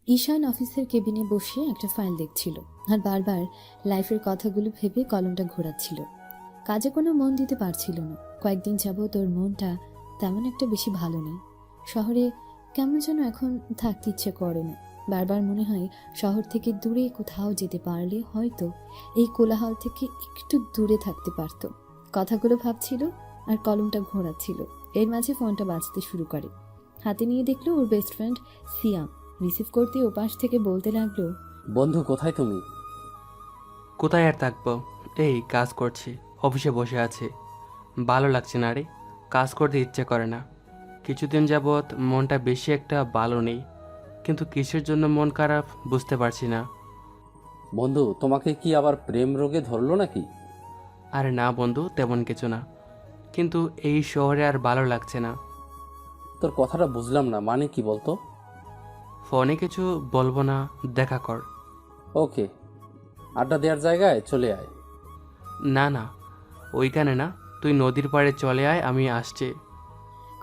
ঈশান অফিসের কেবিনে বসে একটা ফাইল দেখছিল আর বারবার লাইফের কথাগুলো ভেবে কলমটা ঘোরাচ্ছিল। কাজে কোনো মন দিতে পারছিল না। কয়েকদিন যাবত ওর মনটা তেমন একটা বেশি ভালো নেই। শহরে কেমন যেন এখন থাকতে ইচ্ছে করে না। বারবার মনে হয় শহর থেকে দূরে কোথাও যেতে পারলে হয়তো এই কোলাহল থেকে একটু দূরে থাকতে পারত। কথাগুলো ভাবছিল আর কলমটা ঘোরাচ্ছিল। এর মাঝে ফোনটা বাজতে শুরু করে। হাতে নিয়ে দেখলো ওর বেস্ট ফ্রেন্ড সিয়াম। রিসিভ করতে ওপাশ থেকে বলতে লাগলো, বন্ধু কোথায় তুমি? কোথায় আর থাকবো, এই কাজ করছি, অফিসে বসে আছি। ভালো লাগছে না রে, কাজ করতে ইচ্ছে করে না। কিছুদিন যাবৎ মনটা বেশি একটা ভালো নেই, কিন্তু কিসের জন্য মন খারাপ বুঝতে পারছি না। বন্ধু তোমাকে কি আবার প্রেম রোগে ধরলো নাকি? আরে না বন্ধু, তেমন কিছু না, কিন্তু এই শহরে আর ভালো লাগছে না। তোর কথাটা বুঝলাম না, মানে কি বলতো? ফোনে কিছু বলবো না, দেখা কর। ওকে, আড্ডা দেওয়ার জায়গায় চলে আয়। না না, ওইখানে না, তুই নদীর পাড়ে চলে আয়, আমি আসছি।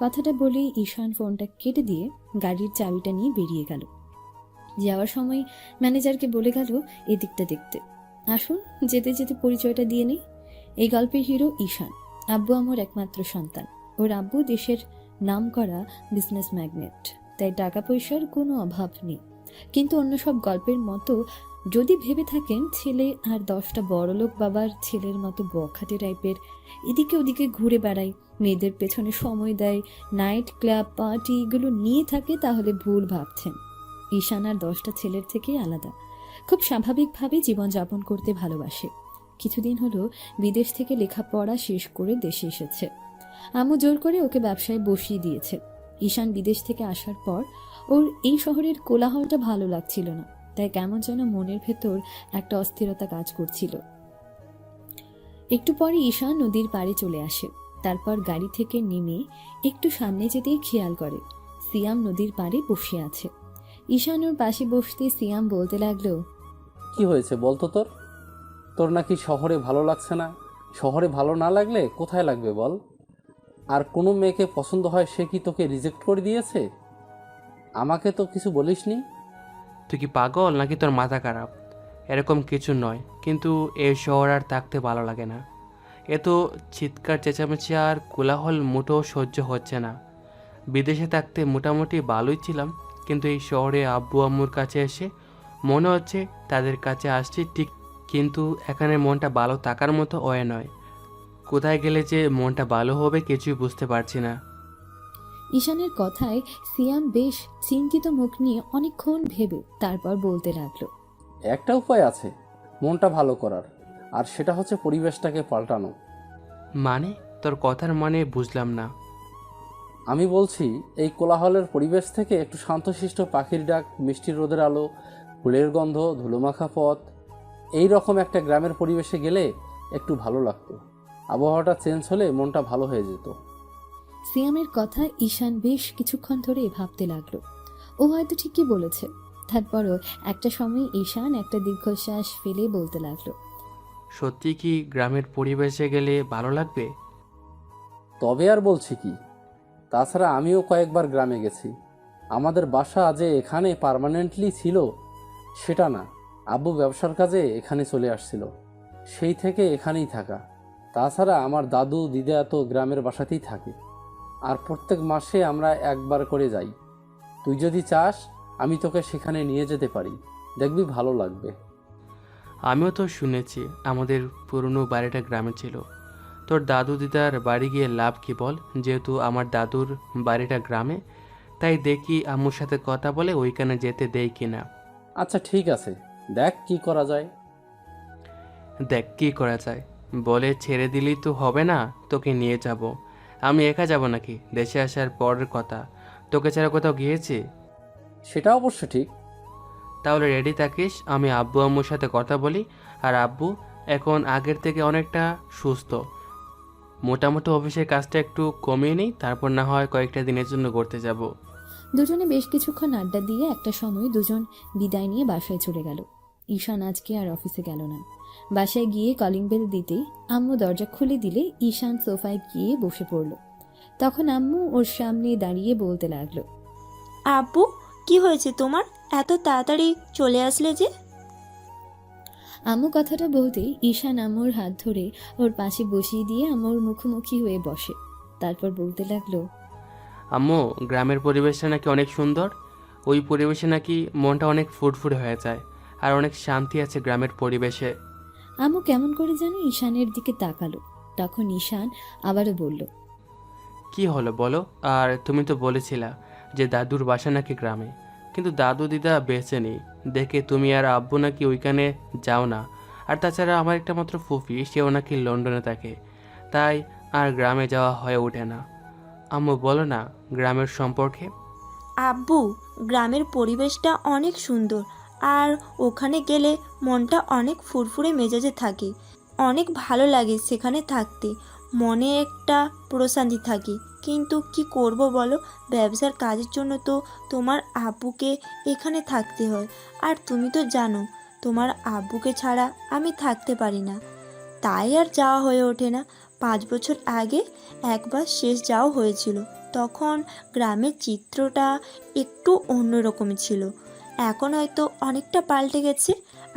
কথাটা বলেই ঈশান ফোনটা কেটে দিয়ে গাড়ির চাবিটা নিয়ে বেরিয়ে গেল। যাওয়ার সময় ম্যানেজারকে বলে গেল এদিকটা দেখতে। আসুন, যেতে যেতে পরিচয়টা দিয়ে নেই। এই গল্পের হিরো ঈশান। আব্বু আমার একমাত্র সন্তান। ওর আব্বু দেশের নামকরা বিজনেস ম্যাগনেট, তাই টাকা পয়সার কোনো অভাব নেই। কিন্তু অন্য সব গল্পের মতো যদি ভেবে থাকেন ছেলে আর 10টা বড়লোক বাবার ছেলের মতো বখাটে টাইপের, এদিকে ওদিকে ঘুরে বেড়ায়, মেয়েদের পেছনে সময় দেয়, নাইট ক্লাব পার্টি এগুলো নিয়ে থাকে, তাহলে ভুল ভাবছেন। ঈশান আর 10টা ছেলের থেকে আলাদা। খুব স্বাভাবিকভাবে জীবনযাপন করতে ভালোবাসে। কিছুদিন হলো বিদেশ থেকে লেখাপড়া শেষ করে দেশে এসেছে। আম্মু জোর করে ওকে ব্যবসায় বসিয়ে দিয়েছে। ঈশান বিদেশ থেকে আসার পর ওর এই শহরের কোলাহলটা ভালো লাগছিল না, তাই কেমন যেন মনের ভেতর একটা অস্থিরতা কাজ করছিল। একটু পরে ঈশান নদীর পাড়ে চলে আসে। তারপর গাড়ি থেকে নেমে একটু সামনে যেতেই খেয়াল করে সিয়াম নদীর পাড়ে বসে আছে। ঈশান ওর পাশে বসতে সিয়াম বলতে লাগলো, কি হয়েছে বলতো তোর? তোর নাকি শহরে ভালো লাগছে না? শহরে ভালো না লাগলে কোথায় লাগবে বল? আর কোনো মেয়েকে পছন্দ হয় সে কি তোকে রিজেক্ট করে দিয়েছে? আমাকে তো কিছু বলিসনি। তুই কি পাগল নাকি তোর মাথা খারাপ? এরকম কিছু নয়, কিন্তু এই শহর আর থাকতে ভালো লাগে না। এ তো চিৎকার চেঁচামেচি আর কোলাহল মোটেও সহ্য হচ্ছে না। বিদেশে থাকতে মোটামুটি ভালোই ছিলাম, কিন্তু এই শহরে আব্বু আম্মুর কাছে এসে মনে হচ্ছে তাদের কাছে আসছি ঠিক, কিন্তু এখানে মনটা ভালো থাকার মতো ওয়ে নয়। কোথায় গেলে যে মনটা ভালো হবে কিছুই বুঝতে পারছি না। ঈশানের কথায় সিয়াম বেশ চিন্তিত মুখ নিয়ে অনেকক্ষণ ভেবে তারপর বলতে লাগলো, একটা উপায় আছে মনটা ভালো করার, আর সেটা হচ্ছে পরিবেশটাকে পাল্টানো। মানে, তোর কথার মানে বুঝলাম না। আমি বলছি, এই কোলাহলের পরিবেশ থেকে একটু শান্তশিষ্ট পাখির ডাক, মিষ্টি রোদের আলো, ফুলের গন্ধ, ধুলোমাখা পথ, এই রকম একটা গ্রামের পরিবেশে গেলে একটু ভালো লাগতো। আবহাওয়াটা চেঞ্জ হলে মনটা ভালো হয়ে যেত। সিয়ামের কথা ঈশান বেশ কিছুক্ষণ ধরে ভাবতে লাগলো। ও হয়তো ঠিকই বলেছে। তারপরও একটা সময় ঈশান একটা দীর্ঘশ্বাস ফেলে বলতে লাগলো, সত্যি কি গ্রামের পরিবেশে গেলে ভালো লাগবে? তবে আর বলছি কি, তাছাড়া আমিও কয়েকবার গ্রামে গেছি। আমাদের বাসা যে এখানে পার্মানেন্টলি ছিল সেটা না, আব্বু ব্যবসার কাজে এখানে চলে আসছিল, সেই থেকে এখানেই থাকা। তাছাড়া আমার দাদু দিদা তো গ্রামের বাসাতেই থাকে, আর প্রত্যেক মাসে আমরা একবার করে যাই। তুই যদি চাস আমি তোকে সেখানে নিয়ে যেতে পারি, দেখবি ভালো লাগবে। আমিও তো শুনেছি আমাদের পুরনো বাড়িটা গ্রামে ছিল। তোর দাদু দিদার বাড়ি গিয়ে লাভ কি বল? যেহেতু আমার দাদুর বাড়িটা গ্রামে, তাই দেখি আম্মুর সাথে কথা বলে ওইখানে যেতে দেই কিনা। আচ্ছা ঠিক আছে, দেখ কি করা যায়। দেখ কি করা যায়, বলে ছেড়ে দিলেই তো হবে না, তোকে নিয়ে যাব। আমি একা যাব নাকি? দেশে আসার পরের কথা, তোকে ছাড়া কোথাও গিয়েছি? সেটা অবশ্য ঠিক। তাহলে রেডি থাকিস, আমি আব্বু আম্মুর সাথে কথা বলি। আর আব্বু এখন আগের থেকে অনেকটা সুস্থ। মোটামুটি অফিসের কাজটা একটু কমিয়ে নিই, তারপর না হয় কয়েকটা দিনের জন্য ঘুরতে যাব। দুজনে বেশ কিছুক্ষণ আড্ডা দিয়ে একটা সময় দুজন বিদায় নিয়ে বাসায় চলে গেল। ঈশান আজকে আর অফিসে গেল না। বাসায় গিয়ে কলিং বেল দিতেই আম্মু দরজা খুলে দিলে ঈশান সোফায় গিয়ে বসে পড়ল। তখন আম্মু ওর সামনে দাঁড়িয়ে বলতে লাগলো, আব্বু, কি হয়েছে তোমার? এত তাড়াতাড়ি চলে আসলে যে? আম্মু কথাটা বলতেই ঈশান আম্মুর হাত ধরে ওর পাশে বসিয়ে দিয়ে আম্মুর মুখোমুখি হয়ে বসে। তারপর বলতে লাগলো, আম্মু, গ্রামের পরিবেশটা নাকি অনেক সুন্দর। ওই পরিবেশে নাকি মনটা অনেক ফুরফুরে হয়ে যায়, আর অনেক শান্তি আছে গ্রামের পরিবেশে। আম্মু কেমন করে যেন ঈশানের দিকে তাকালো। তখন ঈশান আবারও বলল, কি হলো বলো? আর তুমি তো বলেছিলা যে দাদুর বাসা নাকি গ্রামে, কিন্তু দাদু দিদা বেঁচে নেই দেখে তুমি আর আব্বু নাকি ওইখানে যাও না। আর তাছাড়া আমার একটা মাত্র ফুফি, সেও নাকি লন্ডনে থাকে, তাই আর গ্রামে যাওয়া হয়ে ওঠে না। আম্মু বলো না গ্রামের সম্পর্কে। আব্বু, গ্রামের পরিবেশটা অনেক সুন্দর, আর ওখানে গেলে মনটা অনেক ফুরফুরে মেজাজে থাকে। অনেক ভালো লাগে সেখানে থাকতে, মনে একটা প্রশান্তি থাকে। কিন্তু কি করব বলো, ব্যবসার কাজের জন্য তো তোমার আব্বুকে এখানে থাকতে হয়। আর তুমি তো জানো তোমার আব্বুকে ছাড়া আমি থাকতে পারি না, তাই আর যাওয়া হয়ে ওঠে না। 5 বছর আগে একবার শেষ যাওয়া হয়েছিল, তখন গ্রামের চিত্রটা একটু অন্যরকম ছিল। এখন হয়তো অনেকটা পাল্টে গেছে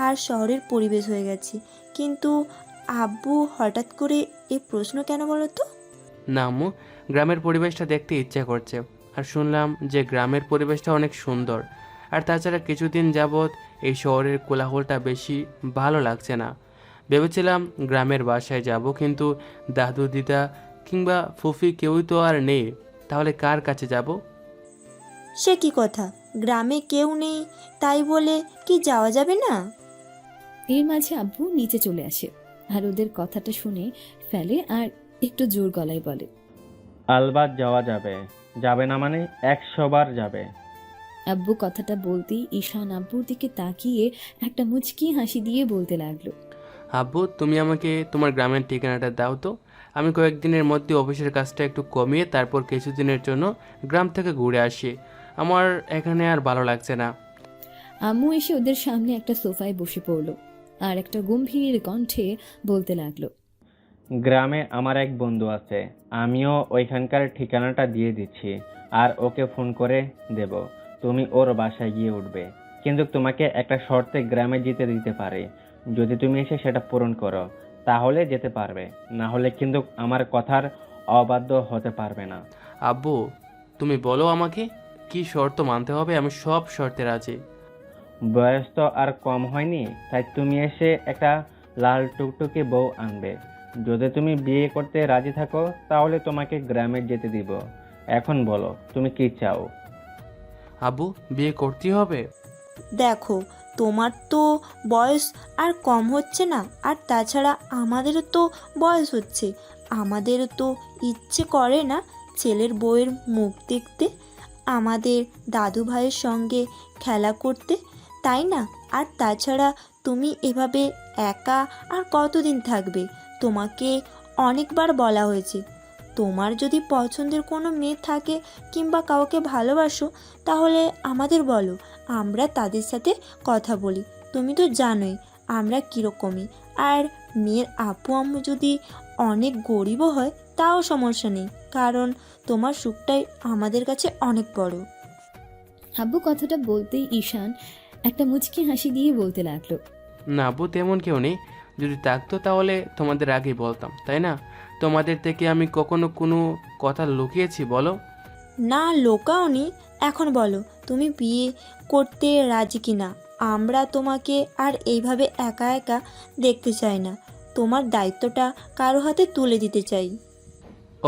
আর শহরের পরিবেশ হয়ে গেছে। কিন্তু আব্বু হঠাৎ করে এই প্রশ্ন কেন বলো তো? না আম্মু, গ্রামের পরিবেশটা দেখতে ইচ্ছা করছে, আর শুনলাম যে গ্রামের পরিবেশটা অনেক সুন্দর। আর তাছাড়া কিছুদিন যাবৎ এই শহরের কোলাহলটা বেশি ভালো লাগছে না। ভেবেছিলাম গ্রামের বাসায় যাব, কিন্তু দাদু দিদা কিংবা ফুফি কেউই তো আর নেই, তাহলে কার কাছে যাব? সে কি কথা, গ্রামে কেউ নেই তাই বলে কি যাওয়া যাবে না? এর মাঝে আব্বু নিচে চলে আসে আর ওদের কথাটা শুনে ফেলে আর একটু জোর গলায় বলে, আলবাত যাওয়া যাবে। যাবে না মানে 100 বার যাবে। আব্বু কথাটা বলতেই ঈশান আব্বুর দিকে তাকিয়ে একটা মুচকি হাসি দিয়ে বলতে লাগলো, আব্বু, তুমি আমাকে তোমার গ্রামের ঠিকানাটা দাও তো। আমি কয়েকদিনের মধ্যে অফিসের কাজটা একটু কমিয়ে তারপর কিছুদিনের জন্য গ্রাম থেকে ঘুরে আসি। আমার এখানে আর ভালো লাগছে না। আম্মু এসে ওদের সামনে একটা সোফায় বসে পড়লো আর একটা গম্ভীর কণ্ঠে বলতে লাগলো, গ্রামে আমার এক বন্ধু আছে, আমিও ওইখানকার ঠিকানাটা দিয়ে দিচ্ছি, আর ওকে ফোন করে দেব। তুমি ওর বাসায় গিয়ে উঠবে, কিন্তু তোমাকে একটা শর্তে গ্রামে যেতে দিতে পারে। যদি তুমি এসে সেটা পূরণ করো তাহলে যেতে পারবে, না হলে কিন্তু আমার কথার অবাধ্য হতে পারবে না। আব্বু, তুমি বলো আমাকে কি শর্ত মানতে হবে, আমি সব শর্তে রাজি। বয়স তো আর কম হয়নি, তাই তুমি এসে একটা লাল টুকটুকে বউ আনবে। যদি তুমি বিয়ে করতে রাজি থাকো তাহলে তোমাকে গ্রামে যেতে দিব। এখন বলো তুমি কি চাও? আব্বু, বিয়ে করতেই হবে? দেখো, তোমার তো বয়স আর কম হচ্ছে না, আর তাছাড়া আমাদেরও তো বয়স হচ্ছে। আমাদেরও তো ইচ্ছে করে না ছেলের বউয়ের মুখ দেখতে, আমাদের দাদু ভাইয়ের সঙ্গে খেলা করতে, তাই না? আর তাছাড়া তুমি এভাবে একা আর কতদিন থাকবে? তোমাকে অনেকবার বলা হয়েছে, তোমার যদি পছন্দের কোনো মেয়ে থাকে কিংবা কাউকে ভালোবাসো তাহলে আমাদের বলো, আমরা তাদের সাথে কথা বলি। তুমি তো জানোই আমরা কীরকমই। আর মেয়ের আপু আম্মু যদি অনেক গরিবও হয় তাও সমস্যা নেই, কারণ তোমার সুখটাই আমাদের কাছে অনেক বড়। আব্বু কথাটা বলতেই ঈশান একটা মুচকি হাসি দিয়ে বলতে লাগলো, না আব্বু, তেমন কেউ নেই। যদি থাকতো তাহলে তোমাদের আগেই বলতাম, তাই না? তোমাদের থেকে আমি কখনো কোনো কথা লুকিয়েছি বলো? না লোকাওনি, এখন বলো তুমি বিয়ে করতে রাজি কিনা। আমরা তোমাকে আর এইভাবে একা একা দেখতে চাই না, তোমার দায়িত্বটা কারো হাতে তুলে দিতে চাই।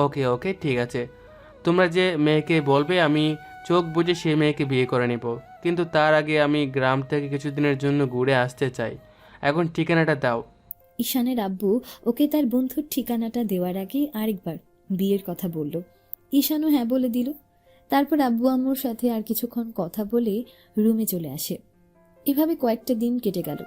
ওকে ওকে, ঠিক আছে। তোমরা যে মেয়েকে বলবে আমি চোখ বুজে সেই মেয়েকে বিয়ে করে নেব, কিন্তু তার আগে আমি গ্রাম থেকে কিছুদিনের জন্য ঘুরে আসতে চাই। এখন ঠিকানাটা দাও। ঈশানের আব্বু ওকে তার বন্ধুর ঠিকানাটা দেওয়ার আগে আরেকবার বিয়ের কথা বলল। ঈশানও হ্যাঁ বলে দিল। তারপর আব্বু আম্মুর সাথে আর কিছুক্ষণ কথা বলে রুমে চলে আসে। এভাবে কয়েকটা দিন কেটে গেল।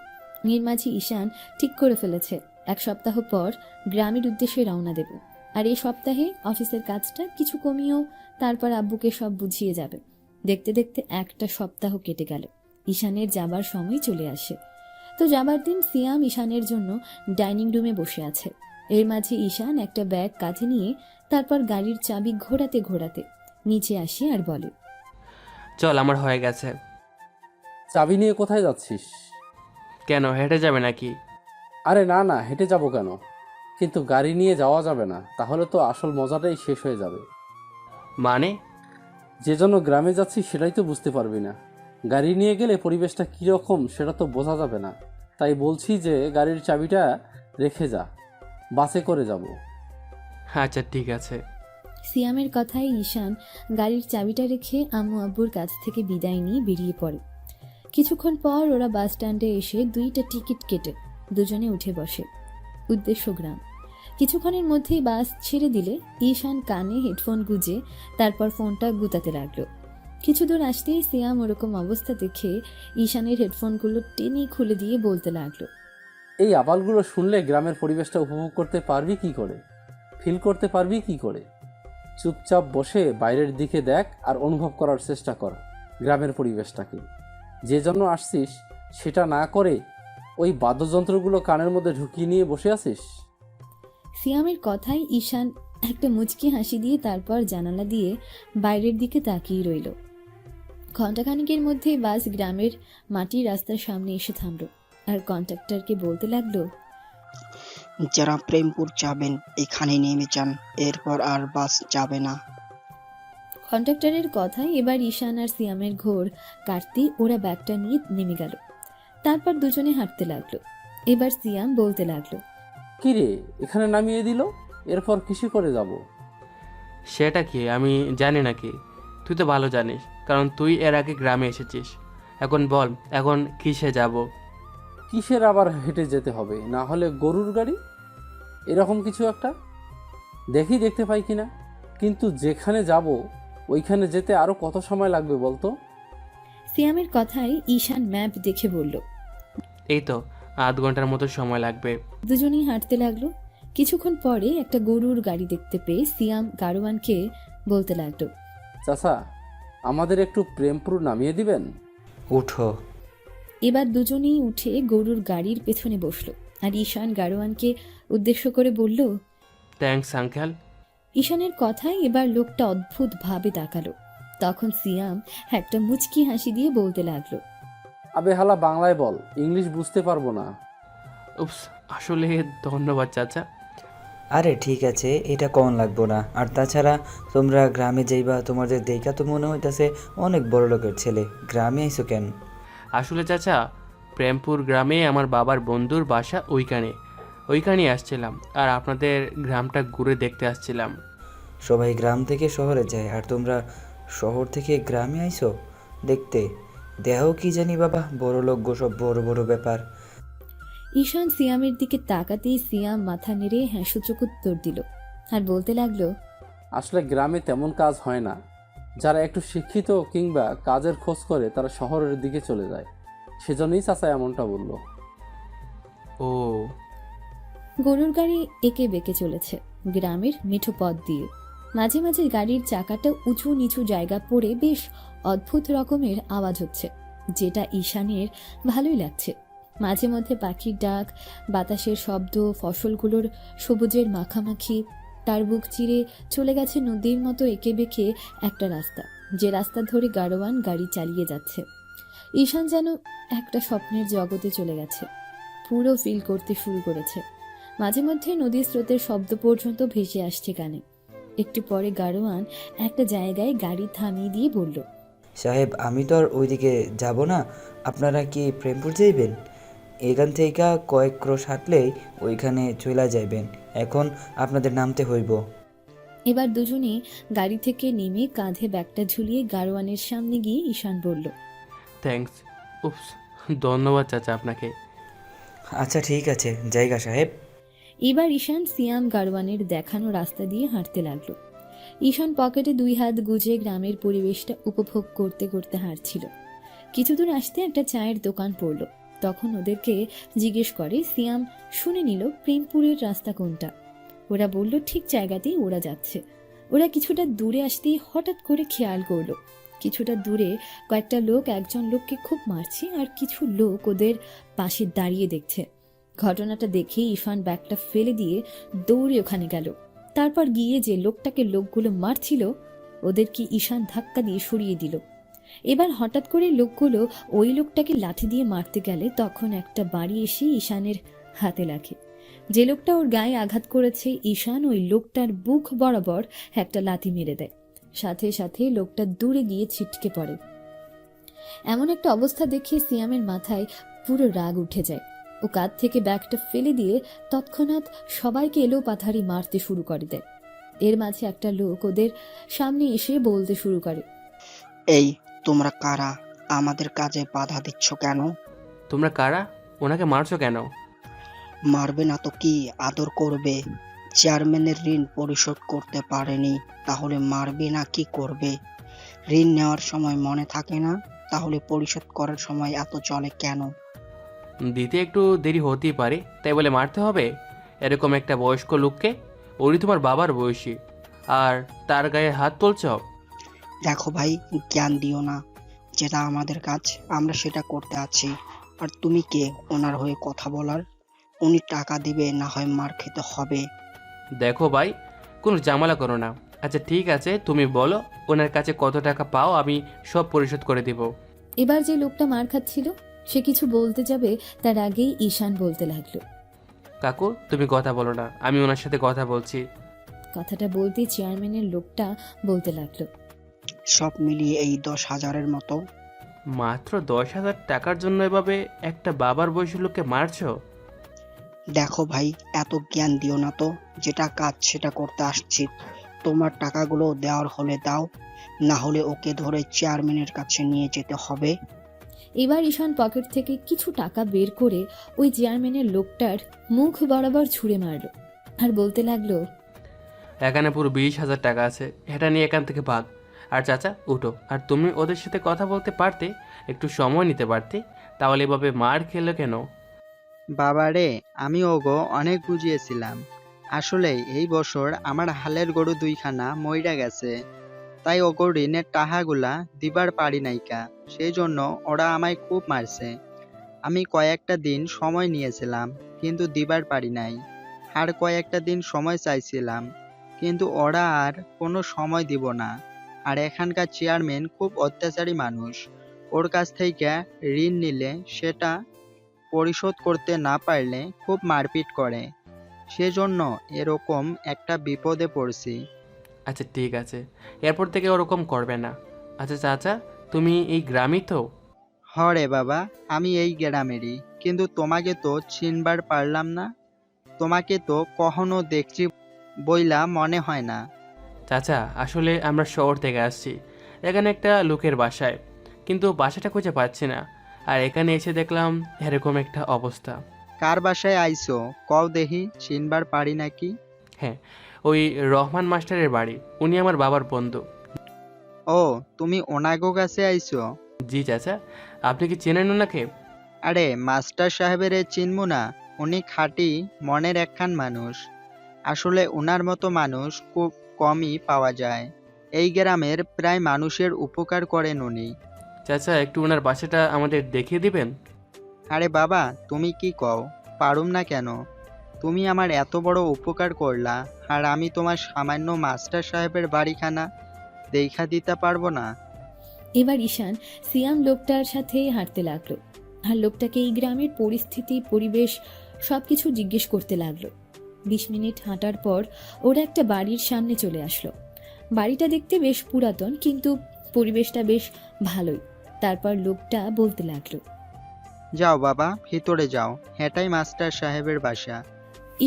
এর মাঝে ঈশান ঠিক করে ফেলেছে 1 সপ্তাহ পর গ্রামের উদ্দেশ্যে রওনা দেব। আর এই সপ্তাহে অফিসের কাজটা কিছু কমিয়েও তারপর আব্বুকে সব বুঝিয়ে যাবে। দেখতে দেখতে একটা সপ্তাহ কেটে গেল। ঈশানের যাবার সময় চলে আসে। তো যাবার দিন সিয়াম ঈশানের জন্য ডাইনিং রুমে বসে আছে। এর মাঝে ঈশান একটা ব্যাগ কাঁধে নিয়ে তারপর গাড়ির চাবি ঘোরাতে ঘোরাতে নিচে আসে আর বলে, চল, আমার হয়ে গেছে। চাবি নিয়ে কোথায় যাচ্ছিস? কেন, হেঁটে যাবে নাকি? আরে না না, হেঁটে যাব কেন? কিন্তু গাড়ি নিয়ে যাওয়া যাবে না, তাহলে তো আসল মজাটাই শেষ হয়ে যাবে। মানে? যে জন্য গ্রামে যাচ্ছি সেটাই তো বুঝতে পারবি না। গাড়ি নিয়ে গেলে পরিবেশটা কীরকম সেটা তো বোঝা যাবে না। তাই বলছি যে গাড়ির চাবিটা রেখে যা, বাসে করে যাব। আচ্ছা ঠিক আছে। সিয়ামের কথায় ঈশান গাড়ির চাবিটা রেখে আম্মু আব্বুর কাছ থেকে বিদায় নিয়ে বেরিয়ে পড়ে। কিছুক্ষণ পর ওরা বাস স্ট্যান্ডে এসে 2টা টিকিট কেটে দুজনে উঠে বসে। উদ্দেশ্য গ্রাম। কিছুক্ষণের মধ্যেই বাস ছেড়ে দিলে ঈশান কানে হেডফোন গুঁজে তারপর ফোনটা গুতাতে লাগলো। কিছু দূর আসতেই সিয়াম ওরকম অবস্থা দেখে ঈশানের হেডফোনগুলো টেনে খুলে দিয়ে বলতে লাগলো, এই আওয়াজগুলো শুনলে গ্রামের পরিবেশটা উপভোগ করতে পারবি কি করে, ফিল করতে পারবি কি করে? চুপচাপ বসে বাইরের দিকে দেখ আর অনুভব করার চেষ্টা কর গ্রামের পরিবেশটাকে। যে জন্য আসছিস সেটা না করে ওই বাদ্যযন্ত্রগুলো কানের মধ্যে ঢুকিয়ে নিয়ে বসে আছিস। সিয়ামের কথায় ঈশান একটা মুচকি হাসি দিয়ে তারপর জানালা দিয়ে বাইরের দিকে তাকিয়ে রইল। ঘণ্টাখানিকের মধ্যেই বাস গ্রামের মাটির রাস্তার সামনে এসে থামল আর কন্ডাক্টরকে বলতে লাগলো, যারা প্রেমপুর যাবেন এখানে নেমে যান, এরপর আর বাস যাবে না। কন্ডাক্টরের কথায় এবার ঈশান আর সিয়ামের ঘোর কাটতেই ওরা ব্যাগটা নিয়ে নেমে গেল। তারপর দুজনে হাঁটতে লাগলো। এবার সিয়াম বলতে লাগলো, কি রে, এখানে নামিয়ে দিল, এরপর কিসে করে যাব? সেটা কি আমি জানি নাকি? তুই তো ভালো জানিস, কারণ তুই এর আগে গ্রামে এসেছিস। এখন বল, এখন কিসে যাব? কিসের আবার হেঁটে যেতে হবে? না হলে গরুর গাড়ি, এরকম কিছু একটা দেখতে পাই কিনা। কিন্তু যেখানে যাব ওইখানে যেতে আরো কত সময় লাগবে বলতো? সিয়ামের কথায় ঈশান ম্যাপ দেখে বলল, এই তো 8 ঘন্টার মতো সময় লাগবে। দুজনেই হাঁটতে লাগলো। কিছুক্ষণ পরে একটা গরুর গাড়ি দেখতে পেয়ে সিয়াম গাড়োয়ানকে বলতে লাগলো, চাচা, আমাদের একটু প্রেমপুর নামিয়ে দিবেন? উঠো। এবার দুজনেই উঠে গরুর গাড়ির পেছনে বসলো আর ঈশান গাড়োয়ানকে উদ্দেশ্য করে বলল, থ্যাঙ্কস আঙ্কেল। ঈশানের কথায় এবার লোকটা অদ্ভুত ভাবে তাকালো। তখন সিয়াম একটা মুচকি হাসি দিয়ে বলতে লাগলো, আবে হালা, বাংলায় বল, ইংলিশ বুঝতে পারবো না। উপস, আসলে ধন্যবাদ চাচা। আরে ঠিক আছে, এটা কম লাগবো না। আর তাছাড়া তোমরা গ্রামে যাইবা, তোমাদের দেখা তো মনে হইতাছে অনেক বড় লোকের ছেলে। গ্রামে আইসো কেন? আসলে চাচা, প্রেমপুর গ্রামে আমার বাবার বন্ধুর বাসা, ওইখানেই আসছিলাম আর আপনাদের গ্রামটা ঘুরে দেখতে আসছিলাম। সবাই গ্রাম থেকে শহরে যায় আর তোমরা শহর থেকে গ্রামে আইসো দেখতে? দেহ কি জানি বাবা, বড় লোক গো, সব বড় বড় ব্যাপার। ঈশান সিয়ামের দিকে তাকাতেই সিয়াম মাথা নেড়ে হ্যাঁ সূচক উত্তর দিল আর বলতে লাগলো, আসলে গ্রামে তেমন কাজ হয় না। যারা একটু শিক্ষিত কিংবা কাজের খোঁজ করে তারা শহরের দিকে চলে যায়, সেজন্যই চাচা এমনটা বলল। ও, গরুর গাড়ি এঁকে বেঁকে চলেছে গ্রামের মেঠো পথ দিয়ে। মাঝে মাঝে গাড়ির চাকাটা উঁচু নিচু জায়গা পড়ে বেশ অদ্ভুত রকমের আওয়াজ হচ্ছে, যেটা ঈশানের ভালোই লাগছে। মাঝে মধ্যে পাখির ডাক, বাতাসের শব্দ, ফসলগুলোর সবুজের মাখামাখি। তার বুক চিরে চলে গেছে নদীর মতো এঁকে বেঁকে একটা রাস্তা, যে রাস্তা ধরে গাড়োয়ান গাড়ি চালিয়ে যাচ্ছে। ঈশান যেন একটা স্বপ্নের জগতে চলে গেছে, পুরো ফিল করতে শুরু করেছে। মাঝে মধ্যে নদীর স্রোতের শব্দ পর্যন্ত ভেসে আসছে কানে। একটু পরে গাড়োয়ান একটা জায়গায় গাড়ি থামিয়ে দিয়ে বলল, সাহেব, আমি তো আর ওইদিকে যাব না। আপনারা কি প্রেমপুর যাইবেন? এখান থেকে কয়েক ক্রোশ হাঁটলেই ওইখানে চলে যাইবেন। এখন আপনাদের নামতে হইব। এবার দুজনে গাড়ি থেকে নেমে কাঁধে ব্যাগটা ঝুলিয়ে গাড়োয়ানের সামনে গিয়ে ঈশান বলল, থ্যাঙ্কস। উপস, ধন্যবাদ চাচা আপনাকে। আচ্ছা ঠিক আছে, জায়গা সাহেব। এবার ঈশান সিয়াম গাড়োয়ানের দেখানো রাস্তা দিয়ে হাঁটতে লাগলো। ঈশান পকেটে 2 হাত গুজে গ্রামের পরিবেশটা উপভোগ করতে করতে হাঁটছিল। কিছু দূর আসতে একটা চায়ের দোকান পড়ল। তখন ওদেরকে জিজ্ঞেস করে সিয়াম, শুনে নিল প্রেমপুরের রাস্তা কোনটা। ওরা বলল ঠিক জায়গাতেই ওরা যাচ্ছে। ওরা কিছুটা দূরে আসতেই হঠাৎ করে খেয়াল করলো কিছুটা দূরে কয়েকটা লোক একজন লোককে খুব মারছে আর কিছু লোক ওদের পাশে দাঁড়িয়ে দেখছে। ঘটনাটা দেখে ইরফান ব্যাগটা ফেলে দিয়ে দৌড়ে ওখানে গেল। তারপর গিয়ে যে লোকগুলো মারছিল ওদেরকে ঈশান ধাক্কা দিয়ে সরিয়ে দিল। এবার হঠাৎ করে লোকগুলো ওই লোকটাকে লাঠি দিয়ে মারতে গেলে তখন একটা বাড়ি এসে ঈশানের হাতে লাগে। যে লোকটা ওর গায়ে আঘাত করেছে ঈশান ওই লোকটার বুক বরাবর একটা লাথি মেরে দেয়। সাথে সাথে লোকটা দূরে গিয়ে ছিটকে পড়ে। এমন একটা অবস্থা দেখে সিয়ামের মাথায় পুরো রাগ উঠে যায়। ও কাঁধ থেকে ব্যাগটা ফেলে দিয়ে তৎক্ষণাৎ সবাইকে এলো পাথারি মারতে শুরু করে দেয়। এর মাঝে একটা লোক ওদের সামনে এসে বলতে শুরু করে, এই তোমরা কারা? আমাদের কাজে বাধা দিচ্ছ কেন? তোমরা কারা? ওনাকে মারছো কেন? মারবে না তো কি, আদর করবে? চেয়ারম্যানের ঋণ পরিশোধ করতে পারেনি, তাহলে মারবে না কি করবে? ঋণ নেওয়ার সময় মনে থাকে না, তাহলে পরিশোধ করার সময় এত চলে কেন? দিতে একটু দেরি হতেই পারে, তাই বলে মারতে হবে এরকম একটা বয়স্ক লোককে? উনি তোমার বাবার বয়সী, আর তার গায়ে হাত তুলছ? দেখো ভাই, জ্ঞান দিও না। যেটা আমাদের কাজ আমরা সেটা করতে আছি। আর তুমি কে ওনার হয়ে কথা বলার? উনি টাকা দিবে, না হয় মার খেতে হবে। দেখো ভাই, কোনো ঝামেলা করো না। আচ্ছা ঠিক আছে, তুমি বলো ওনার কাছে কত টাকা পাও, আমি সব পরিশোধ করে দিব। এবার যে লোকটা মার খাচ্ছিল সে কিছু বলতে যাবে তার আগেই ঈশান বলতে লাগলো, কাকু তুমি কথা বলো না, আমি ওনার সাথে কথা বলছি। কথাটা বলতেই চেয়ারম্যানের লোকটা বলতে লাগলো, সব মিলিয়ে এই 10,000-এর মতো। মাত্র 10,000 টাকার জন্য এভাবে একটা বাবার বয়সী লোককে মারছো? দেখো ভাই, এত জ্ঞান দিও না তো। যেটা কাজ সেটা করতে আসছি। তোমার টাকাগুলো দেওয়ার হলে দাও, না হলে ওকে ধরে চেয়ারম্যানের কাছে নিয়ে যেতে হবে। এবার ঈশান পকেট থেকে কিছু টাকা বের করে ওই চেয়ারম্যানের লোকটার মুখ বরাবর ছুঁড়ে মারল আর বলতে লাগলো, এখানে পুরো 20,000 টাকা আছে, এটা নিয়ে এখান থেকে ভাগ। আর চাচা উঠো, আর তুমি ওদের সাথে কথা বলতে পারতে, একটু সময় নিতে পারতে, তাহলে এভাবে মার খেলে কেন? বাবারে, আমি ওগো অনেক বুঝিয়েছিলাম। আসলে এই বছর আমার হালের গরু 2খানা মইরা গেছে, তাই ওগো ঋণের টাকাগুলা দিবার পারি নাইকা। সেই জন্য ওরা আমায় খুব মারছে। আমি কয়েকটা দিন সময় নিয়েছিলাম, কিন্তু দিবার পারি নাই। আর কয়েকটা দিন সময় চাইছিলাম, কিন্তু ওরা আর কোনো সময় দিব না। আর এখানকার চেয়ারম্যান খুব অত্যাচারী মানুষ। ওর কাছ থেকে ঋণ নিলে সেটা পরিশোধ করতে না পারলে খুব মারপিট করে। সেজন্য এরকম একটা বিপদে পড়ছি। আচ্ছা ঠিক আছে, এরপর থেকে ওরকম করবে না। আচ্ছা চাচা, তুমি এই গ্রামই তো? হরে বাবা, আমি এই গ্রামেরই, কিন্তু তোমাকে তো চিনবার পারলাম না। তোমাকে তো কখনো দেখছি বইলা মনে হয় না। চাচা আসলে আমরা শহর থেকে আসছি, এখানে একটা লোকের বাসায়, কিন্তু বাসাটা খুঁজে পাচ্ছি না। আর এখানে এসে দেখলাম এরকম একটা অবস্থা। কার বাসায় আইছো কও দেখি, চিনবার পারি নাকি? হ্যাঁ, ওই রহমান মাস্টারের বাড়ি, উনি আমার বাবার বন্ধু। ও, তুমি ওনাগো কাছে আইছো? জি চাচা, আপনি কি চেনেন ওনাকে? আরে মাস্টার সাহেবের চিনমু না? উনি খাঁটি মনের একখান মানুষ। আসলে উনার মতো মানুষ খুব কমই পাওয়া যায়। এই গ্রামের প্রায় মানুষের উপকার করেন উনি। চাচা একটু ওনার বাসাটা আমাদের দেখিয়ে দিবেন? আরে বাবা, তুমি কি কও? পারুম না কেন? তুমি আমার এত বড় উপকার করলা, আর আমি তোমার সামান্য মাস্টার সাহেবের বাড়িখানা দেখা দিতে পারবো না? এবার ঈশান সিয়াম লোকটার সাথে হাঁটতে লাগলো আর লোকটাকে এই গ্রামের পরিস্থিতি পরিবেশ সবকিছু জিজ্ঞেস করতে লাগলো। 20 মিনিট হাঁটার পর ওরা একটা বাড়ির সামনে চলে আসলো। বাড়িটা দেখতে বেশ পুরাতন, কিন্তু পরিবেশটা বেশ ভালোই। তারপর লোকটা বলতে লাগলো, যাও বাবা, ভিতরে যাও, এটাই মাস্টার সাহেবের বাসা।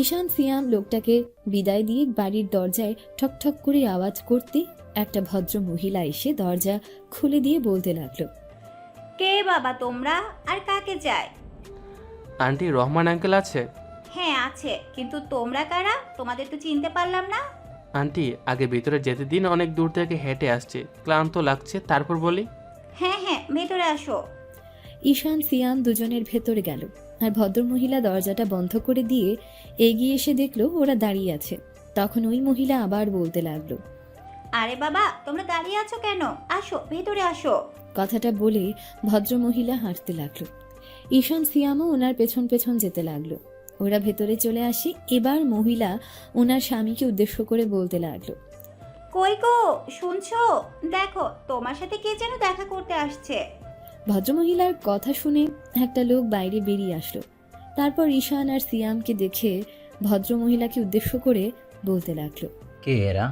ঈশান সিয়াম লোকটাকে বিদায় দিয়ে বাড়ির দরজায় ঠক ঠক করে আওয়াজ করতে একটা ভদ্র মহিলা এসে দরজা খুলে দিয়ে বলতে লাগলো, কে বাবা তোমরা, আর কাকে চাই? আন্টি রহমান আঙ্কেল আছে? হ্যাঁ আছে, কিন্তু তোমরা কারা? তোমাদের তো চিনতে পারলাম না। আন্টি আগে ভিতরে যেতে দিন, অনেক দূর থেকে হেঁটে আসছে, ক্লান্ত লাগছে, তারপর বলি। হ্যাঁ হ্যাঁ, ভেতরে আসো। ঈশান সিয়াম দুজনের ভেতরে গেল আর ভদ্রমহিলা দরজাটা বন্ধ করে দিয়ে এগিয়ে এসে দেখলো ওরা দাঁড়িয়ে আছে। তখন ওই মহিলা আবার বলতে লাগলো, আরে বাবা, তোমরা দাঁড়িয়ে আছো কেন? আসো, ভেতরে আসো। কথাটা বলে ভদ্রমহিলা হাঁটতে লাগলো। ঈশান সিয়ামও ওনার পেছন পেছন যেতে লাগলো। ওরা ভেতরে চলে আসে। এবার মহিলা ওনার স্বামীকে উদ্দেশ্য করে বলতে লাগলো, কই গো, শুনছো? দেখো তোমার সাথে কে যেন দেখা করতে আসছে। ভদ্রমহিলার কথা শুনে একটা লোক বাইরে বেরিয়ে আসলো। তারপর ঈশান আর সিয়ামকে দেখে ভদ্রমহিলাকে উদ্দেশ্য করে বলতে লাগলো, কে এরা?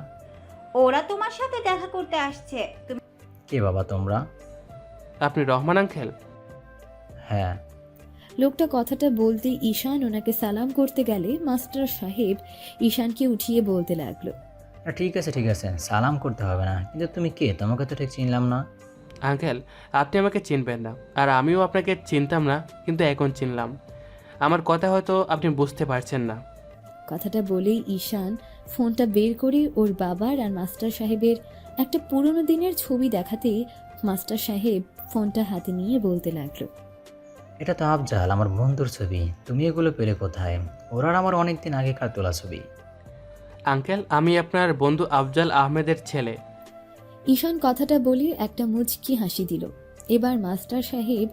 ওরা তোমার সাথে দেখা করতে আসছে। তুমি কে বাবা তোমরা? আপনি রহমান আঙ্কেল? হ্যাঁ। লোকটা কথাটা বলতে ঈশান ওনাকে সালাম করতে গেলে মাস্টার সাহেব ঈশানকে উঠিয়ে বলতে লাগলো, ঠিক আছে ঠিক আছে, সালাম করতে হবে না, কিন্তু তুমি কে? তোমাকে তো ঠিক চিনলাম না। আঙ্কেল, আপনি আমাকে চিনবেন না, আর আমিও আপনাকে চিনতাম না, কিন্তু এখন চিনলাম। আমার কথা হয়তো আপনি বুঝতে পারছেন না। কথাটা বলেই ঈশান ফোনটা বের করে ওর বাবার আর মাস্টার সাহেবের একটা পুরনো দিনের ছবি দেখাতে মাস্টার সাহেব ফোনটা হাতে নিয়ে বলতে লাগলো, এটা তো আফজাল, আমার বন্ধুর ছবি। তুমি এগুলো পেলে কোথায়? ওরা আমার অনেকদিন আগেকার তোলা ছবি। আঙ্কেল, আমি আপনার বন্ধু আফজাল আহমেদের ছেলে। ঈশান কথাটা বলে একটা মুচকি হাসি দিল। এবার মাস্টার সাহেব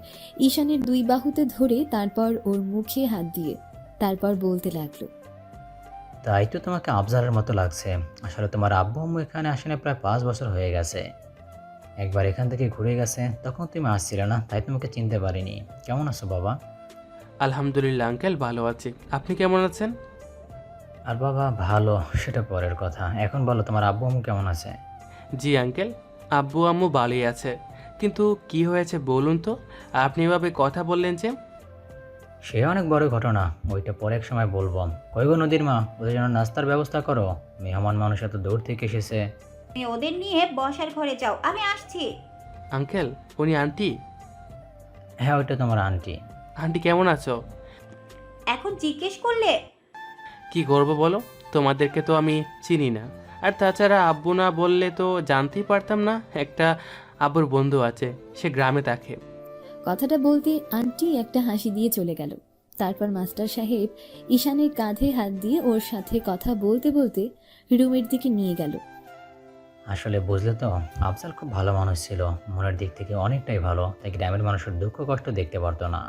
ঈশানের দুই বাহুতে ধরে তারপর ওর মুখে হাত দিয়ে তারপর বলতে লাগলো, তাই তো তোমাকে আফজালের মতো লাগছে। আসলে তোমার আব্বু আম্মু এখানে আসেনি প্রায় 5 বছর হয়ে গেছে। একবার এখান থেকে ঘুরে গেছে, তখন তুমি আসছিলে না, তাই তোমাকে চিনতে পারিনি। কেমন আছো বাবা? আলহামদুলিল্লাহ আঙ্কেল, ভালো আছি। আপনি কেমন আছেন? আর বাবা ভালো, সেটা পরের কথা। এখন বলো তোমার আব্বু আম্মু কেমন আছে? জি আঙ্কেল, আব্বু আম্মু ভালোই আছে। কিন্তু কি হয়েছে বলুন তো? আপনি এভাবে কথা বললেন যে? সে অনেক বড় ঘটনা, ওইটা পরে এক সময় বলবো। কই গো নদীর মা, ওদের জন্য নাস্তার ব্যবস্থা করো। মেহমান মানুষ এত দূর থেকে এসেছে। ওদের নিয়ে বসার ঘরে যাও, আমি আসছি। আঙ্কেল, উনি আন্টি? হ্যাঁ, ওইটা তোমার আন্টি। আন্টি কেমন আছো? এখন জিজ্ঞেস করলে? কি করবো বলো, তোমাদেরকে তো আমি চিনি না। আর তাছাড়া আব্বু না বললে তো জানতেই পারতাম না একটা আব্বুর বন্ধু আছে, সে গ্রামে থাকে। কথাটা বলতে আন্টি একটা হাসি দিয়ে চলে গেল। তারপর মাস্টার সাহেব ঈশানের কাঁধে হাত দিয়ে ওর সাথে কথা বলতে বলতে রুমের দিকে নিয়ে গেল। আসলে বুঝলে তো, আফজাল খুব ভালো মানুষ ছিল, মনের দিক থেকে অনেকটাই ভালো। তাই গ্রামের মানুষের দুঃখ কষ্ট দেখতে পারতো না।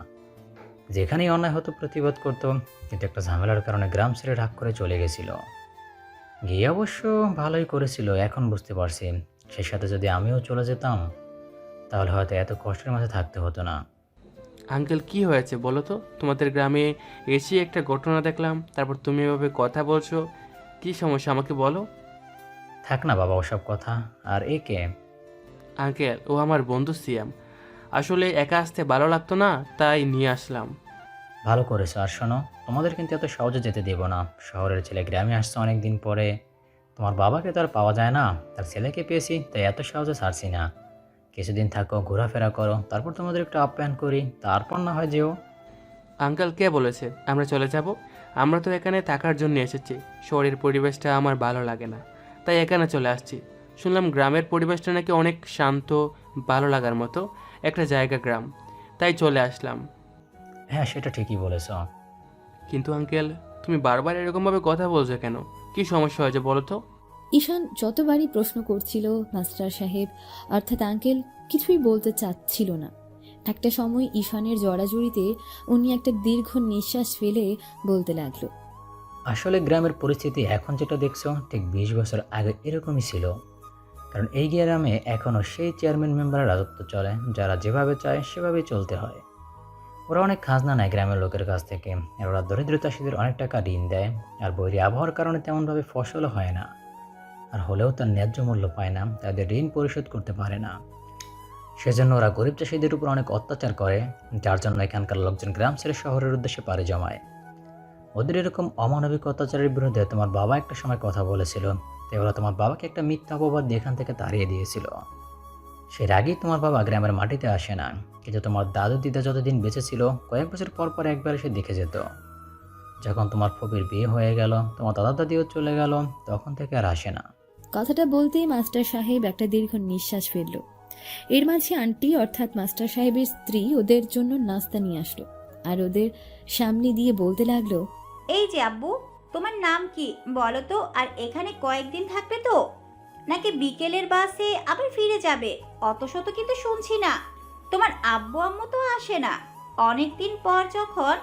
যেখানেই অন্যায় হতো প্রতিবাদ করতো, কিন্তু একটা ঝামেলার কারণে গ্রাম ছেড়ে রাগ করে চলে গেছিল। গিয়ে অবশ্য ভালোই করেছিল। এখন বুঝতে পারছি, সেই সাথে যদি আমিও চলে যেতাম তাহলে হয়তো এত কষ্টের মাঝে থাকতে হতো না। আঙ্কেল, কি হয়েছে বলো তো? তোমাদের গ্রামে এসে একটা ঘটনা দেখলাম, তারপর তুমি এভাবে কথা বলছো। কি সমস্যা আমাকে বলো। থাক না বাবা ওসব কথা। আর এ কে? আঙ্কেল, ও আমার বন্ধু সিয়াম। আসলে একা আসতে ভালো লাগতো না, তাই নিয়ে আসলাম। ভালো করেছো। আর শোনো, তোমাদের কিন্তু এত সহজে যেতে দেব না। শহরের ছেলে গ্রামে আসছে অনেক দিন পরে, তোমার বাবাকে তো আর পাওয়া যায় না, তার ছেলেকে পেয়েছি, তাই এত সহজে ছাড়ছি না। কিছুদিন থাকো, ঘোরাফেরা করো, তারপর তোমাদের একটু আপ্যায়ন করি, তারপর না হয় যেও। আঙ্কেল, কে বলেছে আমরা চলে যাব? আমরা তো এখানে থাকার জন্য এসেছি। শহরের পরিবেশটা আমার ভালো লাগে না, তাই এখানে চলে আসছি। শুনলাম গ্রামের পরিবেশটা নাকি অনেক শান্ত, ভালো লাগার মতো একটা জায়গা গ্রাম, তাই চলে আসলাম। হ্যাঁ, সেটা ঠিকই বলেছ। কিন্তু আঙ্কেল, তুমি বারবার এরকমভাবে কথা বলছো কেন? কি সমস্যা হয়েছে বলো তো? ঈশান যতবারই প্রশ্ন করছিল মাস্টার সাহেব অর্থাৎ আঙ্কেল কিছুই বলতে চাচ্ছিল না। একটা সময় ঈশানের জড়াজড়িতে উনি একটা দীর্ঘ নিঃশ্বাস ফেলে বলতে লাগলো, আসলে গ্রামের পরিস্থিতি এখন যেটা দেখছো, ঠিক 20 বছর আগে এরকমই ছিল। কারণ এই গ্রামে এখনও সেই চেয়ারম্যান মেম্বারের রাজত্ব চলে, যারা যেভাবে চায় সেভাবেই চলতে হয়। ওরা অনেক খাজনা নেয় গ্রামের লোকের কাছ থেকে, আর ওরা দরিদ্র চাষিদের অনেক টাকা ঋণ দেয়। আর বৈরী আবহাওয়ার কারণে তেমনভাবে ফসলও হয় না, আর হলেও তার ন্যায্য মূল্য পায় না, তাদের ঋণ পরিশোধ করতে পারে না। সেজন্য ওরা গরিব চাষিদের উপর অনেক অত্যাচার করে, যার জন্য এখানকার লোকজন গ্রাম ছেড়ে শহরের উদ্দেশ্যে পাড়ি জমায়। ওদের এরকম অমানবিক অত্যাচারের বিরুদ্ধে তোমার বাবা একটা সময় কথা বলেছিল, তাই ওরা তোমার বাবাকে একটা মিথ্যা অপবাদ দিয়ে এখান থেকে তাড়িয়ে দিয়েছিল। সেই আগেই তোমার বাবা গ্রামের মাটিতে আসে না, কিন্তু তোমার দাদু দিদা যতদিন বেঁচে ছিল কয়েক বছর পর পর একবার এসে দেখে যেত। যখন তোমার ফুপির বিয়ে হয়ে গেল, তোমার দাদা দাদিও চলে গেল, তখন থেকে আর আসে না। কথাটা বলতেই মাস্টার সাহেব একটা দীর্ঘ নিঃশ্বাস ফেলল। এর মাঝে আন্টি অর্থাৎ মাস্টার সাহেবের স্ত্রী ওদের জন্য নাস্তা নিয়ে আসলো আর ওদের সামনে দিয়ে বলতে লাগলো, এই যে আব্বু, তোমার নাম কি বলো তো? আর এখানে কয়েকদিন থাকবে তো, নাকি বিকেলের বাসে আবার ফিরে যাবে? অত শত কিন্তু শুনছি না। তোমার আব্বু আম্মু তো আসে না অনেক দিন পর, যখন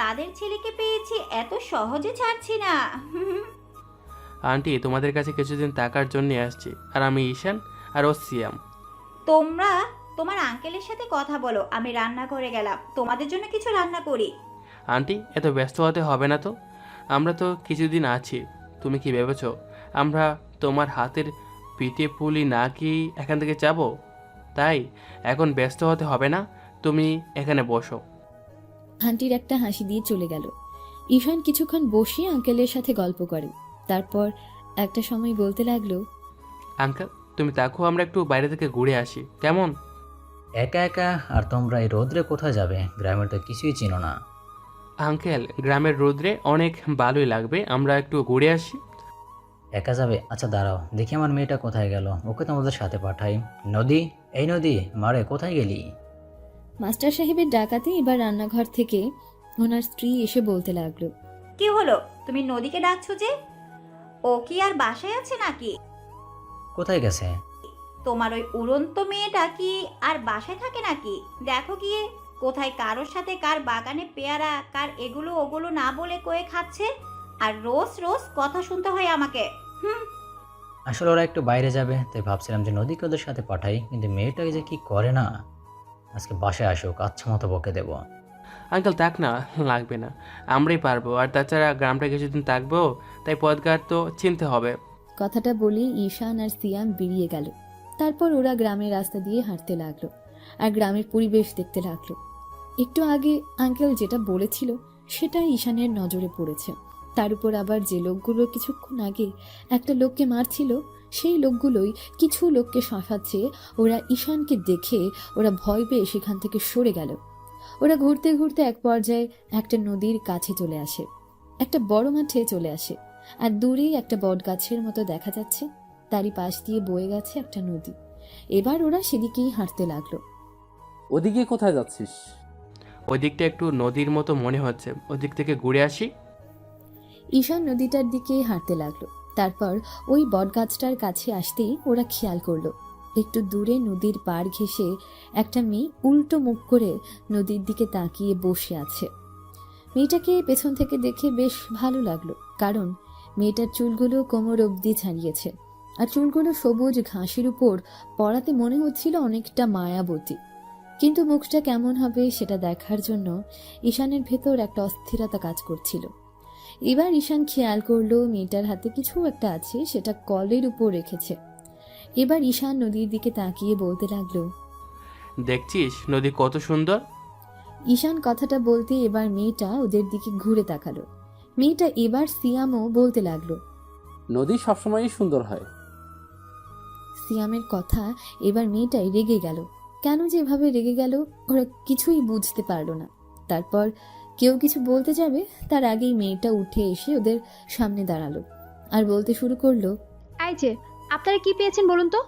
তাদের ছেলেকে পেয়েছি, এত সহজে ছাড়ছি না। আন্টি তোমাদের কাছে কিছুদিন থাকার জন্য আসছি, আর আমি ঈশান আর ও সিয়াম। তোমরা তোমার আঙ্কেলের সাথে কথা বলো, আমি রান্না করে গেলাম, তোমাদের জন্য কিছু রান্না করি। আন্টি এত ব্যস্ত হতে হবে না তো, আমরা তো কিছুদিন আছি। তুমি কি ভেবেছো আমরা তোমার হাতের পিঠে পুলি না কি এখান থেকে যাবো? তাই এখন ব্যস্ত হতে হবে না, তুমি এখানে বসো। আন্টির একটা হাসি দিয়ে চলে গেল। ঈশান কিছুক্ষণ বসে আঙ্কেলের সাথে গল্প করে। তারপর একটা সময় বলতে লাগলো, আঙ্কেল তুমি দেখো, আমরা একটু বাইরে থেকে ঘুরে আসি, কেমন? একা একা? আর তোমরা এই রোদ্রে কোথায় যাবে? গ্রামের তো কিছুই চিনো না। আঙ্কেল গ্রামের রোদ্রে অনেক ভালোই লাগবে, আমরা একটু ঘুরে আসি। একা যাবে? আচ্ছা দাঁড়াও দেখি আমার মেয়েটা কোথায় গেল, ওকে তোমাদের সাথে পাঠাই। নদী, এই নদী, মারে কোথায় গেলি? মাস্টার সাহেবের ডাকাতে এবার রান্নাঘর থেকে ওনার স্ত্রী এসে বলতে লাগলো, কি হলো, তুমি নদীকে ডাকছো যে? ও কি আর বাসায় আছে নাকি? কোথায় গেছে? তোমার ওই উড়ন্ত মেয়েটা কি আর বাসায় থাকে নাকি? দেখো গিয়ে কোথায় কারোর সাথে কার বাগানে পেয়ারা, কার এগুলো ওগুলো না বলে কয়ে খাচ্ছে, আর রোজ রোজ কথা শুনতে হয় আমাকে। আসলে ওরা একটু বাইরে যাবে, তাই ভাবছিলাম যে নদীকে ওদের সাথে পাঠাই, কিন্তু মেয়েটাকে যে কি করে না। আজকে বাসায় আসুক, আচ্ছা মতো বকে দেবো। আঙ্কেল থাক না, লাগবে না, আমরাই পারবো। আর তাছাড়া গ্রামটা কিছুদিন থাকবো, তাই পথঘাট তো চিনতে হবে। কথাটা বলে ঈশান আর সিয়াম বেরিয়ে গেল। তারপর ওরা গ্রামের রাস্তা দিয়ে হাঁটতে লাগলো আর গ্রামের পরিবেশ দেখতে লাগলো। একটু আগে আঙ্কেল যেটা বলেছিল সেটা ঈশানের নজরে পড়েছে। তার উপর আবার যে লোকগুলো কিছুক্ষণ আগে একটা লোককে মারছিল, সেই লোকগুলোই কিছু লোককে শাসাচ্ছে। ওরা ঈশানকে দেখে ওরা ভয় পেয়ে সেখান থেকে সরে গেল। ওরা ঘুরতে ঘুরতে এক পর্যায়ে একটা নদীর কাছে চলে আসে, একটা বড় মাঠে চলে আসে। আর দূরেই একটা বট গাছের মতো দেখা যাচ্ছে, তারই পাশ দিয়ে বয়ে গেছে একটা নদী। এবার ওরা সেদিকেই হাঁটতে লাগলো। ওদিকে কোথায় যাচ্ছিস? ওই দিকটা একটু নদীর মতো মনে হচ্ছে, ওই দিক থেকে ঘুরে আসি। ঈশান নদীটার দিকে হাঁটতে লাগলো। তারপর ওই বটগাছটার কাছে আসতেই ওরা খেয়াল করলো একটু দূরে নদীর পাড় ঘেঁষে একটা মেয়ে উল্টো মুখ করে নদীর দিকে তাকিয়ে বসে আছে। মেয়েটাকে পেছন থেকে দেখে বেশ ভালো লাগলো, কারণ মেয়েটার চুলগুলো কোমর অবধি ছাড়িয়েছে আর চুলগুলো সবুজ ঘাসের উপর পড়াতে মনে হচ্ছিল অনেকটা মায়াবতী। কিন্তু মুখটা কেমন হবে সেটা দেখার জন্য ঈশানের ভেতর একটা অস্থিরতা কাজ করছিল। এবার ঈশান খেয়াল করলো মেয়েটার হাতে কিছু একটা আছে, সেটা কলের উপর রেখেছে। এবার ঈশান নদীর দিকে তাকিয়ে বলতে লাগলো, দেখছিস নদী কত সুন্দর? ঈশান কথাটা বলতে এবার মেয়েটা ওদের দিকে ঘুরে তাকালো। মেয়েটা এবার সিয়ামও বলতে লাগলো, নদী সবসময়ই সুন্দর হয়। সিয়ামের কথা এবার মেয়েটাই রেগে গেল। কেন যে এভাবে রেগে গেল ওরা কিছুই বুঝতে পারলো না। তারপর কেউ কিছু বলতে যাবে তার আগেই মেয়েটা উঠে এসে ওদের সামনে দাঁড়ালো আর বলতে শুরু করলো, এই যে আপনারা কি পেয়েছেন বলুন তো?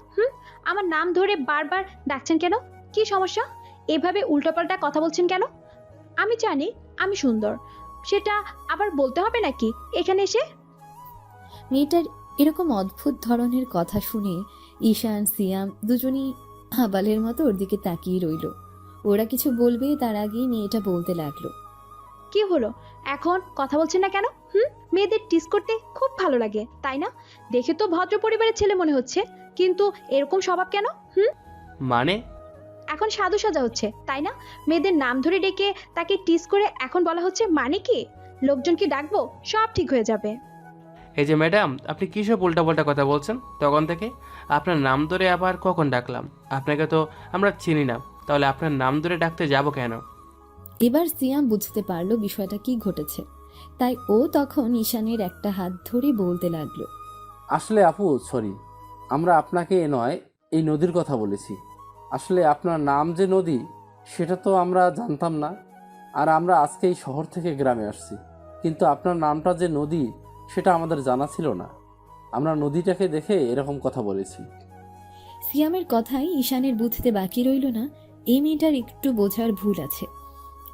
আমার নাম ধরে বারবার ডাকছেন কেন? কি সমস্যা? এভাবে উল্টোপাল্টা কথা বলছেন কেন? আমি জানি আমি সুন্দর, সেটা আবার বলতে হবে নাকি এখানে এসে? মেয়েটার এরকম অদ্ভুত ধরনের কথা শুনে ঈশান সিয়াম দুজনই হাবালের মতো ওর দিকে তাকিয়ে রইল। ওরা কিছু বলবে তার আগেই মেয়েটা বলতে লাগলো, কি হলো এখন কথা বলছেন না কেন? মেয়েদের টিস করতে খুব ভালো লাগে তাই না? দেখে তো ভদ্র পরিবারের ছেলে মনে হচ্ছে, কিন্তু এরকম স্বভাব কেন? মানে? এখন সাধু সাজা হচ্ছে তাই না? মেয়েদের নাম ধরে ডেকে তাকে টিস করে এখন বলা হচ্ছে মানে কি? লোকজন কি ডাকবো, সব ঠিক হয়ে যাবে। এই যে ম্যাডাম, আপনি কী সব উল্টাপাল্টা কথা বলছেন তখন থেকে? আপনার নাম ধরে আবার কখন ডাকলাম? আপনাকে তো আমরা চিনি না, তাহলে আপনার নাম ধরে ডাকতে যাব কেন? এবার সিয়াম বুঝতে পারলো বিষয়টা কি ঘটেছে, তাই ও তখন ঈশানের একটা হাত ধরে বলতে লাগলো, আসলে আপু সরি, আমরা আপনাকে নয় এই নদীর কথা বলেছি। আসলে আপনার নাম যে নদী সেটা তো আমরা জানতাম না, আর আমরা আজকে এই শহর থেকে গ্রামে আসছি, কিন্তু আপনার নামটা যে নদী সেটা আমাদের জানা ছিল না। আমরা নদীটাকে দেখে এরকম কথা বলেছি। সিয়ামের কথাই ঈশানের বুঝতে বাকি রইল না এই মেয়েটার একটু বোঝার ভুল আছে।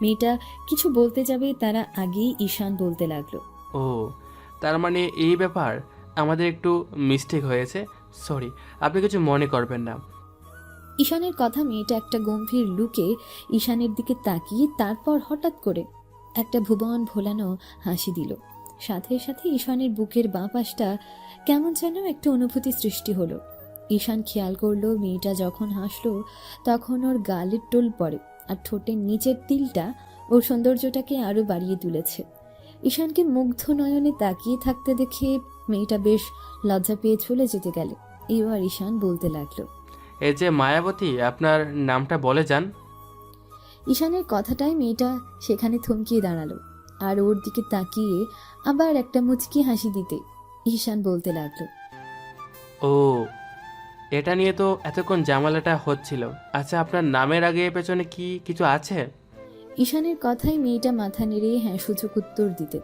মেয়েটা কিছু বলতে যাবে তারা আগেই ঈশান বলতে লাগলো, ও তার মানে এই ব্যাপার, আমাদের একটু মিস্টেক হয়েছে, সরি, আপনি কিছু মনে করবেন না। ঈশানের কথা মেয়েটা একটা গম্ভীর লুকে ঈশানের দিকে তাকিয়ে তারপর হঠাৎ করে একটা ভুবন ভোলানো হাসি দিল। সাথে সাথে ঈশানের বুকের বাঁ পাশটা কেমন যেন একটা অনুভূতি সৃষ্টি হলো। ঈশান খেয়াল করলো মেয়েটা যখন হাসলো তখন ওর গালের টোল পড়ে আর ঠোঁটের নিচের তিলটা ওর সৌন্দর্যটাকে আরো বাড়িয়ে তুলেছে। ঈশানকে মুগ্ধ নয়নে তাকিয়ে থাকতে দেখে মেয়েটা বেশ লজ্জা পেয়ে চলে যেতে গেল। এবার ঈশান বলতে লাগলো, এই যে মায়াবতী, আপনার নামটা বলে যান। ঈশানের কথাটাই মেয়েটা সেখানে থমকিয়ে দাঁড়ালো আর ওর দিকে তাকিয়ে আবার একটা মুচকি হাসি দিতে ঈশান বলতে লাগলো, ও, এটা নিয়ে তো এতক্ষণ ঝামেলাটা হচ্ছিল। আচ্ছা, আপনার নামের আগে পেছনে কি কিছু আছে? ঈশানের কথায় মেয়েটা মাথা নেড়ে হ্যাঁ সূচক উত্তর দিতে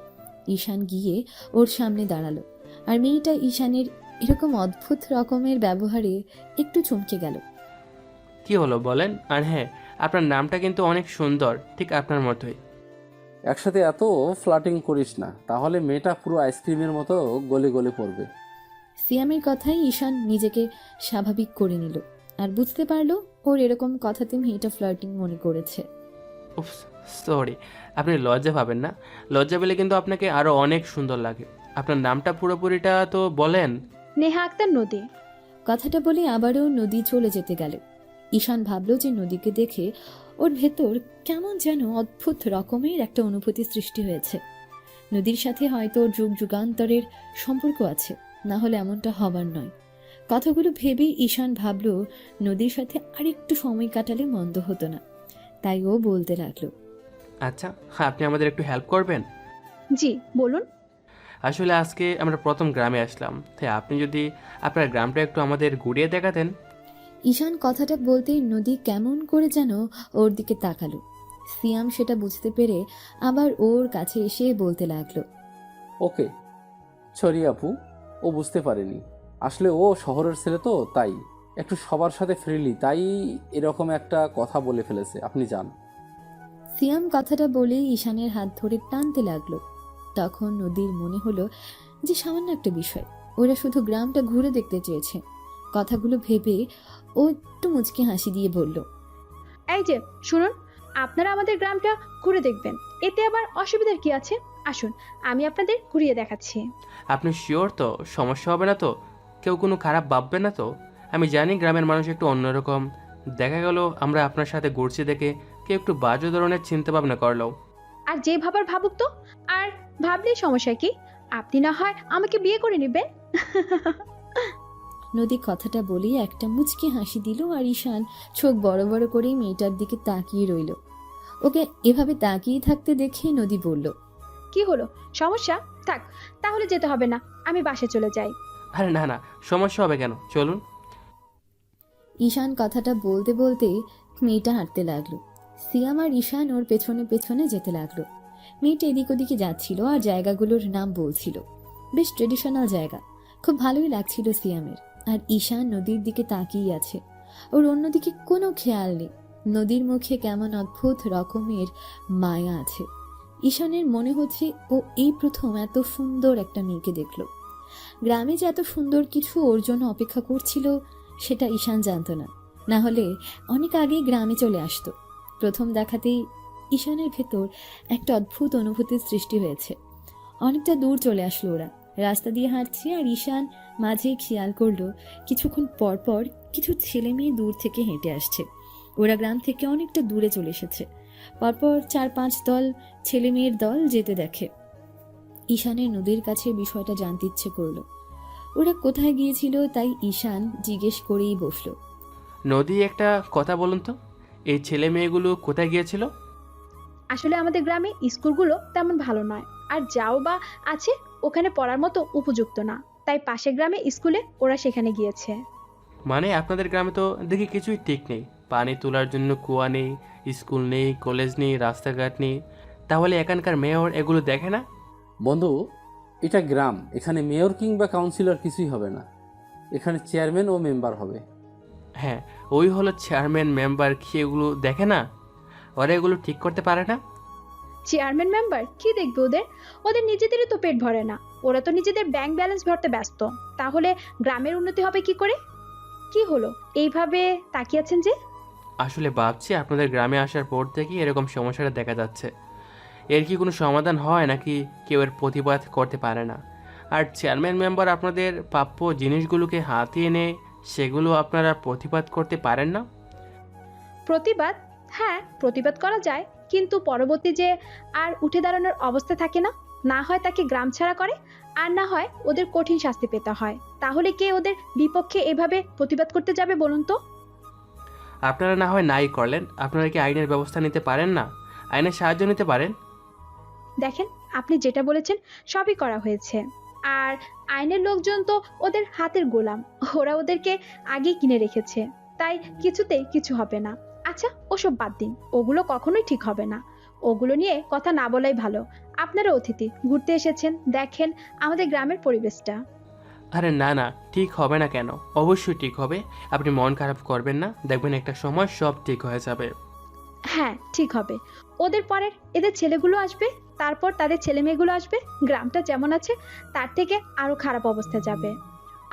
ঈশান গিয়ে ওর সামনে দাঁড়ালো। আর মেয়েটা ঈশানের এরকম অদ্ভুত রকমের ব্যবহারে একটু চমকে গেল। কি হলো বলেন? আর হ্যাঁ, আপনার নামটা কিন্তু অনেক সুন্দর, ঠিক আপনার মতোই। একসাথে এত ফ্লার্টিং করিস না, তাহলে মেয়েটা পুরো আইসক্রিমের মতো গলে গলে পড়বে। সিয়ামের কথায় ঈশান নিজেকে স্বাভাবিক করে নিল আর বুঝতে পারলো ওর এরকম কথাতে মেয়েটা ফ্লার্টিং মনে করেছে। উফ, সরি, আপনি লজ্জা পাবেন না। লজ্জা পেলে কিন্তু আপনাকে আরও অনেক সুন্দর লাগে। আপনার নামটা পুরোপুরিটা তো বলেন। নেহা আক্তার নদী। কথাটা বলে আবারও নদী চলে যেতে গেল। ঈশান ভাবলো যে নদীকে দেখে ওর ভেতর কেমন যেন অদ্ভুত রকমের একটা অনুভূতি সৃষ্টি হয়েছে। নদীর সাথে হয়তো যুগ যুগান্তরের সম্পর্ক আছে, না হলে এমনটা হবার নয়। কথাগুলো ভেবেই ঈশান ভাবলো নদীর সাথে আরেকটু সময় কাটালে মন্দ হতো না। তাই ও বলতে লাগলো, আচ্ছা, আপনি আমাদের একটু হেল্প করবেন? জি বলুন। আসলে আজকে আমরা প্রথম গ্রামে আসলাম, তাই আপনি যদি আপনার গ্রামটা একটু আমাদের ঘুরিয়ে দেখাতেন। ঈশান কথাটা বলতেই নদী কেমন করে যেন ওর দিকে তাকালো। সিয়াম সেটা বুঝতে পেরে আবার ওর কাছে এসে বলতে লাগলো, ওকে, সরি আপু, ও বুঝতে পারেনি। আসলে ও শহরের ছেলে তো, তাই একটু সবার সাথে ফ্রিলি, তাই এরকম একটা কথা বলে ফেলেছে। আপনি যান। সিয়াম কথাটা বলেই ঈশানের হাত ধরে টানতে লাগলো। তখন নদীর মনে হলো যে সামান্য একটা বিষয়, ওরা শুধু গ্রামটা ঘুরে দেখতে চেয়েছে। কথাগুলো ভেবে ও একটু মুচকি হাসি দিয়ে বলল, এই যে শুনুন, আপনারা আমাদের গ্রামটা ঘুরে দেখবেন, এতে আবার অসুবিধার কি আছে? আসুন, আমি আপনাদের ঘুরিয়ে দেখাচ্ছি। আপনি শিওর তো? সমস্যা হবে না তো? কেউ কোনো খারাপ ভাববে না তো? আমি জানি গ্রামের মানুষ একটু অন্যরকম। দেখা গেল আমরা আপনার সাথে ঘুরছি দেখে কেউ একটু বাজে ধরনের চিন্তা ভাবনা করলো। আর যে ভাবার ভাবুক তো, আর ভাবলেই সমস্যা কি? আপনি না হয় আমাকে বিয়ে করে নেবেন। নদী কথাটা বলেই একটা মুচকি হাসি দিল আর ঈশান চোখ বড় বড় করেই মেয়েটার দিকে তাকিয়ে রইল। ওকে এভাবে তাকিয়ে থাকতে দেখে নদী বলল, কি হলো, সমস্যা? থাক, তাহলে যেতে হবে না, আমি বাসে চলে যাই। আরে না না, সমস্যা হবে কেন, চলুন। ঈশান কথাটা বলতে বলতে মেয়েটা হাঁটতে লাগলো। সিয়াম আর ঈশান ওর পেছনে পেছনে যেতে লাগলো। মেয়েটা এদিক ওদিকে যাচ্ছিল আর জায়গাগুলোর নাম বলছিল। বেশ ট্রেডিশনাল জায়গা, খুব ভালোই লাগছিল সিয়ামের। আর ঈশান নদীর দিকে তাকিয়ে আছে, ওর অন্যদিকে কোনো খেয়াল নেই। নদীর মুখে কেমন অদ্ভুত রকমের মায়া আছে। ঈশানের মনে হচ্ছে ও এই প্রথম এত সুন্দর একটা মেয়েকে দেখলো। গ্রামে যে এত সুন্দর কিছু ওর জন্য অপেক্ষা করছিল সেটা ঈশান জানতো না, না হলে অনেক আগেই গ্রামে চলে আসতো। প্রথম দেখাতেই ঈশানের ভেতর একটা অদ্ভুত অনুভূতির সৃষ্টি হয়েছে। অনেকটা দূর চলে আসলো ওরা, রাস্তা দিয়ে হাঁটছে আর ঈশান মাঝে খেয়াল করলো কিছুক্ষণ পর পর কিছু ছেলে মেয়ে দূর থেকে হেঁটে আসছে। ওরা গ্রাম থেকে অনেকটা দূরে চলে এসেছে। পরপর 4-5 দল ছেলে মেয়ের দল যেতে দেখে ঈশানের নদীর কাছে বিষয়টা জানতে ইচ্ছে করলো। ওরা কোথায় গিয়েছিল তাই ঈশান জিজ্ঞেস করেই বসলো, নদী, একটা কথা বলুন তো, এই ছেলে মেয়েগুলো কোথায় গিয়েছিল? আসলে আমাদের গ্রামে স্কুলগুলো তেমন ভালো নয়, আর যাও বা আছে ওখানে পড়ার মতো উপযুক্ত না, তাই পাশের গ্রামে স্কুলে ওরা সেখানে গিয়েছে। মানে আপনাদের গ্রামে তো দেখি কিছুই ঠিক নেই, পানি তোলার জন্য কুয়া নেই, স্কুল নেই, কলেজ নেই, রাস্তাঘাট নেই। তাহলে এখানকার মেয়র এগুলো দেখে না? বন্ধু, এটা গ্রাম, এখানে মেয়র কিংবা কাউন্সিলর কিছুই হবে না। এখানে চেয়ারম্যান ও মেম্বার হবে। হ্যাঁ, ওই হলো চেয়ারম্যান মেম্বার, কি এগুলো দেখে না? ওরা এগুলো ঠিক করতে পারে না? চেয়ারম্যান মেম্বার কি দেখবে ওদের? ওদের নিজেদেরই তো পেট ভরে না, ওরা তো নিজেদের ব্যাংক ব্যালেন্স ভরতে ব্যস্ত। তাহলে গ্রামের উন্নতি হবে কি করে? কি হলো, এইভাবে তাকিয়ে আছেন যে? আসলে ভাবছি আপনাদের গ্রামে আসার পর থেকেই এরকম সমস্যাটা দেখা যাচ্ছে। এর কি কোনো সমাধান হয় নাকি কেউ এর প্রতিবাদ করতে পারে না? আর চেয়ারম্যান মেম্বার আপনাদের প্রাপ্য জিনিসগুলোকে হাতিয়ে এনে সেগুলো আপনারা প্রতিবাদ করতে পারেন না? প্রতিবাদ? হ্যাঁ, প্রতিবাদ করা যায়, কিন্তু পরবর্তী যে আর উঠে দাঁড়ানোর অবস্থা থাকে না, না হয় তাকে গ্রাম ছাড়া করে, আর না হয় ওদের কঠিন শাস্তি পেতে হয়। তাহলে কে ওদের বিপক্ষে এভাবে প্রতিবাদ করতে যাবে বলুন তো? আপনারা না হয় নাই করলেন, আপনারা কি আইনের ব্যবস্থা নিতে পারেন না? আইনের সাহায্য নিতে পারেন? দেখেন, আপনি যেটা বলেছেন সবই করা হয়েছে, আর আইনের লোকজন তো ওদের হাতের গোলাম, ওরা ওদেরকে আগেই কিনে রেখেছে, তাই কিছুতেই কিছু হবে না। আচ্ছা, ওসব বাদ দিন, ওগুলো কখনোই ঠিক হবে না, ওগুলো নিয়ে কথা না বলাই ভালো। আপনারা অতিথি, ঘুরতে এসেছেন, দেখেন আমাদের গ্রামের পরিবেশটা। আরে না না, ঠিক হবে না কেন? অবশ্যই ঠিক হবে। আপনি মন খারাপ করবেন না, দেখবেন একটা সময় সব ঠিক হয়ে যাবে। হ্যাঁ, ঠিক হবে। ওদের পরের এদের ছেলেগুলো আসবে, তারপর তাদের ছেলে মেয়েগুলো আসবে, গ্রামটা যেমন আছে তার থেকে আরো খারাপ অবস্থা যাবে,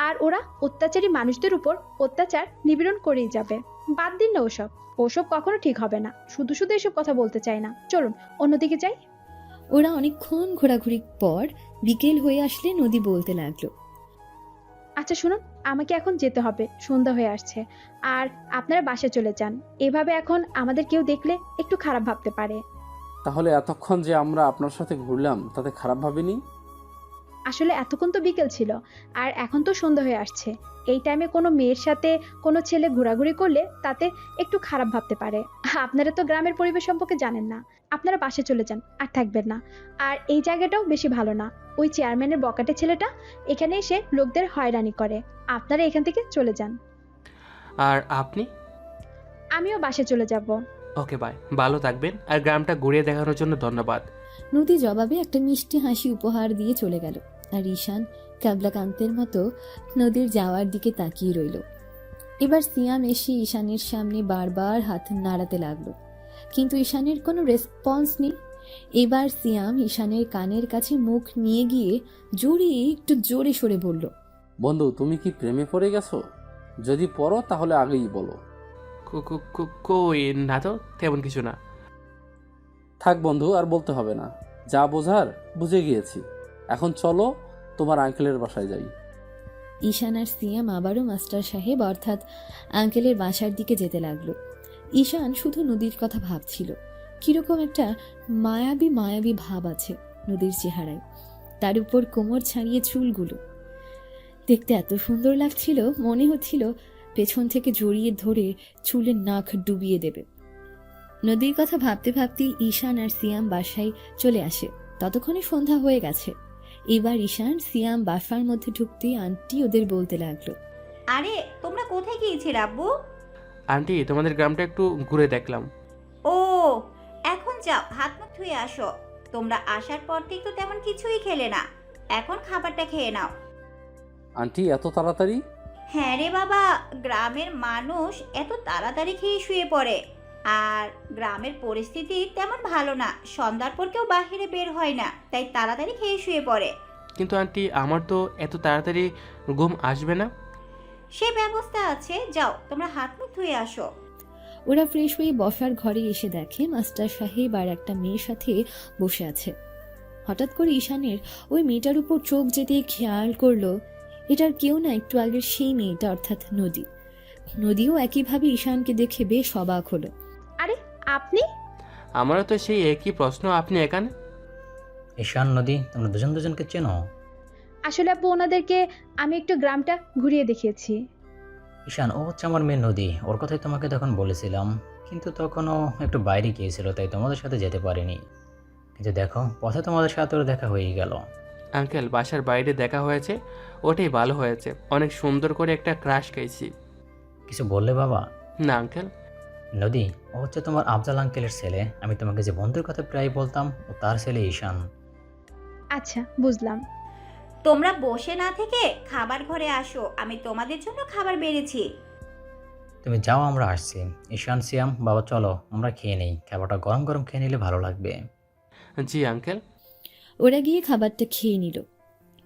আর ওরা অত্যাচারী মানুষদের উপর অত্যাচার নিপীড়ন করেই যাবে। বাদ দিন না ওসব, ওসব কখনো ঠিক হবে না। শুধু শুধু এসব কথা বলতে চাই না, চলুন অন্যদিকে যাই। ওরা অনেকক্ষণ ঘোরাঘুরির পর বিকেল হয়ে আসলে নদী বলতে লাগলো, আচ্ছা শুনুন, আমাকে এখন যেতে হবে, সন্ধ্যা হয়ে আসছে, আর আপনারা বাসায় চলে যান। এভাবে এখন আমাদের কেউ দেখলে একটু খারাপ ভাবতে পারে। তাহলে এতক্ষণ যে আমরা আপনার সাথে ঘুরলাম তাতে খারাপ ভাবিনি? আসলে এতক্ষণ তো বিকেল ছিল, আর এখন তো সন্ধ্যা হয়ে আসছে। এই টাইমে কোনো মেয়ের সাথে কোনো ছেলে ঘোরাঘুরি করলে তাতে একটু খারাপ ভাবতে পারে। আপনারা তো গ্রামের পরিবেশ সম্পর্কে জানেন না, আপনারা বাসে চলে যান, আর থাকবেন না। আর এই জায়গাটাও বেশি ভালো না, ওই চেয়ারম্যানের বকাটে ছেলেটা এখানে এসে লোকদের হয়রানি করে। আপনারা এখান থেকে চলে যান। আর আপনি? আমিও বাসে চলে যাব। ওকে বাই, ভালো থাকবেন, আর গ্রামটা ঘুরিয়ে দেখানোর জন্য ধন্যবাদ। নদী জবাবে একটা মিষ্টি হাসি উপহার দিয়ে চলে গেল, আর ঈশান ক্যাবলাকান্তের মতো নদীর যাওয়ার দিকে তাকিয়ে রইল। এবার সিয়াম এসে ঈশানের সামনে বারবার হাত নাড়াতে লাগলো, কিন্তু ঈশানের কোনো রেসপন্স নেই। এবার সিয়াম ঈশানের কানের কাছে মুখ নিয়ে গিয়ে একটু জোরে সরে বলল, বন্ধু, তুমি কি প্রেমে পড়ে গেছো? যদি পড়ো তাহলে আগেই বলো। কই না তো, তেমন কিছু না। থাক বন্ধু, আর বলতে হবে না, যা বোঝার বুঝে গিয়েছি। এখন চলো তোমার আঙ্কেলের বাসায় যাই। ঈশান আর সিয়াম আবারও মাস্টার সাহেব অর্থাৎ আঙ্কেলের বাসার দিকে যেতে লাগলো। ঈশান শুধু নদীর কথা ভাবছিল, কিরকম একটা মায়াবী মায়াবী ভাব আছে নদীর চেহারায়, তার উপর কোমর ছাড়িয়ে চুলগুলো দেখতে এত সুন্দর লাগছিল, মনে হচ্ছিল পেছন থেকে জড়িয়ে ধরে চুলের নাক ডুবিয়ে দেবে। নদীর কথা ভাবতে ভাবতে ঈশান আর সিয়াম বাসায় চলে আসে। ততক্ষণে সন্ধ্যা হয়ে গেছে। এবার ঈশান সিয়াম বাসার মধ্যে ঢুকতেই আন্টি ওদের বলতে লাগলো, আরে তোমরা কোথায় গিয়েছিলে আব্বু? আন্টি, তোমাদের গ্রামটা একটু ঘুরে দেখলাম। ও, এখন যাও, হাত মুখ ধুয়ে আসো। তোমরা আসার পর থেকে তো তেমন কিছুই খেলে না, এখন খাবারটা খেয়ে নাও। আন্টি, এত তাড়াতাড়ি? হ্যাঁ রে বাবা, গ্রামের মানুষ এত তাড়াতাড়ি খেয়ে শুয়ে পড়ে, আর গ্রামের পরিস্থিতি তেমন ভালো না, সন্ধ্যার পর কেউ বাহিরে বের হয় না, তাই তাড়াতাড়ি খেয়ে শুয়ে পড়ে। কিন্তু আন্টি, আমার তো এত তাড়াতাড়ি ঘুম আসবে না। সে ব্যবস্থা আছে, যাও তোমরা হাত মুখ ধুয়ে আসো। ওরা ফ্রেশ হয়ে বসার ঘরে এসে দেখে মাস্টার সাহেব আর একটা মেয়ের সাথে বসে আছে। হঠাৎ করে ঈশানের ওই মেয়েটার উপর চোখ যেতে খেয়াল করলো এটার কেউ না, একটু আগের সেই মেয়েটা অর্থাৎ নদী। নদীও একইভাবে ঈশানকে দেখে বেশ অবাক হলো। আরে আপনি? আমারও তো সেই একই প্রশ্ন, আপনি এখানে? ঈশান, নদী, তোমরা দুজন দুজনকে চেনো? আসলে আব্বু, ওনাদেরকে আমি একটু গ্রামটা ঘুরিয়ে দেখিয়েছি। ঈশান, ও হচ্ছে আমার মেয়ে নদী, ওর কথাই তোমাকে তখন বলেছিলাম, কিন্তু তখনও একটু বাইরে গিয়েছিল, তাই তোমাদের সাথে যেতে পারিনি। কিন্তু দেখো, পথে তোমাদের সাথে ওর দেখা হয়ে গেল। আঙ্কেল, বাসার বাইরে দেখা হয়েছে, ওটাই ভালো হয়েছে। অনেক সুন্দর করে একটা ক্রাশ খাইছি। কিছু বললে বাবা? না আঙ্কেল। নদী, ও হচ্ছে তোমার আফজাল আঙ্কেলের ছেলে। আমি তোমাকে যে বন্ধুর কথা প্রায় বলতাম, ও তার ছেলে ঈশান। আচ্ছা, বুঝলাম। তোমরা বসে না থেকে খাবার ঘরে আসো, আমি তোমাদের জন্য খাবার বেড়েছি। তুমি যাও, আমরা আসছি। ঈশান, সিয়াম, বাবা চলো আমরা খেয়ে নেই, খাবারটা গরম গরম খেয়ে নিলে ভালো লাগবে। জি আঙ্কেল। ওরা গিয়ে খাবারটা খেয়ে নিল।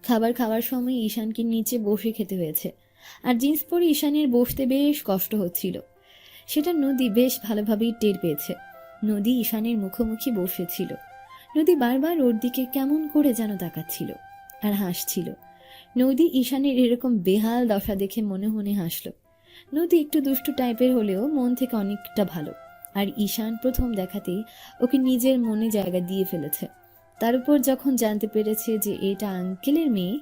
খাবার খাওয়ার সময় ঈশানকে নিচে বসে খেতে হয়েছে, আর জিন্স পরে ঈশানের বসতে বেশ কষ্ট হচ্ছিল। সেটা নদী বেশ ভালোভাবেই টের পেয়েছে। নদী ঈশানের মুখোমুখি বসেছিল। নদী বারবার ওর দিকে কেমন করে যেন তাকাচ্ছিল আর হাসছিল। নদী ঈশানের এরকম বেহাল দশা দেখে মনে মনে হাসল। নদী একটু দুষ্টু টাইপের হলেও মন থেকে অনেকটা ভালো, আর ঈশান প্রথম দেখাতেই ওকে নিজের মনে জায়গা দিয়ে ফেলেছে। তার উপর যখন জানতে পেরেছে যে এটা আঙ্কেলের মেয়ে,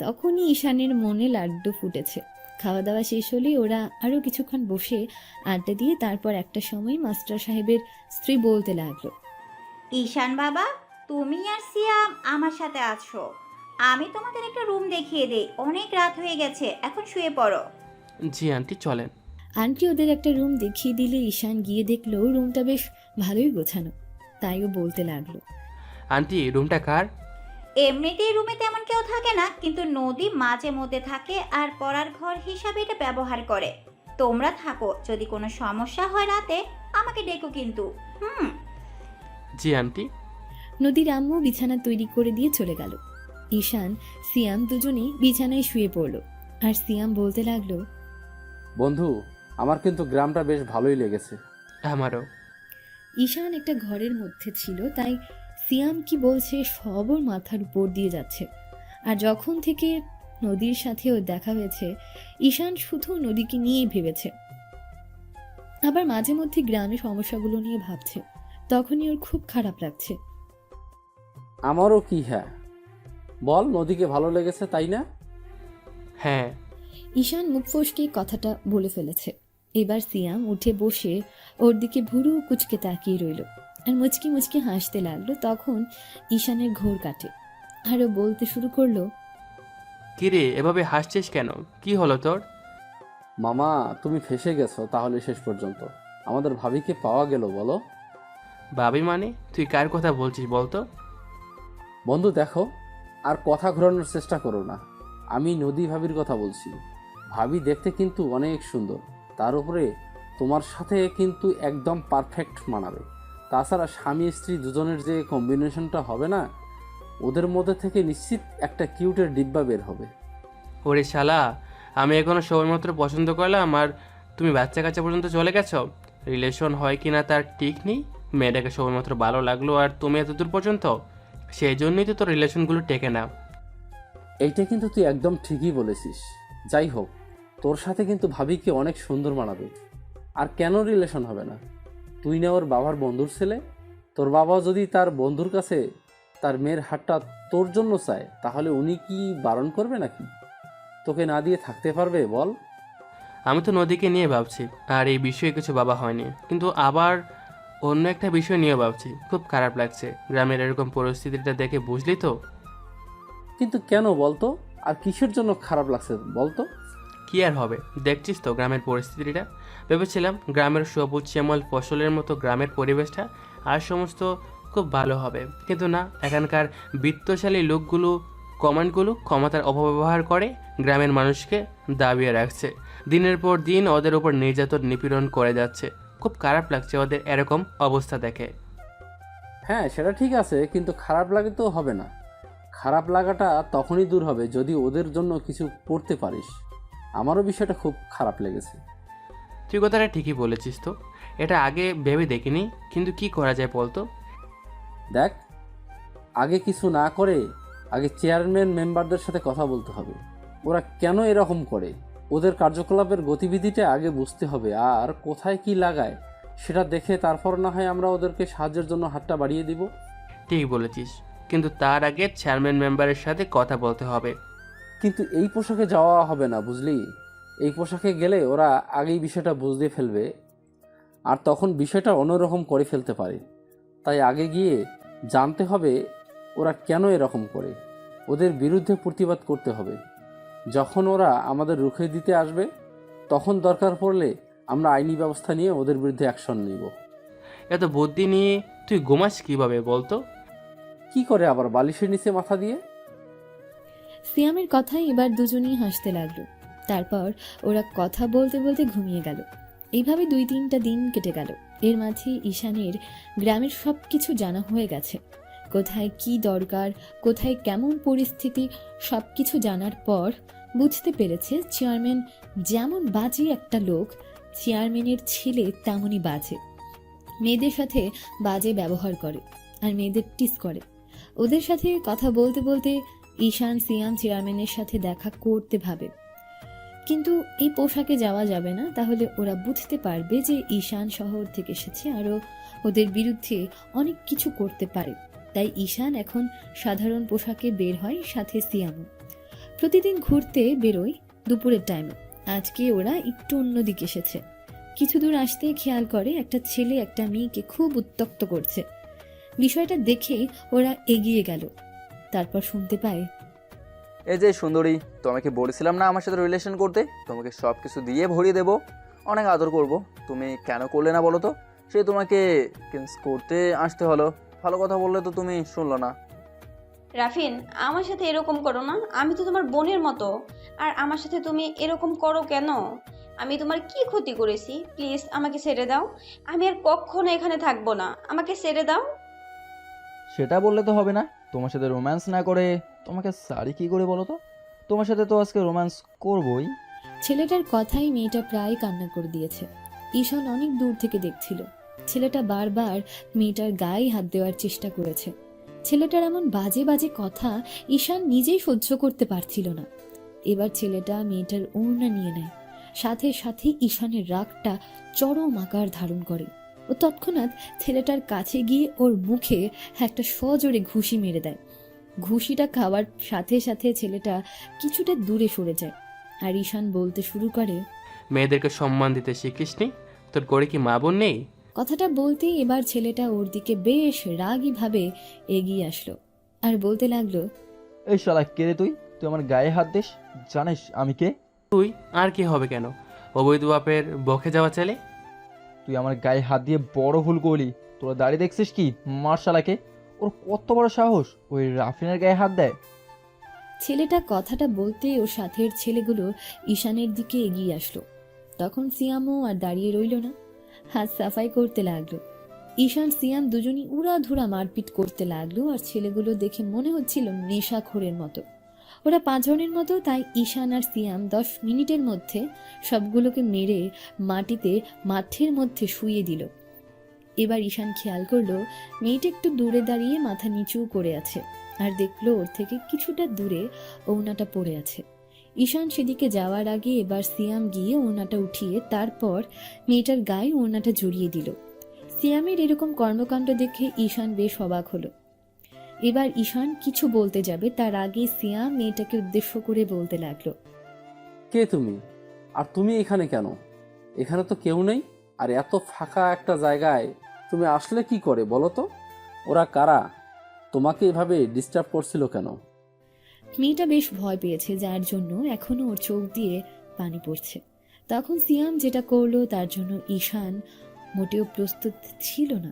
তখনই ঈশানের মনে লাড্ডু ফুটেছে। খাওয়া দাওয়া শেষ হলেই ওরা আরও কিছুক্ষণ বসে আড্ডা দিয়ে তারপর একটা সময় মাস্টার সাহেবের স্ত্রী বলতে লাগলো, ঈশান বাবা, তুমি আর সিয়াম আমার সাথে আছো। আমি তোমাদের একটা রুম দেখিয়ে দেই। অনেক রাত হয়ে গেছে, এখন শুয়ে পড়ো। জি আন্টি, চলেন। আন্টি ওদের একটা রুম দেখিয়ে দিলে ঈশান গিয়ে দেখলো রুমটা বেশ ভালোই গোছানো। তাই ও বলতে লাগলো, আন্টি, রুমটা কার? এমনিতেই রুমে তেমন কেউ থাকে না, কিন্তু নদী মাঝে মধ্যে থাকে আর পড়ার ঘর হিসাবে এটা ব্যবহার করে। তোমরা থাকো, যদি কোনো সমস্যা হয় রাতে আমাকে ডেকো কিন্তু। জি আন্টি। নদীর আম্মু বিছানা তৈরি করে দিয়ে চলে গেল। ঈশান সিয়াম দুজনেই বিছানায় শুয়ে পড়ল। আর সিয়াম বলতে লাগলো, বন্ধু, আমার কিন্তু গ্রামটা বেশ ভালোই লেগেছে। আমারও। ঈশান একটা ঘরের মধ্যে ছিল, তাই সিয়াম কি বলছে সব ওর মাথার উপর দিয়ে যাচ্ছে। আর যখন থেকে নদীর সাথে ওর দেখা হয়েছে, ঈশান শুধু নদীকে নিয়েই ভেবেছে। আবার মাঝে মধ্যে গ্রামের সমস্যাগুলো নিয়ে ভাবছে। তখনই ওর খুব খারাপ লাগছে। আমারও কি, হ্যাঁ বল, নদীকে ভালো লেগেছে তাই না? হ্যাঁ। ঈশান মুখ ফসকে কথাটা বলে ফেলেছে। এবার সিয়াম উঠে বসে ওর দিকে ভুরু কুচকে তাকিয়ে রইল আর মুচকি মুচকি হাসতে লাগলো। তখন ঈশানের ঘোর কাটে আর ও বলতে শুরু করলো, কিরে, এভাবে হাসছিস কেন? কি হলো তোর? মামা, তুমি ফেসে গেছো তাহলে শেষ পর্যন্ত। আমাদের ভাবিকে পাওয়া গেল বলো। ভাবি মানে? তুই কার কথা বলছিস বলতো? বন্ধু দেখো, আর কথা ঘোরানোর চেষ্টা করো না। আমি নদী ভাবির কথা বলছি। ভাবি দেখতে কিন্তু অনেক সুন্দর, তার উপরে তোমার সাথে কিন্তু একদম পারফেক্ট মানাবে। তাছাড়া স্বামী স্ত্রী দুজনের যে কম্বিনেশনটা হবে না, ওদের মধ্যে থেকে নিশ্চিত একটা কিউটের ডিব্বা বের হবে। ওরে শালা, আমি এখনো সবেমাত্র পছন্দ করলাম আর তুমি বাচ্চা কাচ্চা পর্যন্ত চলে গেছো। রিলেশন হয় কি না তার ঠিক নেই, মেয়েটাকে সবেমাত্র ভালো লাগলো আর তুমি এত দূর পর্যন্ত। সেই জন্যই তো তোর রিলেশনগুলো টেকে না। এইটা কিন্তু তুই একদম ঠিকই বলেছিস। যাই হোক, তোর সাথে কিন্তু ভাবিকে অনেক সুন্দর মানাবে। আর কেন রিলেশন হবে না? তুই না ওর বাবার বন্ধুর ছেলে? তোর বাবা যদি তার বন্ধুর কাছে তার মেয়ের হাতটা তোর জন্য চায়, তাহলে উনি কি বারণ করবে নাকি? তোকে না দিয়ে থাকতে পারবে বল? আমি তো নদীকে নিয়ে ভাবছি, আর এই বিষয়ে কিছু ভাবা হয়নি, কিন্তু আবার অন্য একটা বিষয় নিয়ে ভাবছি। খুব খারাপ লাগছে গ্রামের এরকম পরিস্থিতিটা দেখে, বুঝলি তো? কিন্তু কেন বলতো? আর কিসের জন্য খারাপ লাগছে বলতো? কি আর হবে, দেখছিস তো গ্রামের পরিস্থিতিটা। ভেবেছিলাম গ্রামের সবুজ শ্যামল ফসলের মতো গ্রামের পরিবেশটা আর সমস্ত খুব ভালো হবে, কিন্তু না, এখানকার বিত্তশালী লোকগুলো কমান্ডগুলো ক্ষমতার অপব্যবহার করে গ্রামের মানুষকে দাবিয়ে রাখছে। দিনের পর দিন ওদের উপর নির্যাতন নিপীড়ন করে যাচ্ছে। খুব খারাপ লাগছে ওদের এরকম অবস্থা দেখে। হ্যাঁ, সেটা ঠিক আছে, কিন্তু খারাপ লাগে তো হবে না। খারাপ লাগাটা তখনই দূর হবে যদি ওদের জন্য কিছু করতে পারিস। আমারও বিষয়টা খুব খারাপ লেগেছে। তুই কথাটা ঠিকই বলেছিস তো, এটা আগে ভেবে দেখিনি, কিন্তু কি করা যায় বলতো? দেখ, আগে কিছু না করে আগে চেয়ারম্যান মেম্বারদের সাথে কথা বলতে হবে। ওরা কেন এরকম করে, ওদের কার্যকলাপের গতিবিধিটা আগে বুঝতে হবে, আর কোথায় কি লাগায় সেটা দেখে তারপর না হয় আমরা ওদেরকে সাহায্যের জন্য হাতটা বাড়িয়ে দিব। ঠিক বলেছিস, কিন্তু তার আগে চেয়ারম্যান মেম্বারের সাথে কথা বলতে হবে। কিন্তু এই পোশাকে যাওয়া হবে না, বুঝলি? এই পোশাকে গেলে ওরা আগেই বিষয়টা বুঝতে ফেলবে, আর তখন বিষয়টা অন্যরকম করে ফেলতে পারে। তাই আগে গিয়ে জানতে হবে ওরা কেন এরকম করে, ওদের বিরুদ্ধে প্রতিবাদ করতে হবে। যখন ওরা আমাদের রুখে দিতে আসবে, তখন দরকার পড়লে আমরা আইনি ব্যবস্থা নিয়ে ওদের বিরুদ্ধে অ্যাকশন নিব। এত বুদ্ধি নিয়ে তুই ঘুমাস কিভাবে বলতো? কি করে আবার, বালিশের নিচে মাথা দিয়ে। সিয়ামের কথায় এবার দুজনেই হাসতে লাগলো। তারপর ওরা কথা বলতে বলতে ঘুমিয়ে গেল। এইভাবে 2-3টা দিন কেটে গেল। এর মাঝে ঈশানের গ্রামের সব কিছু জানা হয়ে গেছে। কোথায় কি দরকার, কোথায় কেমন পরিস্থিতি, সব কিছু জানার পর বুঝতে পেরেছে চেয়ারম্যান যেমন বাজে একটা লোক, চেয়ারম্যানের ছেলে তেমনই বাজে। মেয়েদের সাথে বাজে ব্যবহার করে আর মেয়েদের টিস করে। ওদের সাথে কথা বলতে বলতে ঈশান সিয়াম চেয়ারম্যানের সাথে দেখা করতে ভাবে, কিন্তু এই পোশাকে যাওয়া যাবে না, তাহলে ওরা বুঝতে পারবে যে ঈশান শহর থেকে এসেছে আরও ওদের বিরুদ্ধে অনেক কিছু করতে পারে। তাই ঈশান এখন সাধারণ পোশাকে বের হয়, সাথে সিয়ামও। প্রতিদিন ঘুরতে বেরোয় দুপুরের টাইমে। আজকে ওরা একটু অন্যদিকে এসেছে। কিছু দূর আসতে খেয়াল করে একটা ছেলে একটা মেয়েকে খুব উত্ত্যক্ত করছে। বিষয়টা দেখে ওরা এগিয়ে গেল। তারপর শুনতে পায়, এই যে সুন্দরী, তোমাকে বলেছিলাম না আমার সাথে রিলেশন করতে, তোমাকে সব কিছু দিয়ে ভরিয়ে দেবো, অনেক আদর করব, তুমি কেন করলে না বলো তো? সে তোমাকে কিস করতে আসতে হলো, ভালো কথা বললে তো তুমি শুনলো না। রাফিন, আমার সাথে এরকম করো না, আমি তো তোমার বোনের মতো। আর আমার সাথে তুমি এরকম করো কেন? আমি তোমার কি ক্ষতি করেছি? প্লিজ আমাকে ছেড়ে দাও, আমি আর কখনো এখানে থাকবো না, আমাকে ছেড়ে দাও। সেটা বললে তো হবে না, তোমার সাথে রোম্যান্স না করে তোমাকে সারি কি করে বলো তো? তোমার সাথে তো আজকে রোম্যান্স করবই। ছেলেটার কথাই মেয়েটা প্রায় কান্না করে দিয়েছে। ঈশান অনেক দূর থেকে দেখছিল। ছেলেটা বারবার মেয়েটার গায়ে হাত দেওয়ার চেষ্টা করেছে। ছেলেটার এমন বাজে বাজে কথা ঈশান নিজেই সহ্য করতে পারছিল না। এবার ছেলেটা মেয়েটার ওড়না নিয়ে নেয়। সাথে সাথে ঈশানের রাগটা চরম আকার ধারণ করে। ও তৎক্ষণাৎ ছেলেটার কাছে গিয়ে ওর মুখে একটা সজোরে ঘুষি মেরে দেয়। ঘুষিটা খাওয়ার সাথে সাথে ছেলেটা কিছুটা দূরে সরে যায়। আর ঈশান বলতে শুরু করে, মেয়েদেরকে সম্মান দিতে শিখিসনি? তোর গড়ে কি মা বোন নেই? কথাটা বলতেই এবার ছেলেটা ওর দিকে বেশ রাগী ভাবে এগিয়ে আসলো আর বলতে লাগলো, এই শালা কে রে তুই? তুই আমার গায়ে হাত দিস? জানিস আমি কে? তুই আর কি হবে কেন? অবৈধ বাপের বকে যাওয়া ছেলে। তুই আমার গায়ে হাত দিয়ে বড় ভুল করলি। তোরা দাঁড়িয়ে দেখছিস কি? মার শালাকে, ওর কত বড় সাহস ওই রাফিনের গায়ে হাত দেয়। ছেলেটা কথাটা বলতে ওর সাথের ছেলেগুলো ঈশানের দিকে এগিয়ে আসলো। তখন সিয়ামও আর দাঁড়িয়ে রইল না, হাত সাফাই করতে লাগলো। ঈশান সিয়াম দুজনই উড়াধুরা মারপিট করতে লাগলো। আর ছেলেগুলো দেখে মনে হচ্ছিল নেশাখোরের মতো। ওরা 5 জনের মতো। তাই ঈশান আর সিয়াম 10 মিনিটের মধ্যে সবগুলোকে মেরে মাঠের মধ্যে শুইয়ে দিল। এবার ঈশান খেয়াল করলো মেয়েটা একটু দূরে দাঁড়িয়ে মাথা নিচু করে আছে, আর দেখলো ওর থেকে কিছুটা দূরে ওড়নাটা পড়ে আছে। ঈশান সেদিকে যাওয়ার আগে এবার সিয়াম গিয়ে ওড়নাটা উঠিয়ে তারপর মেয়েটার গায়ে ওড়নাটা জড়িয়ে দিল। সিয়ামের এরকম কর্মকাণ্ড দেখে ঈশান বেশ অবাক হলো। এবার ঈশান কিছু বলতে যাবে তার আগে সিয়াম মেয়েটাকে উদ্দেশ্য করে বলতে লাগলো, কে তুমি? আর তুমি এখানে কেন? এখানে তো কেউ নেই। আর এত ফাঁকা একটা জায়গায় তুমি আসলে কি করে বলো তো? ওরা কারা? তোমাকে এভাবে ডিস্টার্ব করছিল কেন? মেয়েটা বেশ ভয় পেয়েছে, যার জন্য এখনো ওর চোখ দিয়ে পানি পড়ছে। তখন সিয়াম যেটা করলো তার জন্য ঈশান মোটেও প্রস্তুত ছিল না।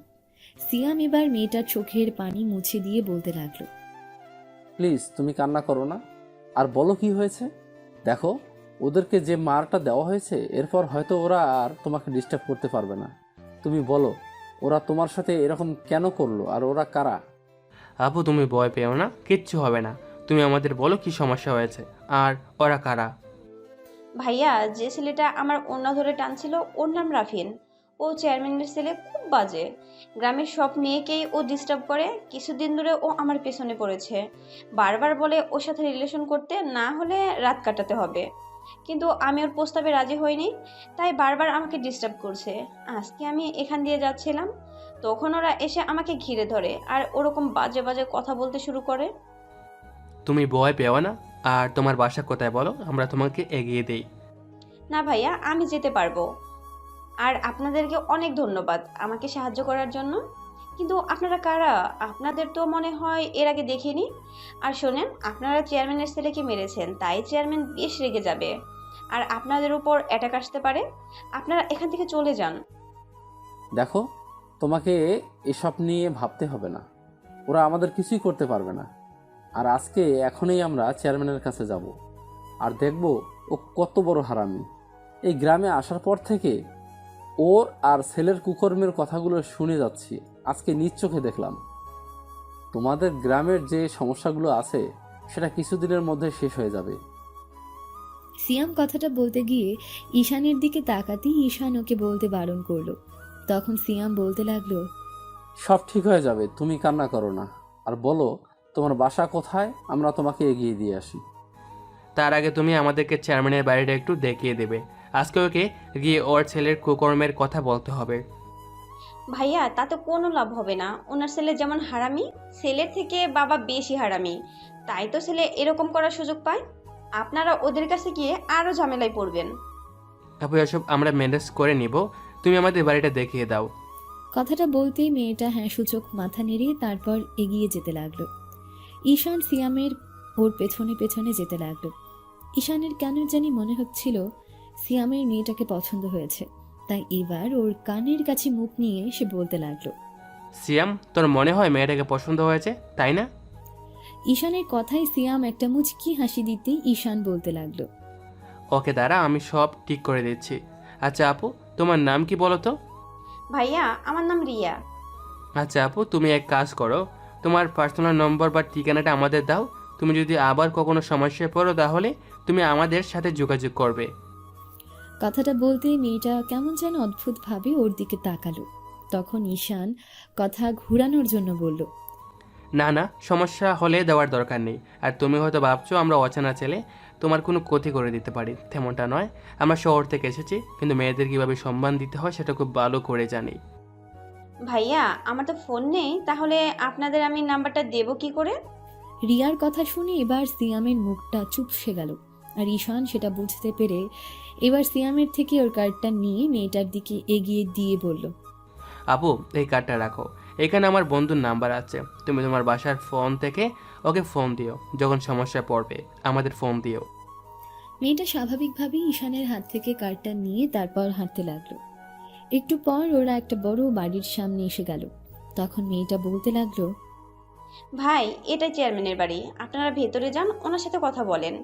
সিয়াম এবার মেয়েটার চোখের পানি মুছে দিয়ে বলতে লাগলো, প্লিজ তুমি কান্না করো না, আর বলো কি হয়েছে। দেখো, ওদেরকে যে মারটা দেওয়া হয়েছে এরপর হয়তো ওরা আর তোমাকে ডিস্টার্ব করতে পারবে না। তুমি বলো ওরা তোমার সাথে এরকম কেন করলো, আর ওরা কারা? আপু তুমি ভয় পেও না, কিচ্ছু হবে না। তুমি আমাদের বলো কি সমস্যা হয়েছে, আর ওরা কারা? ভাইয়া, যে ছেলেটা আমার ওড়না ধরে টানছিল ওর নাম রাফিন। ও চেয়ারম্যানের ছেলে, খুব বাজে। গ্রামের সব মেয়েকেই ও ডিস্টার্ব করে। কিছুদিন ধরে ও আমার পেছনে পড়েছে। বারবার বলে ওর সাথে রিলেশন করতে, না হলে রাত কাটাতে হবে। কিন্তু আমি ওর প্রস্তাবে রাজি হইনি, তাই বারবার আমাকে ডিস্টার্ব করছে। আজকে আমি এখান দিয়ে যাচ্ছিলাম, তখন ওরা এসে আমাকে ঘিরে ধরে আর ওরকম বাজে বাজে কথা বলতে শুরু করে। তুমি ভয় পেও না। আর তোমার বাসা কোথায় বলো, আমরা তোমাকে এগিয়ে দেই। না ভাইয়া, আমি যেতে পারবো। আর আপনাদেরকে অনেক ধন্যবাদ আমাকে সাহায্য করার জন্য। কিন্তু আপনারা কারা? আপনাদের তো মনে হয় এর আগে দেখিনি। আর শোনেন, আপনারা চেয়ারম্যানের ছেলেকে মেরেছেন, তাই চেয়ারম্যান বেশ রেগে যাবে আর আপনাদের উপর অ্যাটাক আসতে পারে। আপনারা এখান থেকে চলে যান। দেখো, তোমাকে এসব নিয়ে ভাবতে হবে না। ওরা আমাদের কিছুই করতে পারবে না। আর আজকে এখনই আমরা চেয়ারম্যানের কাছে যাব, আর দেখব ও কত বড় হারামি। এই গ্রামে আসার পর থেকে ওর আর ছেলের কুকর্মের কথাগুলো শুনে যাচ্ছি, আজকে নিজ চোখে দেখলাম। তোমাদের গ্রামের যে সমস্যাগুলো আছে সেটা কিছুদিনের মধ্যে শেষ হয়ে যাবে। সিয়াম কথাটা বলতে গিয়ে ঈশানের দিকে তাকাতেই ঈশান ওকে বলতে বারণ করলো। তখন সিয়াম বলতে লাগলো, সব ঠিক হয়ে যাবে, তুমি কান্না করো না। আর বলো তোমার বাসা কোথায়, আমরা তোমাকে এগিয়ে দিয়ে আসি। তার আগে তুমি আমাদেরকে চেয়ারম্যানের বাড়িটা একটু দেখিয়ে দেবে। আজকে ওকে গিয়ে ওর ছেলের কুকর্মের কথা বলতে হবে। ভাইয়া তাতে কোনো লাভ হবে না। ওনার ছেলে যেমন হারামি, ছেলের থেকে বাবা বেশি হারামি, তাই তো ছেলে এরকম করার সুযোগ পায়। আপনারা ওদের কাছে গিয়ে আরও ঝামেলায় পড়বেন। আপু এসব আমরা ম্যানেজ করে নিব, তুমি আমাদের বাড়িটা দেখিয়ে দাও। কথাটা বলতেই মেয়েটা হ্যাঁ সূচক মাথা নেড়িয়ে তারপর এগিয়ে যেতে লাগলো। ঈশান সিয়ামের ওর পেছনে পেছনে যেতে লাগলো। ঈশানের কেন জানি মনে হচ্ছিল সিয়ামের মেয়েটাকে পছন্দ হয়েছে, তাই এবার ওর কানের কাছে মুখ নিয়ে সে বলতে লাগলো, সিয়াম, তোর মনে হয় মেয়েটাকে পছন্দ হয়েছে, তাই না? ঈশানের কথায় সিয়াম একটা মুচকি হাসি দিতেই ঈশান বলতে লাগলো, ওকে দাঁড়া, আমি সব ঠিক করে দিচ্ছি। আচ্ছা আপু, তোমার নাম কি বলো তো? ভাইয়া আমার নাম রিয়া। আচ্ছা আপু, তুমি এক কাজ করো, তোমার পার্সোনাল নম্বর বা ঠিকানাটা আমাদের দাও। তুমি যদি আবার কখনো সমস্যায় পড়ো তাহলে তুমি আমাদের সাথে যোগাযোগ করবে। কথাটা বলতেই মেয়েটা কেমন যেন অদ্ভুতভাবে ওর দিকে তাকালো। তখন ঈশান কথা ঘুরানোর জন্য বলল, না না, সমস্যা হলে দেওয়ার দরকার নেই। আর তুমি হয়তো ভাবছো আমরা অচেনা ছেলে, তোমার কোনো ক্ষতি করে দিতে পারি, তেমনটা নয়। আমরা শহর থেকে এসেছি, কিন্তু মেয়েদের কীভাবে সম্মান দিতে হয় সেটা খুব ভালো করে জানি। ভাইয়া আমার তো ফোন নেই, তাহলে আপনাদের আমি নাম্বারটা দেবো কি করে? রিয়ার কথা শুনে এবার সিয়ামের মুখটা চুপসে গেল। আর ঈশান সেটা বুঝতে পেরে এবার সিয়ামের থেকে ওর কার্ডটা নিয়ে মেয়েটার দিকে এগিয়ে দিয়ে বলল, আপু এই কার্ডটা রাখো, এখানে আমার বন্ধুর নাম্বার আছে। তুমি তোমার বাসার ফোন থেকে ওকে ফোন দিও, যখন সমস্যায় পড়বে আমাদের ফোন দিও। মেয়েটা স্বাভাবিকভাবেই ঈশানের হাত থেকে কার্ডটা নিয়ে তারপর হাঁটতে লাগলো। একটু পর ওরা একটা বড় বাড়ির সামনে এসে গেল। তখন মেয়েটা বলতে লাগলো, ভাই এটা চেয়ারম্যানের বাড়ি, আপনারা ভেতরে যান, ওনার সাথে কথা বলেন,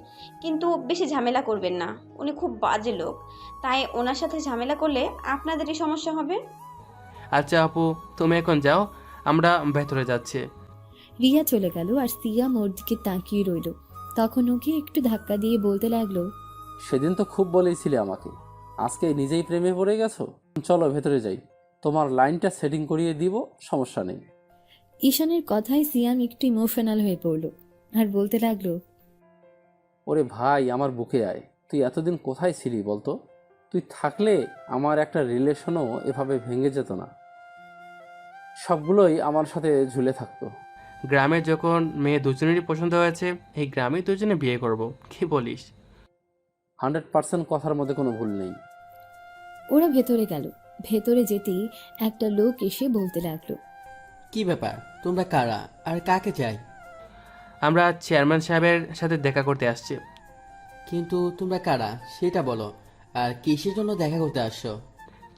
কিন্তু বেশি ঝামেলা করবেন না। উনি খুব বাজে লোক, তাই ওনার সাথে ঝামেলা করলে আপনাদেরই সমস্যা হবে। আচ্ছা আপু, তুমি এখন যাও, আমরা ভেতরে যাচ্ছি। রিয়া চলে গেল আর সিয়াম ওর দিকে তাকিয়ে রইল। তখন ওকে একটু ধাক্কা দিয়ে বলতে লাগলো, সেদিন তো খুব বলেছিলে আমাকে, আজকে নিজেই প্রেমে পড়ে গেছো। চলো ভেতরে যাই, তোমার লাইনটা সেটিং করিয়ে দিব, সমস্যা নেই। ঈশানের কথায় সিয়াম একটু ইমোশনাল হয়ে পড়ল আর বলতে লাগলো, ওরে ভাই আমার বুকে আয়, তুই এতদিন কোথায় ছিলি বলতো? তুই থাকলে আমার একটা রিলেশনও এভাবে ভেঙে যেত না, সবগুলোই আমার সাথে ঝুলে থাকতো। গ্রামে যখন মেয়ে দুজনেরই পছন্দ হয়েছে, এই গ্রামে দুজনে বিয়ে করব, কি বলিস? 100% কথার মধ্যে কোনো ভুল নেই। ওরা ভেতরে গেল। ভেতরে যেতেই একটা লোক এসে বলতে লাগলো, কি ব্যাপার, তোমরা কারা আর কাকে চাই? আমরা চেয়ারম্যান সাহেবের সাথে দেখা করতে আসছি। কিন্তু তোমরা কারা সেটা বলো, আর কিসের জন্য দেখা করতে আসছো?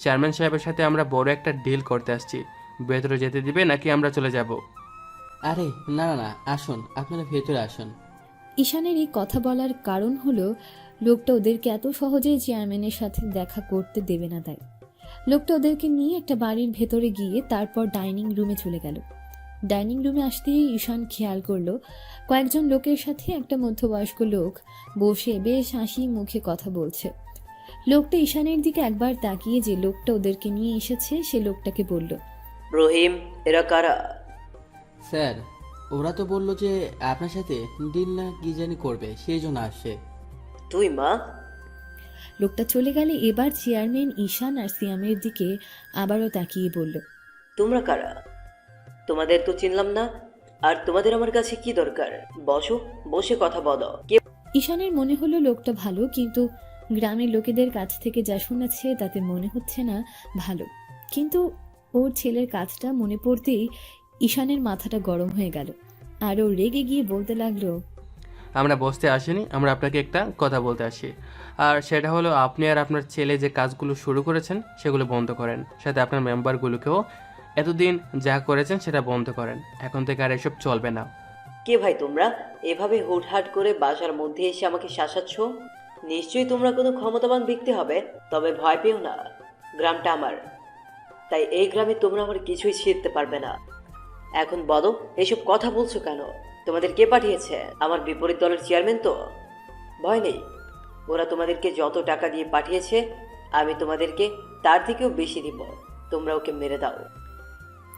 চেয়ারম্যান সাহেবের সাথে আমরা বড় একটা ডিল করতে আসছি। ভেতরে যেতে দিবে নাকি আমরা চলে যাব? আরে না না না, আসুন, আপনারা ভেতরে আসুন। ঈশানের এই কথা বলার কারণ হলো লোকটা ওদেরকে এত সহজেই চেয়ারম্যানের সাথে দেখা করতে দেবে না, তাই লোকটা ওদেরকে নিয়ে একটা বাড়ির ভেতরে গিয়ে তারপর ডাইনিং রুমে চলে গেল। ডাইনিং রুমে আসতেই ঈশান খেয়াল করলো কয়েকজন লোকের সাথে একটা মধ্যবয়স্ক লোক বসে বেশ হাসি মুখে কথা বলছে। লোকটা ঈশানের দিকে একবার তাকিয়ে যে লোকটা ওদেরকে নিয়ে এসেছে সে লোকটাকে বলল, রহিম, এরা কারা? স্যার, ওরা তো বললো যে আপনার সাথে ডিল না কি জানি করবে, সেই জন্য আসছে। তুই মা? লোকটা চলে গেলে এবার চেয়ারম্যান ঈশান আর সিয়ামের দিকে আবারও তাকিয়ে বলল, তোমরা কারা? তোমাদের তো চিনলাম না, আর তোমাদের আমার কাছে কি দরকার? বসো, বসে কথা বলো। ঈশানের মনে হলো লোকটা ভালো, কিন্তু গ্রামের লোকেদের কাছ থেকে যা শুনেছে তাতে মনে হচ্ছে না ভালো। কিন্তু ওর ছেলের কাজটা মনে পড়তেই ঈশানের মাথাটা গরম হয়ে গেল আর ও রেগে গিয়ে বলতে লাগলো, আমরা বসতে আসিনি, আমরা আপনাকে একটা কথা বলতে আসি। আর সেটা হলো আপনি আর আপনার ছেলে যে কাজগুলো শুরু করেছেন সেগুলো বন্ধ করেন, সাথে আপনার মেম্বারগুলোকেও এতদিন যা করেছেন সেটা বন্ধ করেন। এখন থেকে আর এসব চলবে না। কে ভাই তোমরা? এভাবে হুটহাট করে বাসার মধ্যে এসে আমাকে শাসাচ্ছ? নিশ্চয়ই তোমরা কোনো ক্ষমতাবান ব্যক্তি হবে, তবে ভয় পেও না, গ্রামটা আমার, তাই এই গ্রামে তোমরা আমার কিছুই ছিঁড়তে পারবে না। এখন বলো, এসব কথা বলছো কেন? তোমাদের কে পাঠিয়েছে? আমার বিপরীত দলের চেয়ারম্যান তো? ভয় নেই, ওরা তোমাদেরকে যত টাকা দিয়ে পাঠিয়েছে আমি তোমাদেরকে তার থেকেও বেশি দিব। তোমরা ওকে মেরে দাও।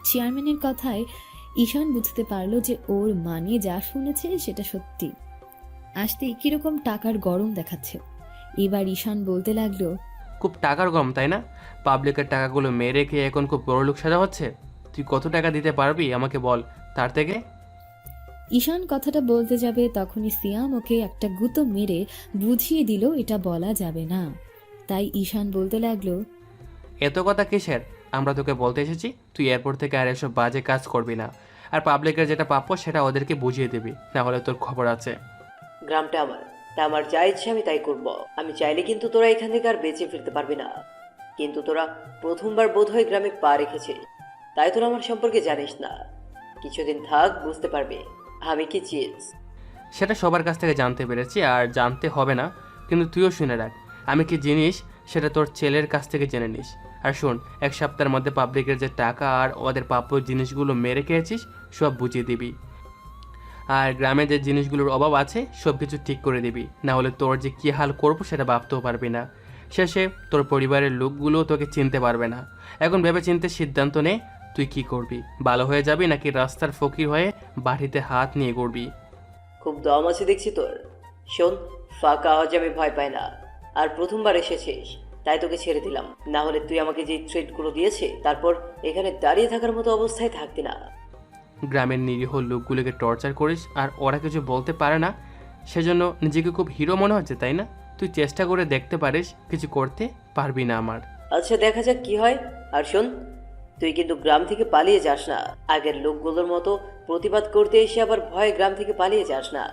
চেয়ারম্যানের কথায় ঈশান বুঝতে পারলো যে ওর মানে যা শুনেছে সেটা সত্যি। আসতেই কিরকম টাকার গরম দেখাচ্ছে। এবার ঈশান বলতে লাগলো, খুব টাকার গরম তাই না? পাবলিকের টাকাগুলো মেরে খেয়ে এখন খুব বড় লোক সাজা হচ্ছে। তুই কত টাকা দিতে পারবি আমাকে বল, তার থেকে। ঈশান কথাটা বলতে যাবে তখনই সিয়াম ওকে একটা গুঁতো মেরে বুঝিয়ে দিল এটা বলা যাবে না। তাই ঈশান বলতে লাগলো, এত কথা কিসের? আমরা তোকে বলতে এসেছি তুই এয়ারপোর্ট থেকে আর এসব বাজে কাজ করবি না, আর পাবলিকের যেটা প্রাপ্য সেটা ওদেরকে বুঝিয়ে দিবি, না হলে তোর খবর আছে। গ্রামটা আমার, তা আমার যা ইচ্ছে আমি তাই করব। আমি চাইলে কিন্তু তোরা এখান থেকে আর বেঁচে ফিরতে পারবি না। কিন্তু তোরা প্রথমবার বোধহয় গ্রামে পা রেখেছিস, তাই তোরা আমার সম্পর্কে জানিস না। কিছুদিন থাক, বুঝতে পারবি আমি কি চিজ। সেটা সবার কাছ থেকে জানতে পেরেছি, আর জানতে হবে না, কিন্তু তুইও শুনে রাখ আমি কি জিনিস সেটা তোর ছেলের কাছ থেকে জেনে নিস। আর শোন, 1 সপ্তাহের মধ্যে পাবলিকের যে টাকা আর ওদের প্রাপ্য জিনিসগুলো মেরে খেয়েছিস সব বুঝিয়ে দিবি, আর গ্রামে যে জিনিসগুলোর অভাব আছে সব কিছু ঠিক করে দিবি, না হলে তোর যে কী হাল করবো সেটা ভাবতেও পারবি না। শেষে তোর পরিবারের লোকগুলো তোকে চিনতে পারবে না। এখন ভেবে চিনতে সিদ্ধান্ত নে তুই কি করবি, ভালো হয়ে যাবি নাকি রাস্তার ফকির হয়ে বাড়িতে হাত নিয়ে করবি। খুব দম আছে দেখছি তোর। শোন, ফাঁকা আওয়াজে আমি ভয় পাই না, আর প্রথমবার এসেছিস তাই তোকে ছেড়ে দিলাম, না হলে তুই আমাকে যে থ্রেটগুলো দিয়েছে তারপর এখানে দাঁড়িয়ে থাকার মতো অবস্থায় থাকতি না। গ্রামের নিরীহ লোকগুলোকে টর্চার করিস আর ওরা কিছু বলতে পারে না, সেজন্য নিজেকে খুব হিরো মনে হচ্ছে তাই না? তুই চেষ্টা করে দেখতে পারিস, কিছু করতে পারবি না আমার। আচ্ছা, দেখা যাক কি হয়। আর শোন, তুই কিন্তু গ্রাম থেকে পালিয়ে যাস না। আগের লোকগুলোর মতো প্রতিবাদ করতে এসে আবার ভয়ে গ্রাম থেকে পালিয়ে যাস না,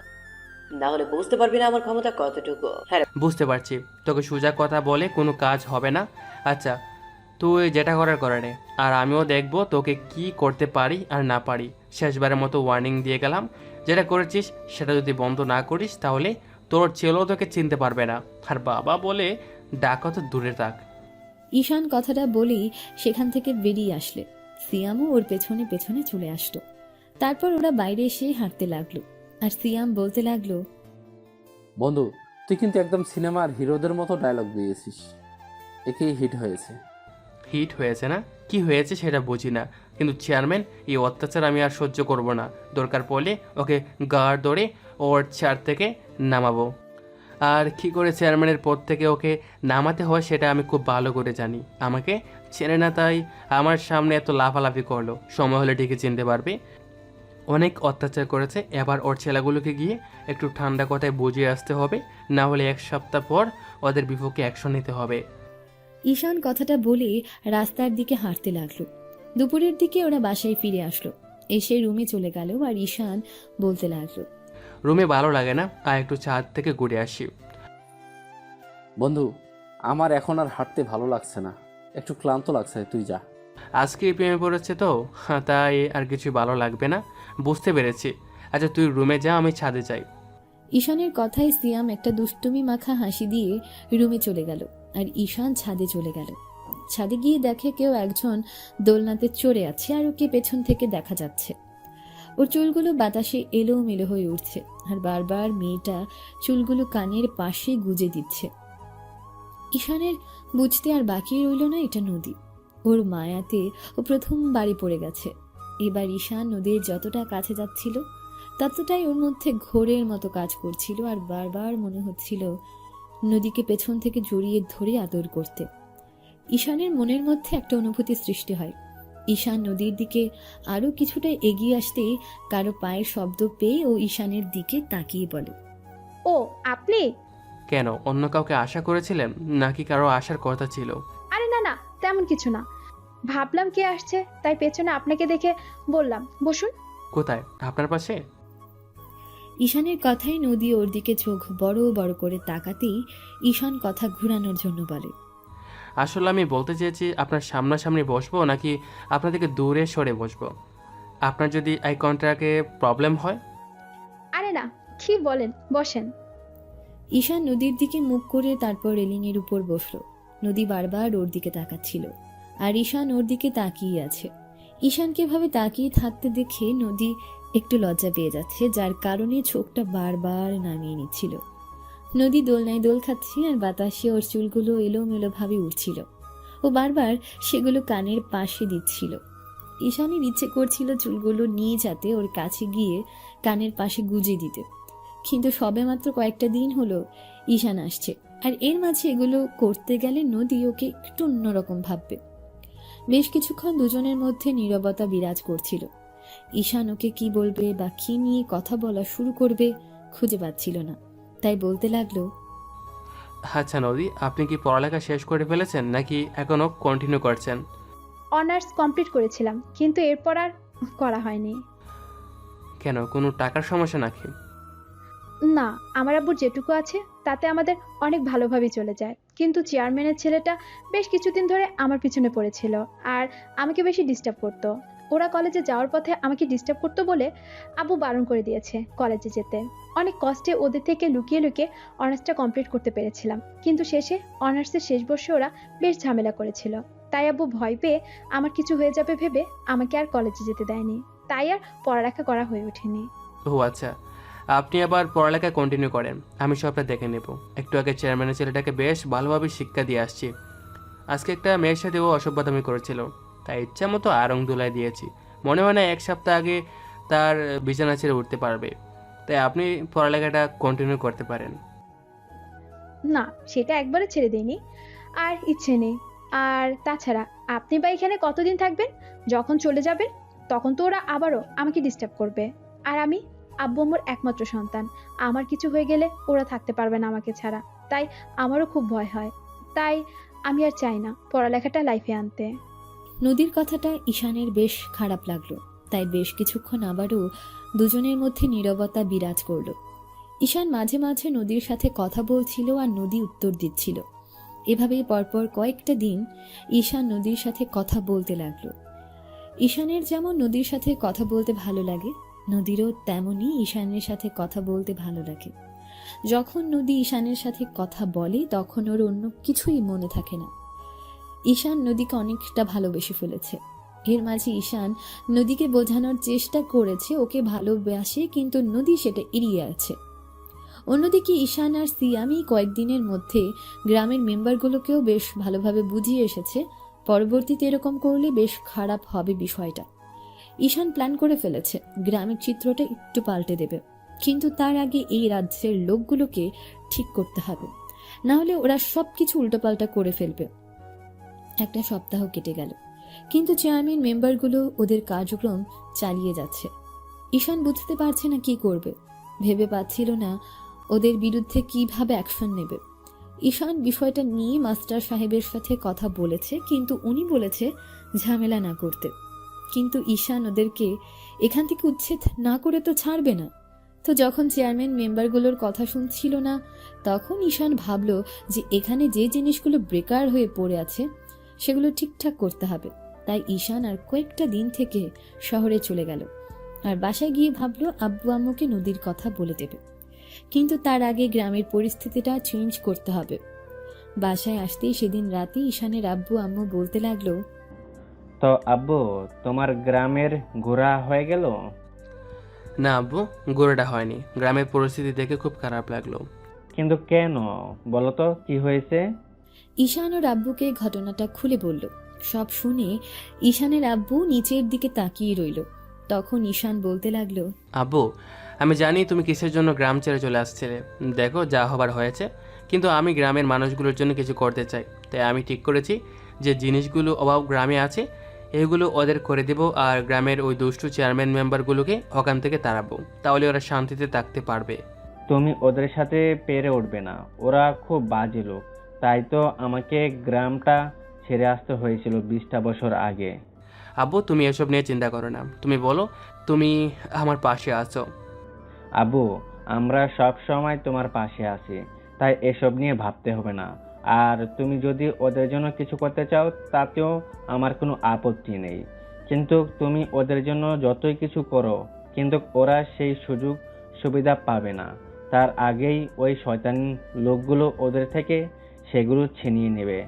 না হলে বুঝতে পারবি না আমার ক্ষমতা কতটুকু। হ্যাঁ, বুঝতে পারছি, তোকে সোজা কথা বলে কোনো কাজ হবে না। আচ্ছা, তুই যেটা করার করে নে, আর আমিও দেখবো তোকে কি করতে পারি আর না পারি। শেষবারের মতো ওয়ার্নিং দিয়ে গেলাম, যেটা করেছিস সেটা যদি বন্ধ না করিস তাহলে তোর ছেলেও তোকে চিনতে পারবে না, আর বাবা বলে ডাকা তো দূরে থাক। ঈশান কথাটা বলেই সেখান থেকে বেরিয়ে আসলে সিয়ামও ওর পেছনে পেছনে চলে আসলো। তারপর ওরা বাইরে এসে হাঁটতে লাগলো, আর সিয়াম বলতে লাগলো, বন্ধু, তুই কিন্তু একদম সিনেমার হিরোদের মতো ডায়লগ দিয়েছিস। একেই হিট হয়েছে। হিট হয়েছে না? কি হয়েছে সেটা বুঝি না, কিন্তু চেয়ারম্যান এই অত্যাচার আমি আর সহ্য করব না। দরকার পড়লে ওকে গার্ড ধরে ওর চেয়ার থেকে নামাবো। আর কি করে চেয়ারম্যানের পদ থেকে ওকে নামাতে হয় সেটা আমি খুব ভালো করে জানি। আমাকে চেনে না তাই আমার সামনে এত লাফালাফি করলো, সময় হলে ঠিকই চিনতে পারবে। অনেক অত্যাচার করেছে, এবার ওর ছেলেগুলোকে গিয়ে একটু ঠান্ডা কথায় বুঝিয়ে আসতে হবে, না হলে 1 সপ্তাহ পর ওদের বিপক্ষে অ্যাকশন নিতে হবে। ঈশান কথাটা বলে রাস্তার দিকে হাঁটতে লাগলো। দুপুরের দিকে ওরা বাসায় ফিরে আসলো, এসে রুমে চলে গেল। আর ঈশান বলতে লাগলো, রুমে ভালো লাগে না, আর একটু ছাদ থেকে ঘুরে আসি। বন্ধু, আমার এখন আর হাঁটতে ভালো লাগছে না, একটু ক্লান্ত লাগছে, তুই যা। আজকে প্রেমে পড়েছে তো, তাই আর কিছু ভালো লাগবে না, বুঝতে পেরেছি। আচ্ছা তুই রুমে যা, আমি ছাদে যাই। ঈশানের কথায় সিয়াম একটা দুষ্টুমি মাখা হাসি দিয়ে রুমে চলে গেল, আর ঈশান ছাদে চলে গেল। ছাদে গিয়ে দেখে কেউ একজন দোলনাতে চড়ে আছে, আর ওকে পেছন থেকে দেখা যাচ্ছে। ওর চুলগুলো বাতাসে এলোমেলো হয়ে উঠছে, আর বারবার মেয়েটা চুলগুলো কানের পাশে গুজে দিচ্ছে। ঈশানের বুঝতে আর বাকি রইল না এটা নদী। ওর মায়াতে ও প্রথম বাড়ি পড়ে গেছে। এবার ঈশান নদীর যতটা কাছে যাচ্ছিল ততটাই ওর মধ্যে ঘোরের মতো কাজ করছিল, আর বারবার মনে হচ্ছিল নদীকে পেছন থেকে জড়িয়ে ধরে আদর করতে। ঈশানের মনের মধ্যে একটা অনুভূতি সৃষ্টি হয়। ঈশান নদীর দিকে আরো কিছুটা এগিয়ে আসতেই কারো পায়ের শব্দ পেয়ে ও ঈশানের দিকে তাকিয়ে বলে, ও আপনি? কেন, অন্য কাউকে আশা করেছিলেন নাকি কারো আসার কথা ছিল? আরে না না, তেমন কিছু না, ভাবলাম কে আসছে তাই পেছনে আপনাকে দেখে বললাম বসুন। কোথায়? আপনার পাশে? ঈশানের কথায় নদী ওর দিকে চোখ বড় বড় করে তাকাতেই ঈশান কথা ঘুরানোর জন্য বলে, আসলে আমি বলতে চেয়েছি আপনার সামনাসামনি বসবো নাকি আপনার থেকে দূরে সরে বসবো, আপনার যদি আই কন্ট্যাক্টে প্রবলেম হয়। আরে না, কি বলেন, বসেন। ঈশান নদীর দিকে মুখ করে তারপর রেলিংয়ের উপর বসলো। নদী বারবার ওর দিকে তাকাচ্ছিল, আর ঈশান ওর দিকে তাকিয়ে আছে। ঈশানকে ভাবে তাকিয়ে থাকতে দেখে নদী একটু লজ্জা পেয়ে যাচ্ছে, যার কারণে চোখটা বারবার নামিয়ে নিচ্ছিল। নদী দোলনায় দোল খাচ্ছে, আর বাতাসে ওর চুলগুলো এলোমেলো ভাবে উঠছিল। ও বারবার সেগুলো কানের পাশে দিচ্ছিল। ঈশানের ইচ্ছে করছিল চুলগুলো নিয়ে যাতে ওর কাছে গিয়ে কানের পাশে গুজে দিতে, কিন্তু সবেমাত্র কয়েকটা দিন হলো ঈশান আসছে, আর এর মাঝে এগুলো করতে গেলে নদী ওকে একটু অন্যরকম ভাববে। বেশ কিছুক্ষণ দুজনের মধ্যে নীরবতা বিরাজ করছিল। ঈশান ওকে কি বলবে বা কি নিয়ে কথা বলা শুরু করবে খুঁজে পাচ্ছিল না, তাই বলতে লাগলো, আচ্ছা নদী, আপনি কি পড়ালেখা শেষ করে ফেলেছেন নাকি এখনও কন্টিনিউ করছেন? অনার্স কমপ্লিট করেছিলাম, কিন্তু এরপর আর করা হয়নি। কেন, কোনো টাকার সমস্যা নাকি? না, আমার আব্বুর যেটুকু আছে তাতে আমাদের অনেক ভালোভাবেই চলে যায়, কিন্তু চেয়ারম্যানের ছেলেটা বেশ কিছুদিন ধরে আমার পিছনে পড়েছিল আর আমাকে বেশি ডিস্টার্ব করতো। ওরা কলেজে যাওয়ার পথে আমাকে ডিস্টার্ব করতো বলে আব্বু বারণ করে দিয়েছে কলেজে যেতে। অনেক কষ্টে ওদের থেকে লুকিয়ে লুকিয়ে অনার্সটা কমপ্লিট করতে পেরেছিলাম, কিন্তু শেষে অনার্সের শেষ বর্ষে ওরা বেশ ঝামেলা করেছিল। তাই আব্বু ভয় পেয়ে আমার কিছু হয়ে যাবে ভেবে আমাকে আর কলেজে যেতে দেয়নি, তাই আর পড়ালেখা করা হয়ে ওঠেনি। ও আচ্ছা, আপনি আবার পড়ালেখা কন্টিনিউ করেন, আমি সবটা দেখে নেব। একটু আগে চেয়ারম্যানের ছেলেটাকে বেশ ভালোভাবে শিক্ষা দিয়ে আসছি। আজকে একটা মেয়ের সাথে ও অসভ্যতামি করেছিল, তাই ইচ্ছা মতো আরং দুলাই দিয়েছি। মনে হয় না এক সপ্তাহ আগে তার বিছানা ছেড়ে উঠতে পারবে, তাই আপনি পড়ালেখাটা কন্টিনিউ করতে পারেন। না, সেটা একবারে ছেড়ে দিইনি, আর ইচ্ছে নেই। আর তাছাড়া আপনি বা এখানে কতদিন থাকবেন? যখন চলে যাবেন তখন তো ওরা আবারও আমাকে ডিস্টার্ব করবে। আর আমি আব্বু আম্মুর একমাত্র সন্তান, আমার কিছু হয়ে গেলে ওরা থাকতে পারবে না আমাকে ছাড়া, তাই আমারও খুব ভয় হয়। তাই আমি আর চাই না পড়ালেখাটা লাইফে আনতে। নদীর কথাটা ঈশানের বেশ খারাপ লাগলো, তাই বেশ কিছুক্ষণ আবারও দুজনের মধ্যে নীরবতা বিরাজ করলো। ঈশান মাঝে মাঝে নদীর সাথে কথা বলছিল আর নদী উত্তর দিচ্ছিল। এভাবেই পরপর কয়েকটা দিন ঈশান নদীর সাথে কথা বলতে লাগলো। ঈশানের যেমন নদীর সাথে কথা বলতে ভালো লাগে, নদীরও তেমনই ঈশানের সাথে কথা বলতে ভালো লাগে। যখন নদী ঈশানের সাথে কথা বলে তখন ওর অন্য কিছুই মনে থাকে না। ঈশান নদীকে অনেকটা ভালোবেসে ফেলেছে। এর মাঝে ঈশান নদীকে বোঝানোর চেষ্টা করেছে ওকে ভালোবাসে, কিন্তু নদী সেটা এড়িয়ে আছে। অন্যদিকে ঈশান আর সিয়ামি কয়েকদিনের মধ্যে গ্রামের মেম্বারগুলোকেও বেশ ভালোভাবে বুঝিয়ে এসেছে পরবর্তীতে এরকম করলে বেশ খারাপ হবে বিষয়টা। ঈশান প্ল্যান করে ফেলেছে গ্রামের চিত্রটা একটু পাল্টে দেবে, কিন্তু তার আগে এই রাজ্যের লোকগুলোকে ঠিক করতে হবে, না হলে ওরা সবকিছু উল্টোপাল্টা করে ফেলবে। একটা সপ্তাহ কেটে গেল, কিন্তু চেয়ারম্যান মেম্বারগুলো ওদের কার্যক্রম চালিয়ে যাচ্ছে। ঈশান বুঝতে পারছে না কি করবে, ভেবে পাচ্ছিল না ওদের বিরুদ্ধে কিভাবে অ্যাকশন নেবে। ঈশান বিষয়টা নিয়ে মাস্টার সাহেবের সাথে কথা বলেছে, কিন্তু উনি বলেছে ঝামেলা না করতে। কিন্তু ঈশান ওদেরকে এখান থেকে উচ্ছেদ না করে তো ছাড়বে না। তো যখন চেয়ারম্যান মেম্বারগুলোর কথা শুনছিল না, তখন ঈশান ভাবল যে এখানে যে জিনিসগুলো বেকার হয়ে পড়ে আছে সেগুলো ঠিকঠাক করতে হবে। তাই ঈশান আর কয়েকটা দিন থেকে শহরে চলে গেল, আর বাসায় গিয়ে ভাবলো আব্বু আম্মুকে নদীর কথা বলে দেবে, কিন্তু তার আগে গ্রামের পরিস্থিতিটা চেঞ্জ করতে হবে। বাসায় আসতেই সেদিন রাতে ঈশানের আব্বু আম্মু বলতে লাগলো, তো আব্বু, তোমার গ্রামের ঘোরা হয়ে গেল? না আব্বু, গোড়াটা হয়নি। গ্রামের পরিস্থিতি দেখে খুব খারাপ লাগলো। কিন্তু কেন বলো তো, কি হয়েছে? ঈশান ওর আব্বুকে ঘটনাটা খুলে বলল। সব শুনে ঈশানের আব্বু নিচের দিকে তাকিয়ে রইল। তখন ঈশান বলতে লাগলো, আব্বু, আমি জানি তুমি কিসের জন্য গ্রাম ছেড়ে চলে আসছিলে। দেখো, যা হবার হয়েছে, কিন্তু আমি গ্রামের মানুষগুলোর জন্য কিছু করতে চাই। তাই আমি ঠিক করেছি যে জিনিসগুলো অভাব গ্রামে আছে এগুলো ওদের করে দেব, আর গ্রামের ওই দুষ্টু চেয়ারম্যান মেম্বারগুলোকে ওখান থেকে তাড়াবো, তাহলে ওরা শান্তিতে থাকতে পারবে। তুমি ওদের সাথে পেরে উঠবে না, ওরা খুব বাজে লোক। তাই তো আমাকে গ্রামটা ছেড়ে আসতে হয়েছিল 20টা বছর আগে। আব্বু, তুমি এসব নিয়ে চিন্তা করো না। তুমি বলো, তুমি আমার পাশে আছো। আব্বু, আমরা সব সময় তোমার পাশে আছি, তাই এসব নিয়ে ভাবতে হবে না। আর তুমি যদি ওদের জন্য কিছু করতে চাও তাতেও আমার কোনো আপত্তি নেই, কিন্তু তুমি ওদের জন্য যতই কিছু করো, কিন্তু ওরা সেই সুযোগ সুবিধা পাবে না। তার আগেই ওই শয়তান লোকগুলো ওদের থেকে সেগুলো ছিনিয়ে নেবে।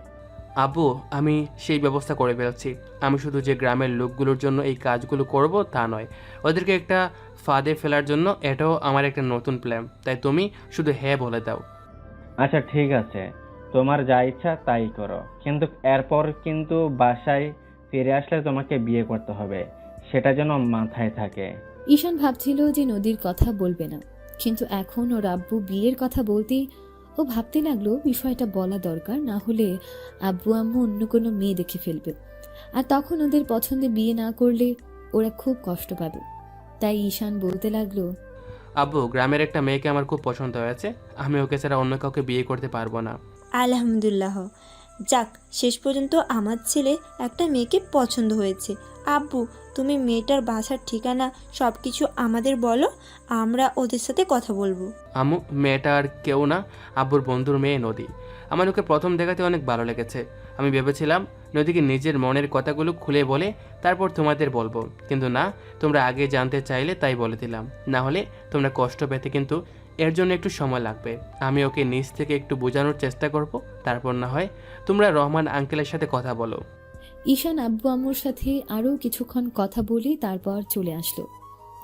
আব্বু, আমি সেই ব্যবস্থা করে ফেলছি। আমি শুধু যে গ্রামের লোকগুলোর জন্য এই কাজগুলো করব তা নয়, ওদেরকে একটা ফাঁদে ফেলার জন্য এটাও আমার একটা নতুন প্ল্যান। তাই তুমি শুধু হ্যাঁ বলে দাও। আচ্ছা ঠিক আছে, তোমার যা ইচ্ছা তাই করো, কিন্তু এরপর কিন্তু বাসায় ফিরে আসলে তোমাকে বিয়ে করতে হবে, সেটা যেন মাথায় থাকে। ঈশান ভাবছিল যে নদীর কথা বলবে না, কিন্তু এখন ওর আব্বু বিয়ের কথা বলতেই ও ভাবতে লাগলো বিষয়টা বলা দরকার, না হলে আব্বু আম্মু অন্য কোনো মেয়ে দেখে ফেলবে, আর তখন ওদের পছন্দে বিয়ে না করলে ওরা খুব কষ্ট পাবে। তাই ঈশান বলতে লাগলো, আব্বু, গ্রামের একটা মেয়েকে আমার খুব পছন্দ হয়েছে, আমি ওকে ছাড়া অন্য কাউকে বিয়ে করতে পারবো না। আলহামদুলিল্লাহ, যাক শেষ পর্যন্ত আমার ছেলে একটা মেয়েকে পছন্দ হয়েছে। আব্বু, তুমি মেয়েটার বাসার ঠিকানা সব কিছু আমাদের বলো, আমরা ওদের সাথে কথা বলবো। আম্মু, মেয়েটা আর কেউ না, আব্বুর বন্ধুর মেয়ে নদী। আমার ওকে প্রথম দেখাতে অনেক ভালো লেগেছে। আমি ভেবেছিলাম নদীকে নিজের মনের কথাগুলো খুলে বলে তারপর তোমাদের বলবো, কিন্তু না, তোমরা আগে জানতে চাইলে তাই বলে দিলাম। না হলে তোমরা কষ্ট পেতে, কিন্তু এর জন্য একটু সময় লাগবে। আমি ওকে নিজ থেকে একটু বোঝানোর চেষ্টা করব, তারপর না হয় তোমরা রহমান আঙ্কেলের সাথে কথা বলো। ঈশান আব্বু আম্মুর সাথে আরও কিছুক্ষণ কথা বলে তারপর চলে আসলো।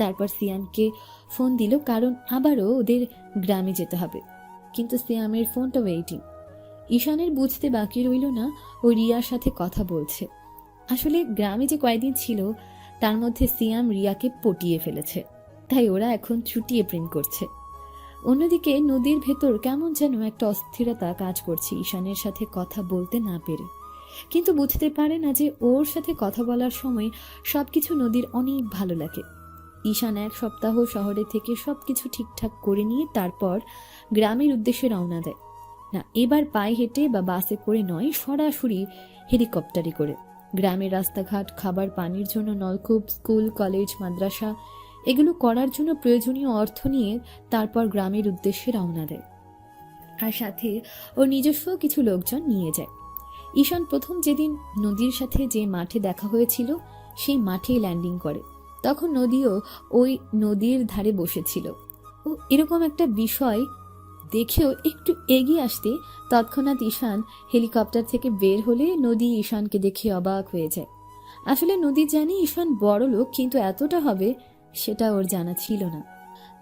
তারপর সিয়ামকে ফোন দিল, কারণ আবারও ওদের গ্রামে যেতে হবে। কিন্তু সিয়ামের ফোনটা ওয়েটিং। ঈশানের বুঝতে বাকি রইল না ও রিয়ার সাথে কথা বলছে। আসলে গ্রামে যে কয়েকদিন ছিল তার মধ্যে সিয়াম রিয়াকে পটিয়ে ফেলেছে, তাই ওরা এখন চুটিয়ে প্রেম করছে। অন্যদিকে নদীর ভেতর কেমন যেন একটা অস্থিরতা কাজ করছে ঈশানের সাথে কথা বলতে না পেরে, কিন্তু বুঝতে পারে না যে ওর সাথে কথা বলার সময় সবকিছু নদীর অনেক ভালো লাগে। ঈশান 1 সপ্তাহ শহরে থেকে সবকিছু ঠিকঠাক করে নিয়ে তারপর গ্রামের উদ্দেশ্যে রওনা দেয়। না, এবার পায়ে হেঁটে বা বাসে করে নয়, সরাসরি হেলিকপ্টারে করে। গ্রামের রাস্তাঘাট, খাবার পানির জন্য নলকূপ, স্কুল, কলেজ, মাদ্রাসা এগুলো করার জন্য প্রয়োজনীয় অর্থ নিয়ে তারপর গ্রামের উদ্দেশ্যে রওনা দেয়, আর সাথে ওর নিজস্ব কিছু লোকজন নিয়ে যায়। ঈশান প্রথম যেদিন নদীর সাথে যে মাঠে দেখা হয়েছিল সেই মাঠেই ল্যান্ডিং করে। তখন নদীও ওই নদীর ধারে বসেছিল। ও এরকম একটা বিষয় দেখেও একটু এগিয়ে আসতে তৎক্ষণাৎ ঈশান হেলিকপ্টার থেকে বের হলে নদী ঈশানকে দেখে অবাক হয়ে যায়। আসলে নদী জানে ঈশান বড় লোক, কিন্তু এতটা হবে সেটা ওর জানা ছিল না।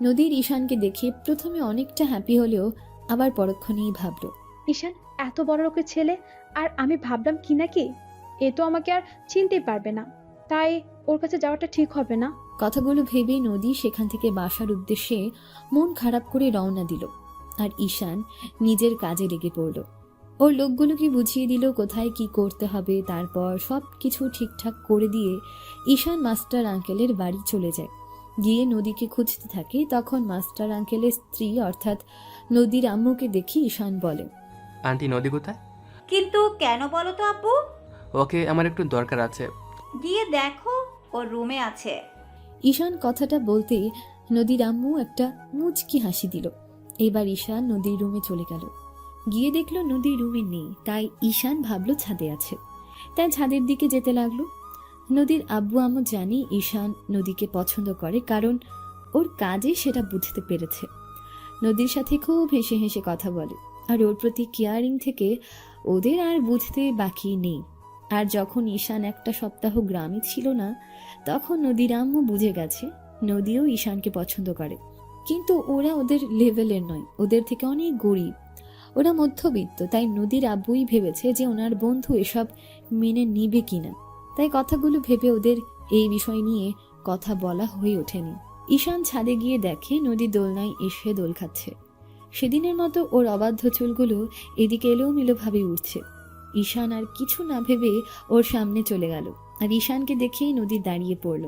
নদীর ঈশানকে দেখে প্রথমে অনেকটা হ্যাপি হলেও আবার পরক্ষণেই ভাবল, ঈশান এত বড় লোকের ছেলে, আর আমি ভাবলাম কি নাকি এ তো আমাকে আর চিনতেই পারবে না, তাই ওর কাছে যাওয়াটা ঠিক হবে না। কথাগুলো ভেবে নদী সেখান থেকে বাসার উদ্দেশ্যে মন খারাপ করে রওনা দিল, আর ঈশান নিজের কাজে লেগে পড়ল। ওর লোকগুলোকে বুঝিয়ে দিল কোথায় কি করতে হবে। তারপর সব কিছু ঠিকঠাক করে দিয়ে ঈশান মাস্টার আঙ্কেলের বাড়ি চলে যায়। গিয়ে নদীকে খুঁজতে থাকে। তখন মাস্টার আঙ্কেলের স্ত্রী অর্থাৎ নদীর আম্মুকে দেখি ঈশান বলে, আন্টি, নদী কোথায়? কিন্তু কেন বলো তো আব্বু? ওকে আমার একটু দরকার আছে। গিয়ে দেখো, ওর রুমে আছে। ঈশান কথাটা বলতে নদীর আম্মু একটা মুচকি হাসি দিল। এবার ঈশান নদীর রুমে চলে গেল। গিয়ে দেখলো নদীর রুমে নেই, তাই ঈশান ভাবলো ছাদে আছে, তাই ছাদের দিকে যেতে লাগলো। নদীর আব্বু আম্মু জানি ঈশান নদীকে পছন্দ করে, কারণ ওর কাজে সেটা বুঝতে পেরেছে। নদীর সাথে খুব হেসে হেসে কথা বলে, আর ওর প্রতি কেয়ারিং থেকে ওদের আর বুঝতে বাকি নেই। আর যখন ঈশান 1টা সপ্তাহ গ্রামে ছিল না, তখন নদীর আম্মু বুঝে গেছে নদীও ঈশানকে পছন্দ করে, কিন্তু ওরা ওদের লেভেলের নয়, ওদের থেকে অনেক গরিব, ওরা মধ্যবিত্ত। তাই নদীর আব্বুই ভেবেছে যে ওনার বন্ধু এসব মেনে নিবে কিনা, তাই কথাগুলো ভেবে ওদের এই বিষয় নিয়ে কথা বলা হয়ে ওঠেনি। ঈশান ছাদে গিয়ে দেখে নদী দোলনায় এসে দোল খাচ্ছে। সেদিনের মতো ওর অবাধ্য চুলগুলো এদিকে এলোমেলোভাবে উঠছে। ঈশান আর কিছু না ভেবে ওর সামনে চলে গেল, আর ঈশানকে দেখেই নদী দাঁড়িয়ে পড়ল।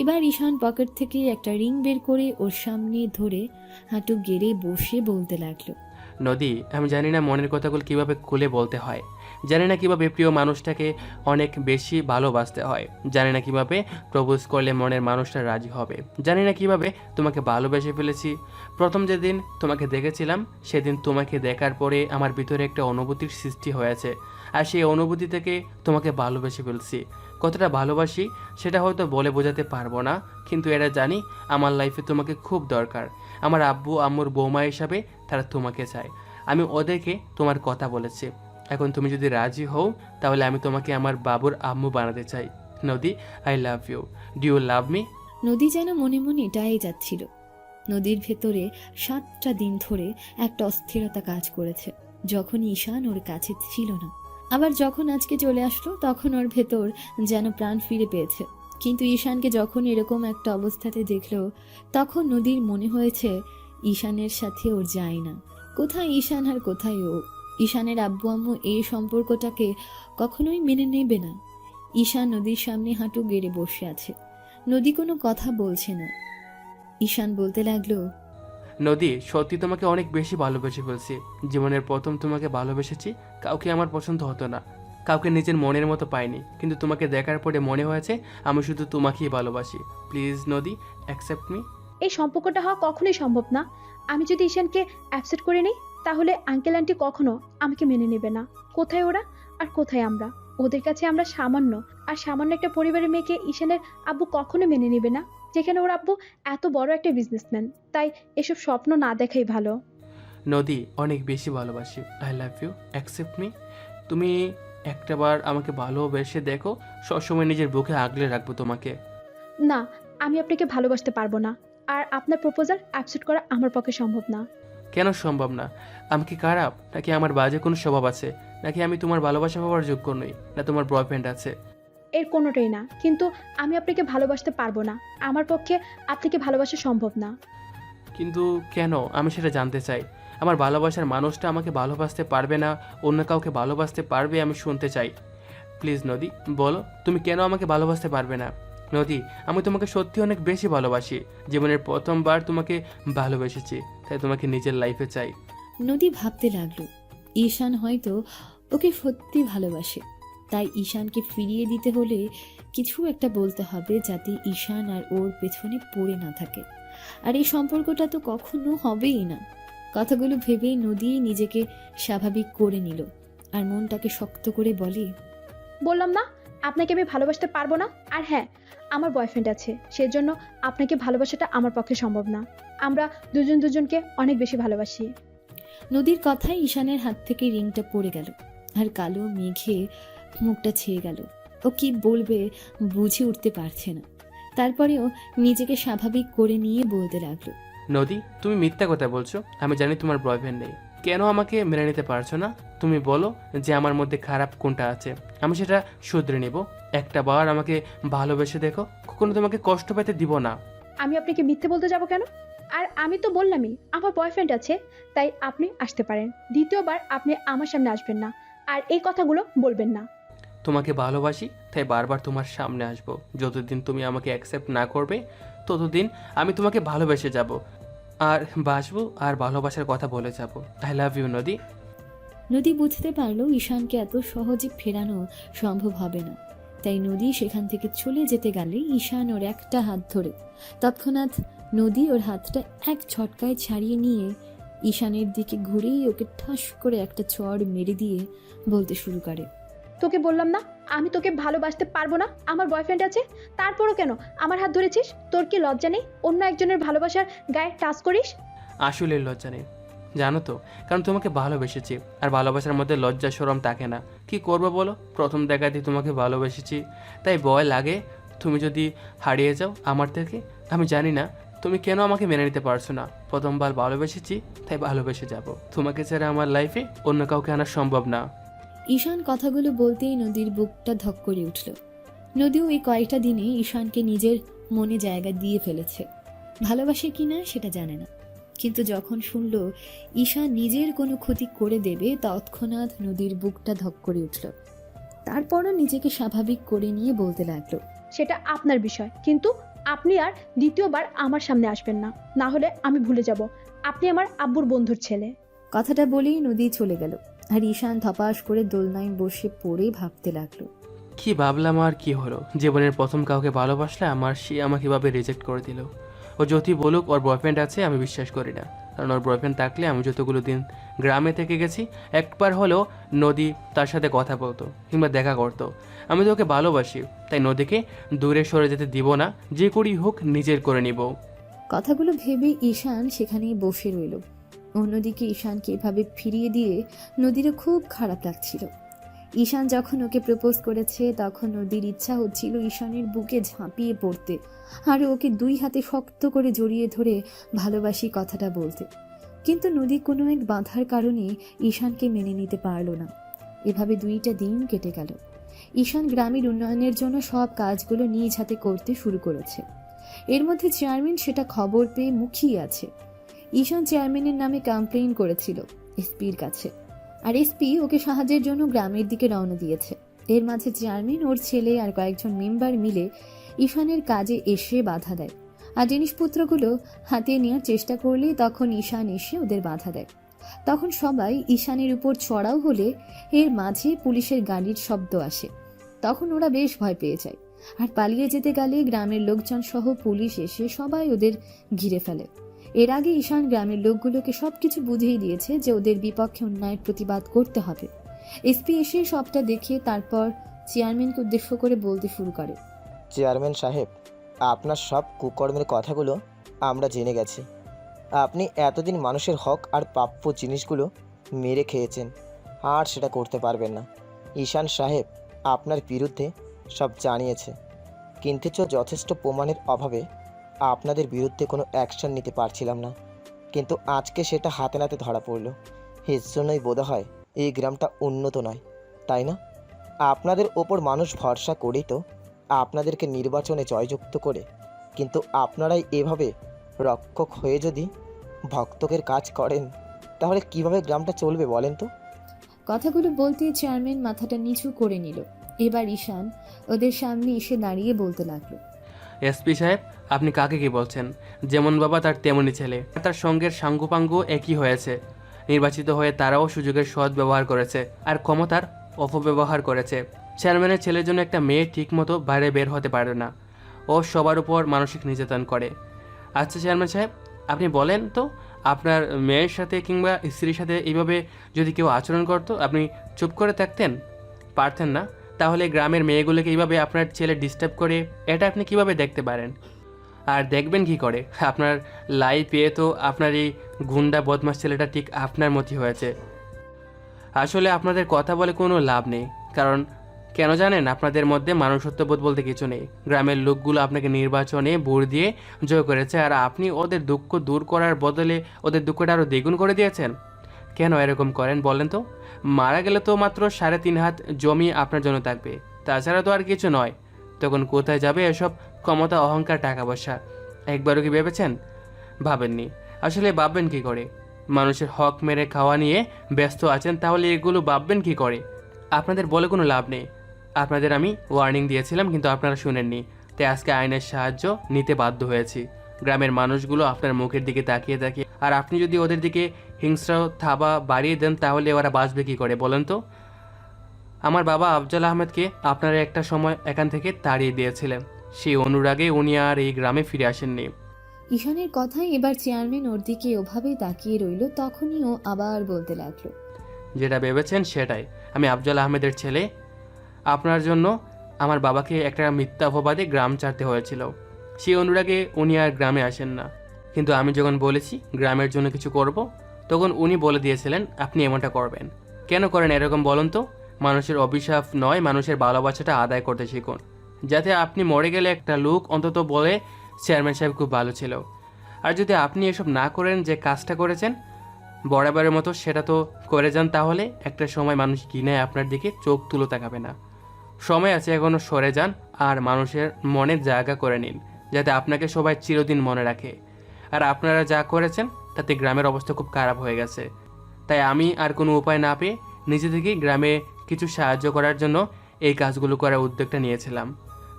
এবার ঈশান পকেট থেকে একটা রিং বের করে ওর সামনে ধরে হাঁটু গেড়ে বসে বলতে লাগলো, নদী, আমি জানি না মনের কথাগুলো কিভাবে খুলে বলতে হয়, জানি না কিভাবে প্রিয় মানুষটাকে অনেক বেশি ভালোবাসতে হয়, জানি না কিভাবে প্রপোজ করলে মনের মানুষটা রাজি হবে, জানি না কিভাবে তোমাকে ভালোবেসে ফেলেছি। প্রথম যেদিন তোমাকে দেখেছিলাম সেদিন তোমাকে দেখার পরে আমার ভিতরে একটা অনুভূতির সৃষ্টি হয়েছে, আর সেই অনুভূতি থেকে তোমাকে ভালোবেসে ফেলছি। কতটা ভালোবাসি সেটা হয়তো বলে বোঝাতে পারবো না, কিন্তু এরা জানি আমার লাইফে তোমাকে খুব দরকার। আমার আব্বু আম্মুর বৌমা হিসাবে তারা তোমাকে চায়। আমি ওদেরকে তোমার কথা বলেছি। এখন তুমি যদি রাজি হও তাহলে আমি তোমাকে আমার বাবুর আম্মু বানাতে চাই। Nodi, I love you. Do you love me? Nodi যেন মনে মনে এটাই যাচ্ছিল। নদীর ভেতরে 7টা দিন ধরে একটা অস্থিরতা কাজ করেছে। যখন ঈশান ওর কাছে ছিল না, আবার যখন আজকে চলে আসলো তখন ওর ভেতর যেন প্রাণ ফিরে পেয়েছে। কিন্তু ঈশানকে যখন এরকম একটা অবস্থাতে দেখলো তখন নদীর মনে হয়েছে ঈশানের সাথে ওর যায় না। কোথায় ঈশান আর কোথায় ও? ঈশানের আব্বু আম্মু এই সম্পর্কটাকে কখনোই মেনে নেবে না। ঈশান নদীর সামনে হাঁটু গেড়ে বসে আছে। নদী কোনো কথা বলছে না। ঈশান বলতে লাগলো, নদী, সত্যি তোমাকে অনেক বেশি ভালোবেসে ফেলছি। জীবনের প্রথম তোমাকে ভালোবেসেছি। কাউকে আমার পছন্দ হতো না, কাউকে নিজের মনের মতো পাইনি, কিন্তু তোমাকে দেখার পরে মনে হয়েছে আমি শুধু তোমাকেই ভালোবাসি। প্লিজ নদী, অ্যাকসেপ্ট মি। এই সম্পর্কটা হওয়া কখনোই সম্ভব না। আমি যদি ঈশানকে অ্যাকসেপ্ট করে নিই তাহলে আঙ্কেল আন্টি কখনো আমাকে মেনে নেবে না। কোথায় ওরা আর কোথায় আমরা? ওদের কাছে আমরা সামান্য, আর সামান্য একটা পরিবারের মেয়েকে ঈশানের আব্বু কখনো মেনে নেবে না, যেখানে ওর আব্বু এত বড় একটা বিজনেসম্যান। তাই এসব স্বপ্ন না দেখাই ভালো। নদী, অনেক বেশি ভালোবাসি। I love you, accept me. তুমি একটাবার আমাকে ভালোবেসে দেখো, সবসময় নিজের বুকে আগলে রাখবো তোমাকে। না, আমি আপনাকে ভালোবাসতে পারবো না, আর আপনার প্রপোজাল অ্যাকসেপ্ট করা আমার পক্ষে সম্ভব না। কেন সম্ভব না? আমি কি খারাপ, নাকি আমার বাজে কোনো স্বভাব আছে, নাকি আমি তোমার ভালোবাসা পাওয়ার যোগ্য নই, না তোমার বয়ফ্রেন্ড আছে? এর কোনোটাই না, কিন্তু আমি আপনাকে ভালোবাসতে পারবো না। আমার পক্ষে আপনাকে ভালোবাসা সম্ভব না। কিন্তু কেন? আমি সেটা জানতে চাই। আমার ভালোবাসার মানুষটা আমাকে ভালোবাসতে পারবে না, অন্য কাউকে ভালোবাসতে পারবে, আমি শুনতে চাই। প্লিজ নদী, বলো তুমি কেন আমাকে ভালোবাসতে পারবে না? নদী, আমি তোমাকে সত্যি অনেক বেশি ভালোবাসি। জীবনের প্রথমবার তোমাকে ভালোবেসেছি, তাই তোমাকে নিজের লাইফে চাই। নদী ভাবতে লাগলো ঈশান হয়তো ওকে সত্যি ভালোবাসে। তাই ঈশানকে ফিরিয়ে দিতে হলে কিছু একটা বলতে হবে যাতে ঈশান আর ওর পেছনে পড়ে না থাকে। আর এই সম্পর্কটা তো কখনো হবেই না। কথাগুলো ভেবেই নদী নিজেকে স্বাভাবিক করে নিল আর মনটাকে শক্ত করে বলে, বললাম না আপনাকে আমি ভালোবাসতে পারবো না। আর হ্যাঁ, আমার বয়ফ্রেন্ড আছে, সেজন্য আপনাকে ভালোবাসাটা আমার পক্ষে সম্ভব না। আমরা দুজন দুজনকে অনেক বেশি ভালোবাসি। নদীর কথায় ঈশানের হাত থেকে রিংটা পড়ে গেল আর কালো মেঘে মুখটা ছেয়ে গেল। ও কি বলবে বুঝে উঠতে পারছে না। তারপরেও নিজেকে স্বাভাবিক করে নিয়ে বলতে লাগলো, নদী, তুমি মিথ্যা কথা বলছো। আমি জানি তোমার বয়ফ্রেন্ড নেই। কেন আমাকে মেনে নিতে পারছো না? তুমি বলো যে আমার মধ্যে খারাপ কোনটা আছে, আমি সেটা শুধরে নেব। একটা বার আমাকে ভালোবেসে দেখো, কখনো তোমাকে কষ্ট পেতে দিব না। আমি আপনাকে মিথ্যে বলতে যাব কেন? আর আমি তো বললামই আমার বয়ফ্রেন্ড আছে, তাই আপনি আসতে পারেন। দ্বিতীয়বার আপনি আমার সামনে আসবেন না, আর এই কথাগুলো বলবেন না। তোমাকে ভালোবাসি, তাই বারবার তোমার সামনে আসবো। যতদিন তুমি আমাকে অ্যাকসেপ্ট না করবে ততদিন আমি তোমাকে ভালোবেসে যাব, আর বাসবো, আর ভালোবাসার কথা বলে যাব। আই লাভ ইউ নদী। নদী বুঝতে পারলো ঈশানকে এত সহজে ফেরানো সম্ভব হবে না। তাই নদী সেখান থেকে চলে যেতে গেলে ঈশান ওর একটা হাত ধরে তৎক্ষণাৎ নদী ওর হাতটা এক ঝটকায় ছাড়িয়ে নিয়ে ঈশানের দিকে ঘুরেই ওকে ঠাস করে একটা চড় মেরে দিয়ে বলতে শুরু করে, তোকে বললাম না আমি তোকে ভালোবাসতে পারবো না, আমার বয়ফ্রেন্ড আছে। তারপরও কেন আমার হাত ধরেছিস? তোর কি লজ্জা নেই অন্য একজনের ভালোবাসার গায়ে টাচ করিস? আসলে লজ্জা নেই, জানো তো, কারণ তোমাকে ভালোবেসেছি, আর ভালোবাসার মধ্যে লজ্জা শরম থাকে না। কি করবো বলো, প্রথম দেখাতেই তোমাকে ভালোবেসেছি, তাই ভয় লাগে তুমি যদি হারিয়ে যাও আমার থেকে। আমি জানি না তুমি কেন আমাকে মেনে নিতে পারছো না। প্রথমবার ভালোবেসেছি, তাই ভালোবেসে যাব। তোমাকে ছাড়া আমার লাইফে অন্য কাউকে আনা সম্ভব না। ঈশান কথাগুলো বলতেই নদীর বুকটা ধক করে উঠল। নদীও এই কয়েকটা দিনে ঈশানকে নিজের মনে জায়গা দিয়ে ফেলেছে। ভালোবাসে কিনা সেটা জানে না, কিন্তু যখন শুনল ঈশান নিজের কোনো ক্ষতি করে দেবে তৎক্ষণাৎ নদীর বুকটা ধক করে উঠল। তারপরও নিজেকে স্বাভাবিক করে নিয়ে বলতে লাগলো, সেটা আপনার বিষয়, কিন্তু আপনি আর দ্বিতীয়বার আমার সামনে আসবেন না, না হলে আমি ভুলে যাব আপনি আমার আব্বুর বন্ধুর ছেলে। কথাটা বলেই নদী চলে গেল আর ঈশান ধপাস করে দোলনায় বসে পড়ে ভাবতে লাগলো, কি ভাবলাম আর কি হলো। জীবনের প্রথম কাউকে ভালোবাসলে আমার সে আমাকে এভাবে রিজেক্ট করে দিল। ও যতই বলুক ওর বয়ফ্রেন্ড আছে, আমি বিশ্বাস করি না। কারণ ওর বয়ফ্রেন্ড থাকলে আমি যতগুলো দিন গ্রামে থেকে গেছি একবার হলেও নদী তার সাথে কথা বলতো কিংবা দেখা করতো। আমি তো ওকে ভালোবাসি, তাই নদীকে দূরে সরে যেতে দিব না, যে করেই হোক নিজের করে নিব। কথাগুলো ভেবে ঈশান সেখানেই বসে রইল। অন্যদিকে ঈশানকে এভাবে ফিরিয়ে দিয়ে নদীরও খুব খারাপ লাগছিল। ঈশান যখন ওকে প্রপোজ করেছে তখন নদীর ইচ্ছা হচ্ছিল ঈশানের বুকে ঝাঁপিয়ে পড়তে আর ওকে দুই হাতে শক্ত করে জড়িয়ে ধরে ভালোবাসি কথাটা বলতে। কিন্তু নদী কোনো এক বাধার কারণে ঈশানকে মেনে নিতে পারল না। এভাবে 2টা দিন কেটে গেল। ঈশান গ্রামের উন্নয়নের জন্য সব কাজগুলো নিজ হাতে করতে শুরু করেছে। এর মধ্যে চেয়ারম্যান সেটা খবর পেয়ে মুখিয়ে আছে। ঈশান চেয়ারম্যানের নামে কমপ্লেইন করেছিল এসপির কাছে, আর এসপি ওকে সাহায্যের জন্য গ্রামের দিকে রওনা দিয়েছে। এর মাঝে চেয়ারম্যান, ওর ছেলে আর কয়েকজন মেম্বার মিলে ঈশানের কাজে এসে বাধা দেয়, আর জিনিসপত্রগুলো হাতিয়ে নেওয়ার চেষ্টা করলে তখন ঈশান এসে ওদের বাধা দেয়। তখন সবাই ঈশানের উপর চড়াও হলে এর মাঝে পুলিশের গাড়ির শব্দ আসে। তখন ওরা বেশ ভয় পেয়ে যায়, আর পালিয়ে যেতে গেলে গ্রামের লোকজন সহ পুলিশ এসে সবাই ওদের ঘিরে ফেলে। এর আগে ঈশান গ্রামের লোকগুলোকে সবকিছু বুঝিয়ে দিয়েছে যে ওদের বিপক্ষে অন্যায়ের প্রতিবাদ করতে হবে। এসপি এসে সবটা দেখে তারপর চেয়ারম্যানকে উদ্দেশ্য করে বলতে শুরু করে, চেয়ারম্যান সাহেব, আপনার সব কুকর্মের কথাগুলো আমরা জেনে গেছি। আপনি এতদিন মানুষের হক আর প্রাপ্য জিনিসগুলো মেরে খেয়েছেন, আর সেটা করতে পারবেন না। ঈশান সাহেব আপনার বিরুদ্ধে সব জানিয়েছে, কিন্তু যথেষ্ট প্রমাণের অভাবে আপনাদের বিরুদ্ধে কোনো অ্যাকশন নিতে পারছিলাম না। কিন্তু আজকে সেটা হাতে নাতে ধরা পড়ল। এর জন্যই বোধহয় এই গ্রামটা উন্নত নয়, তাই না? আপনাদের ওপর মানুষ ভরসা করেই তো আপনাদেরকে নির্বাচনে জয়যুক্ত করে, কিন্তু আপনারাই এভাবে রক্ষক হয়ে যদি ভক্তকের কাজ করেন, তাহলে কিভাবে গ্রামটা চলবে বলেন তো? কথাগুলো বলতে চেয়ারম্যান মাথাটা নিচু করে নিল। এবার ঈশান ওদের সামনে এসে দাঁড়িয়ে বলতে লাগলো, এসপি সাহেব, আপনি কাকে কি বলছেন? যেমন বাবা তার তেমনই ছেলে, তার সঙ্গের সাঙ্গুপাঙ্গু একই হয়েছে। নির্বাচিত হয়ে তারাও সুযোগের সৎ ব্যবহার করেছে আর ক্ষমতার অপব্যবহার করেছে। চেয়ারম্যানের ছেলের জন্য একটা মেয়ে ঠিকমতো বাইরে বের হতে পারে না, ও সবার উপর মানসিক নির্যাতন করে। আচ্ছা চেয়ারম্যান সাহেব, আপনি বলেন তো, আপনার মেয়ের সাথে কিংবা স্ত্রীর সাথে এইভাবে যদি কেউ আচরণ করতো, আপনি চুপ করে থাকতেন? পারতেন না? তাহলে গ্রামের মেয়েগুলোকে এইভাবে আপনার ছেলে ডিস্টার্ব করে, এটা আপনি কিভাবে দেখতে পারেন? আর দেখবেন কি করে? আপনার লাই পেয়ে তো আপনার এই গুন্ডা বদমাস ছেলেটা ঠিক আপনার মতই হয়েছে। আসলে আপনাদের কথা বলে কোনো লাভ নেই, কারণ কেন জানেন? আপনাদের মধ্যে মানুষত্ববোধ বলতে কিছু নেই। গ্রামের লোকগুলো আপনাকে নির্বাচনে ভোট দিয়ে জয় করেছে, আর আপনি ওদের দুঃখ দূর করার বদলে ওদের দুঃখটা আরও দ্বিগুণ করে দিয়েছেন। কেন এরকম করেন বলেন তো? মারা গেলে তো মাত্র 3.5 হাত জমি আপনার জন্য থাকবে, তাছাড়া তো আর কিছু নয়। তখন কোথায় যাবে এসব ক্ষমতা, অহংকার, টাকা পয়সা? একবারও কি ভেবেছেন? ভাবেননি। আসলে ভাববেন কি করে? মানুষের হক মেরে খাওয়া নিয়ে ব্যস্ত আছেন, তাহলে এগুলো ভাববেন কি করে? আপনাদের বলে কোনো লাভ নেই। আপনাদের আমি ওয়ার্নিং দিয়েছিলাম, কিন্তু আপনারা শুনেননি, তাই আজকে আইনের সাহায্য নিতে বাধ্য হয়েছি। গ্রামের মানুষগুলো আপনার মুখের দিকে তাকিয়ে থাকে, আর আপনি যদি ওদের দিকে হিংস্র থাবা বাড়িয়ে দেন, তাহলে ওরা বাঁচবে কী করে বলেন তো? আমার বাবা আফজাল আহমেদকে আপনারা একটা সময় এখান থেকে তাড়িয়ে দিয়েছিলেন, সেই অনুরাগে উনি আর এই গ্রামে ফিরে আসেননি। ঈশানের কথায় এবার চেয়ারম্যান ওর দিকে ওভাবেই তাকিয়ে রইল। তখনই ও আবার বলতে লাগলো, যেটা ভেবেছেন সেটাই। আমি আফজাল আহমেদের ছেলে। আপনার জন্য আমার বাবাকে একটা মিথ্যা অপবাদে গ্রাম ছাড়তে হয়েছিল। সেই অনুরাগে উনি আর গ্রামে আসেন না, কিন্তু আমি যখন বলেছি গ্রামের জন্য কিছু করব, তখন উনি বলে দিয়েছিলেন আপনি এমনটা করবেন। কেন করেন এরকম বলুন তো? মানুষের অভিশাপ নয়, মানুষের ভালোবাসাটা আদায় করতে শিখুন, যাতে আপনি মরে গেলে একটা লোক অন্তত বলে চেয়ারম্যান সাহেব খুব ভালো ছিল। আর যদি আপনি এসব না করেন, যে কাজটা করেছেন বরাবরের মতো সেটা তো করে যান, তাহলে একটা সময় মানুষ ঘৃণায় আপনার দিকে চোখ তুলে তাকাবে না। সময় আছে, এখনও সরে যান আর মানুষের মনে জায়গা করে নিন, যাতে আপনাকে সবাই চিরদিন মনে রাখে। আর আপনারা যা করেছেন তাতে গ্রামের অবস্থা খুব খারাপ হয়ে গেছে। তাই আমি আর কোনো উপায় না পেয়ে নিজে থেকেই গ্রামে কিছু সাহায্য করার জন্য এই কাজগুলো করার উদ্যোগটা নিয়েছিলাম।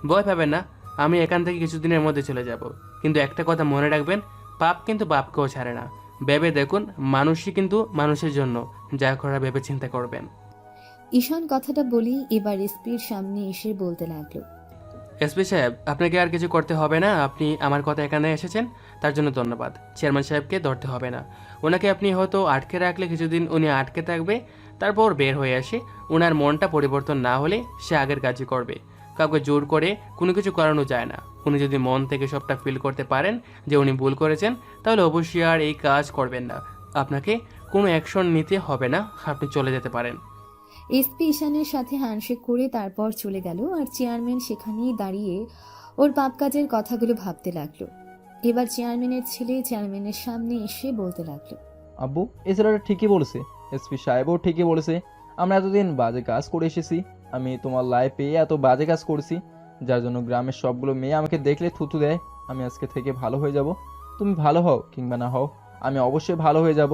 ভয় পাবেন না, আমি এখান থেকে কিছুদিনের মধ্যে চলে যাব, কিন্তু একটা কথা মনে রাখবেন, পাপ কিন্তু পাপকেও ছাড়ে না। ভেবে দেখুন, মানুষই কিন্তু মানুষের জন্য, যা করা ভেবে চিন্তা করবেন। ঈশান কথাটা বলি এবার এসপির সামনে এসে বলতে লাগলো, এসপি সাহেব, আপনাকে আর কিছু করতে হবে না। আপনি আমার কথা এখানে এসেছেন, তার জন্য ধন্যবাদ। চেয়ারম্যান সাহেবকে ধরতে হবে না। ওনাকে আপনি হয়তো আটকে রাখলে কিছুদিন উনি আটকে থাকবে, তারপর বের হয়ে আসে। ওনার মনটা পরিবর্তন না হলে সে আগের কাজই করবে। কাউকে জোর করে কোনো কিছু করানো যায় না। উনি যদি মন থেকে সবটা ফিল করতে পারেন যে উনি ভুল করেছেন, তাহলে অবশ্যই আর এই কাজ করবেন না। আপনাকে কোনো অ্যাকশন নিতে হবে না, আপনি চলে যেতে পারেন। এসপি ঈশানের সাথে হ্যান্ডশেক করে তারপর চলে গেল, আর চেয়ারম্যান সেখানেই দাঁড়িয়ে ওর পাপ কাজের কথাগুলো ভাবতে লাগলো। এবার চেয়ারম্যানের ছেলে চেয়ারম্যানের সামনে এসে বলতে লাগলো, আব্বু, এই ছেলেটা ঠিকই বলেছে, এসপি সাহেবও ঠিকই বলেছে। আমরা এতদিন বাজে কাজ করে এসেছি, আমি তোমার লাইফে এত বাজে কাজ করছি যার জন্য গ্রামের সবগুলো মেয়ে আমাকে দেখলে থুতু দেয়। আমি আজকে থেকে ভালো হয়ে যাব। তুমি ভালো হও কিংবা না হও, আমি অবশ্যই ভালো হয়ে যাব।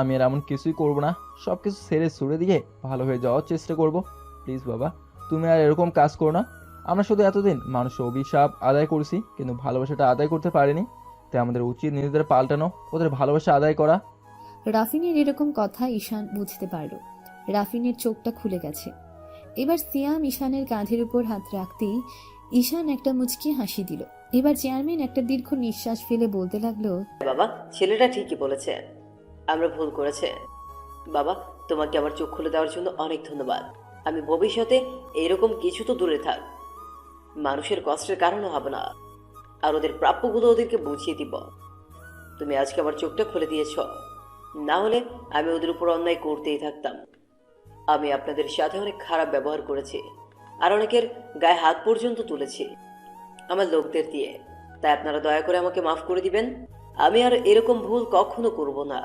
আমি আর এমন কিছুই করব না, সব কিছু ছেড়ে ছুড়ে দিয়ে ভালো হয়ে যাওয়ার চেষ্টা করব। প্লিজ বাবা, তুমি আর এরকম কাজ করো না। আমরা শুধু এতদিন মানুষের অভিশাপ আদায় করছি কিন্তু ভালোবাসাটা আদায় করতে পারিনি, তাই আমাদের উচিত নিজেদের পাল্টানো, ওদের ভালোবাসা আদায় করা। রাফিনের এরকম কথা ঈশান বুঝতে পারল। রাফিনের চোখটা খুলে গেছে। এবার সিয়াম ঈশানের কাঁধের উপর হাত রাখতেই ঈশান একটা মুচকি হাসি দিল। এবার চেয়ারম্যান একটা দীর্ঘ নিঃশ্বাস ফেলে বলতে লাগলো, বাবা, ছেলেটা ঠিকই বলেছে, আমরা ভুল করেছে। বাবা, তোমাকে আমার চোখ খুলে দেওয়ার জন্য অনেক ধন্যবাদ। আমি ভবিষ্যতে এরকম কিছু তো দূরে থাক, মানুষের কষ্টের কারণও হবে না, আর ওদের প্রাপ্যগুলো ওদেরকে বুঝিয়ে দিব। তুমি আজকে আমার চোখটা খুলে দিয়েছ, না হলে আমি ওদের উপর অন্যায় করতেই থাকতাম। আমি আপনাদের সাথে অনেক খারাপ ব্যবহার করেছি, আর অনেকের গায়ে হাত পর্যন্ত তুলেছি আমার লোকদের দিয়ে। তাই আপনারা দয়া করে আমাকে মাফ করে দিবেন। আমি আর এরকম ভুল কখনো করব না,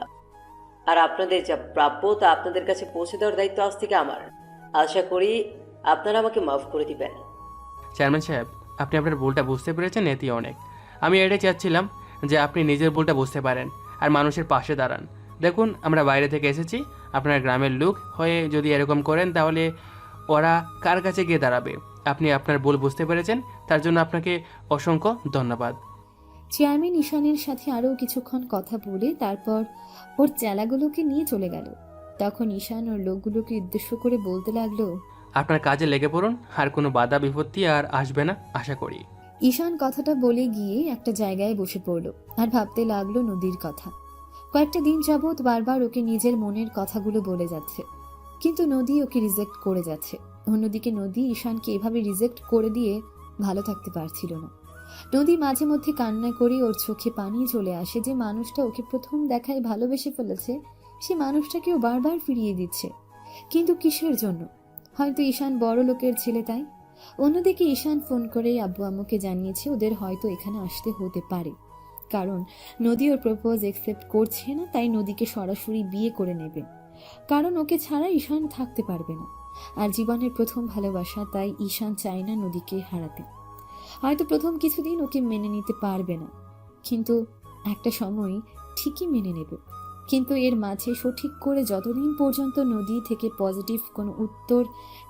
আর আপনাদের যা প্রাপ্য তা আপনাদের কাছে পৌঁছে দেওয়ার দায়িত্ব আজ থেকে আমার। আশা করি আপনারা আমাকে মাফ করে দিবেন। চেয়ারম্যান সাহেব, আপনি আপনার ভুলটা বুঝতে পেরেছেন, এতেই অনেক। আমি এটাই চাচ্ছিলাম যে আপনি নিজের ভুলটা বুঝতে পারেন আর মানুষের পাশে দাঁড়ান। দেখুন, আমরা বাইরে থেকে এসেছি, আপনার গ্রামের লোক হয়ে যদি এরকম করেন তাহলে ওরা কার কাছে গিয়ে দাঁড়াবে? আপনি আপনার ভুল বুঝতে পেরেছেন, তার জন্য আপনাকে অসংখ্য ধন্যবাদ। চেয়ারম্যান ঈশানের সাথে আরও কিছুক্ষণ কথা বলে তারপর ওর চেলাগুলোকে নিয়ে চলে গেল। তখন ঈশান ওর লোকগুলোকে উদ্দেশ্য করে বলতে লাগলো, আপনার কাজে লেগে পড়ুন, আর কোনো বাধা বিপত্তি আর আসবে না আশা করি। ঈশান কথাটা বলে গিয়ে একটা জায়গায় বসে পড়ল আর ভাবতে লাগলো নদীর কথা। কয়েকটা দিন যাবৎ বারবার ওকে নিজের মনের কথাগুলো বলে যাচ্ছে, কিন্তু নদী ওকে রিজেক্ট করে যাচ্ছে। অন্যদিকে নদী ঈশানকে এভাবে রিজেক্ট করে দিয়ে ভালো থাকতে পারছিল না। নদী মাঝে মধ্যে কান্না করে ওর চোখে পানি চলে আসে। যে মানুষটা ওকে প্রথম দেখায় ভালোবেসে ফেলেছে, সে মানুষটাকেও বারবার ফিরিয়ে দিচ্ছে। কিন্তু কিসের জন্য? হয়তো ঈশান বড় লোকের ছেলে তাই। অন্যদিকে ঈশান ফোন করে আব্বু আম্মুকে জানিয়েছে ওদের হয়তো এখানে আসতে হতে পারে, কারণ নদী ওর প্রপোজ অ্যাকসেপ্ট করছে না। তাই নদীকে সরাসরি বিয়ে করে নেবে, কারণ ওকে ছাড়া ঈশান থাকতে পারবে না। আর জীবনের প্রথম ভালোবাসা, তাই ঈশান চায় না নদীকে হারাতে। হয়তো প্রথম কিছুদিন ওকে মেনে নিতে পারবে না, কিন্তু একটা সময় ঠিকই মেনে নেবে। কিন্তু এর মাঝে সঠিক করে যতদিন পর্যন্ত নদী থেকে পজিটিভ কোনো উত্তর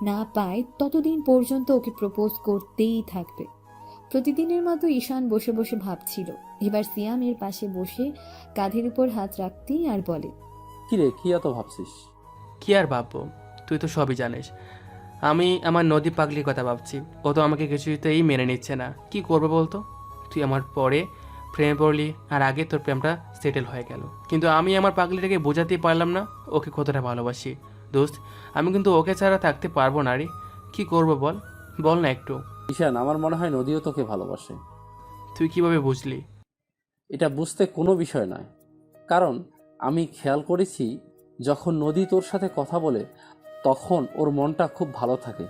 না পায় ততদিন পর্যন্ত ওকে প্রপোজ করতেই থাকবে। প্রতিদিনের মতো ঈশান বসে বসে ভাবছিল। এবার সিয়ামের পাশে বসে কাঁধের উপর হাত রাখতেই আর বলে, কিরে, কি এত ভাবছিস? কি আর ভাববো, তুই তো সবই জানিস। আমি আমার নদী পাগলির কথা ভাবছি। ও তো আমাকে কিছুতেই মেনে নিচ্ছে না। কি করবো বলতো? তুই আমার পরে প্রেমে পড়লি, আর আগে তোর প্রেমটা সেটেল হয়ে গেল, কিন্তু আমি আমার পাগলিটাকে বোঝাতেই পারলাম না ওকে কতটা ভালোবাসি। দোস্ত, আমি কিন্তু ওকে ছাড়া থাকতে পারবো না রে। কি করবো বল, বল না একটু। ঈশান, আমার মনে হয় নদীও তোকে ভালোবাসে। তুই কিভাবে বুঝলি? এটা বুঝতে কোনো বিষয় নয়, কারণ আমি খেয়াল করেছি যখন নদী তোর সাথে কথা বলে তখন ওর মনটা খুব ভালো থাকে,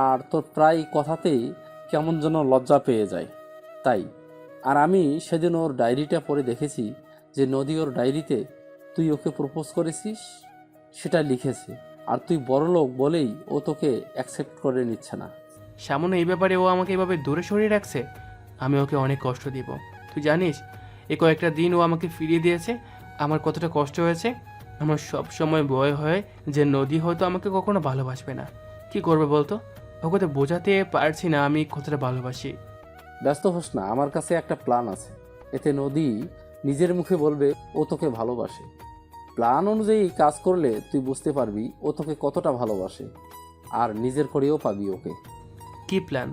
আর তোর প্রায় কথাতেই কেমন যেন লজ্জা পেয়ে যায়। তাই আর আমি সেদিন ওর ডায়েরিটা পড়ে দেখেছি যে নদী ওর ডায়েরিতে তুই ওকে প্রপোজ করেছিস সেটা লিখেছে, আর তুই বড়লোক বলেই ও তোকে অ্যাকসেপ্ট করে নিচ্ছে না। সামনে এই ব্যাপারে ও আমাকে এভাবে দূরে সরিয়ে রাখছে। আমি ওকে অনেক কষ্ট দিব। তুই জানিস এই কয়েকটা দিন ও আমাকে ফিরিয়ে দিয়েছে, আমার কতটা কষ্ট হয়েছে। আমার সব সময় ভয় হয় যে নদী হয়তো আমাকে কখনো ভালোবাসবে না। কি করবে বলতো? ওকে তো বোঝাতে পারছি না আমি কতটা ভালোবাসি। ব্যস্ত হোস না, আমার কাছে একটা প্ল্যান আছে। এতে নদী নিজের মুখে বলবে ও তোকে ভালোবাসে। প্ল্যান অনুযায়ী কাজ করলে তুই বুঝতে পারবি ও তোকে কতটা ভালোবাসে, আর নিজের করেও পাবি ওকে। কি প্ল্যান?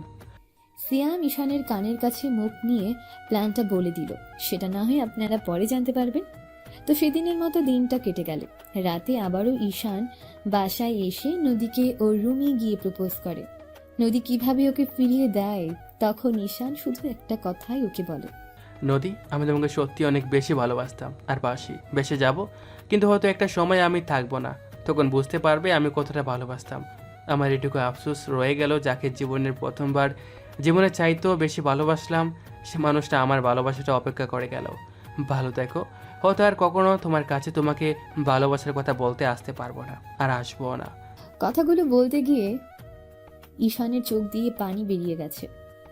সিয়াম ঈশানের কানের কাছে মুখ নিয়ে প্ল্যানটা বলে দিল। সেটা না হয় আপনারা পরে জানতে পারবেন। তো সেদিনের মতো দিনটা কেটে গেল। রাতে আবারও ঈশান বাসায় এসে নদীকে ওর রুমে গিয়ে প্রপোজ করে। নদী কিভাবে ওকে ফিরিয়ে দেয় তখন ঈশান শুধু একটা কথাই ওকে বলে, নদী, আমি তোমাকে সত্যি অনেক বেশি ভালোবাসতাম আর বাসি, বেসে যাব। কিন্তু হয়তো একটা সময় আমি থাকবো না, তখন বুঝতে পারবে আমি কতটা ভালোবাসতাম। আমার এটুকু আফসোস রয়ে গেল, যাকে জীবনের প্রথমবার জীবনে চাইতেও বেশি ভালোবাসলাম সে মানুষটা আমার ভালোবাসাটা অপেক্ষা করে গেল। ভালো দেখো, হয়তো আর কখনো তোমার কাছে তোমাকে ভালোবাসার কথা বলতে আসতে পারবো না, আর আসবো না। কথাগুলো বলতে গিয়ে ঈশানের চোখ দিয়ে পানি বেরিয়ে গেছে।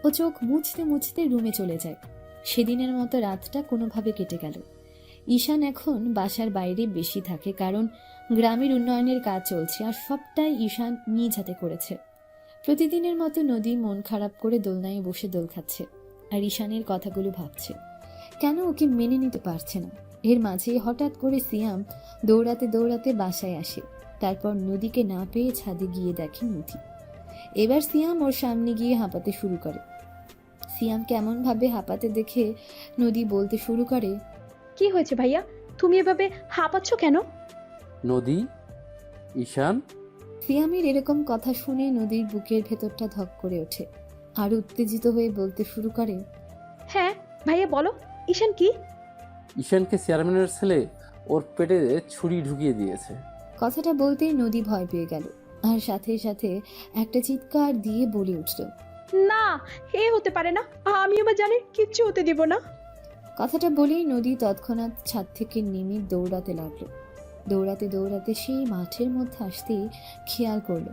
ও চোখ মুছতে মুছতে রুমে চলে যায়। সেদিনের মতো রাতটা কোনোভাবে কেটে গেল। ঈশান এখন বাসার বাইরে বেশি থাকে, কারণ গ্রামের উন্নয়নের কাজ চলছে আর সবটাই ঈশান নিজ হাতে করেছে। প্রতিদিনের মতো নদী মন খারাপ করে দোলনায় বসে দোল খাচ্ছে আর ঈশানের কথাগুলো ভাবছে। কেন ওকে মেনে নিতে পারছে না। এর মাঝে হঠাৎ করে সিয়াম দৌড়াতে দৌড়াতে বাসায় আসে। তারপর নদীকে না পেয়ে ছাদে গিয়ে দেখে নদী। এবার সিয়াম ওর সামনে গিয়ে হাঁপাতে শুরু করে। সিয়াম কেমন ভাবে হাঁপাতে দেখে নদী বলতে শুরু করে, কি হয়েছে ভাইয়া, তুমি এভাবে হাঁপাচ্ছ কেন? নদী, ঈশান। সিয়ামের এরকম কথা শুনে নদীর বুকের ভেতরটা ধক করে ওঠে আর উত্তেজিত হয়ে বলতে শুরু করে, হ্যাঁ ভাইয়া বলো, ঈশান কি? ঈশানকে চেয়ারম্যানের ছেলে ওর পেটে ছুরি ঢুকিয়ে দিয়েছে। কথাটা বলতেই নদী ভয় পেয়ে গেল আর সাথে সাথে একটা চিৎকার দিয়ে বলে উঠল, না, এ হতে পারে না, আমি আমার জানি কিচ্ছু হতে দিব না। কথাটা বলেই নদী তৎক্ষণাৎ ছাদ থেকে নেমে দৌড়াতে লাগলো। দৌড়াতে দৌড়াতে সেই মাঠের মধ্যে আসতেই খেয়াল করলো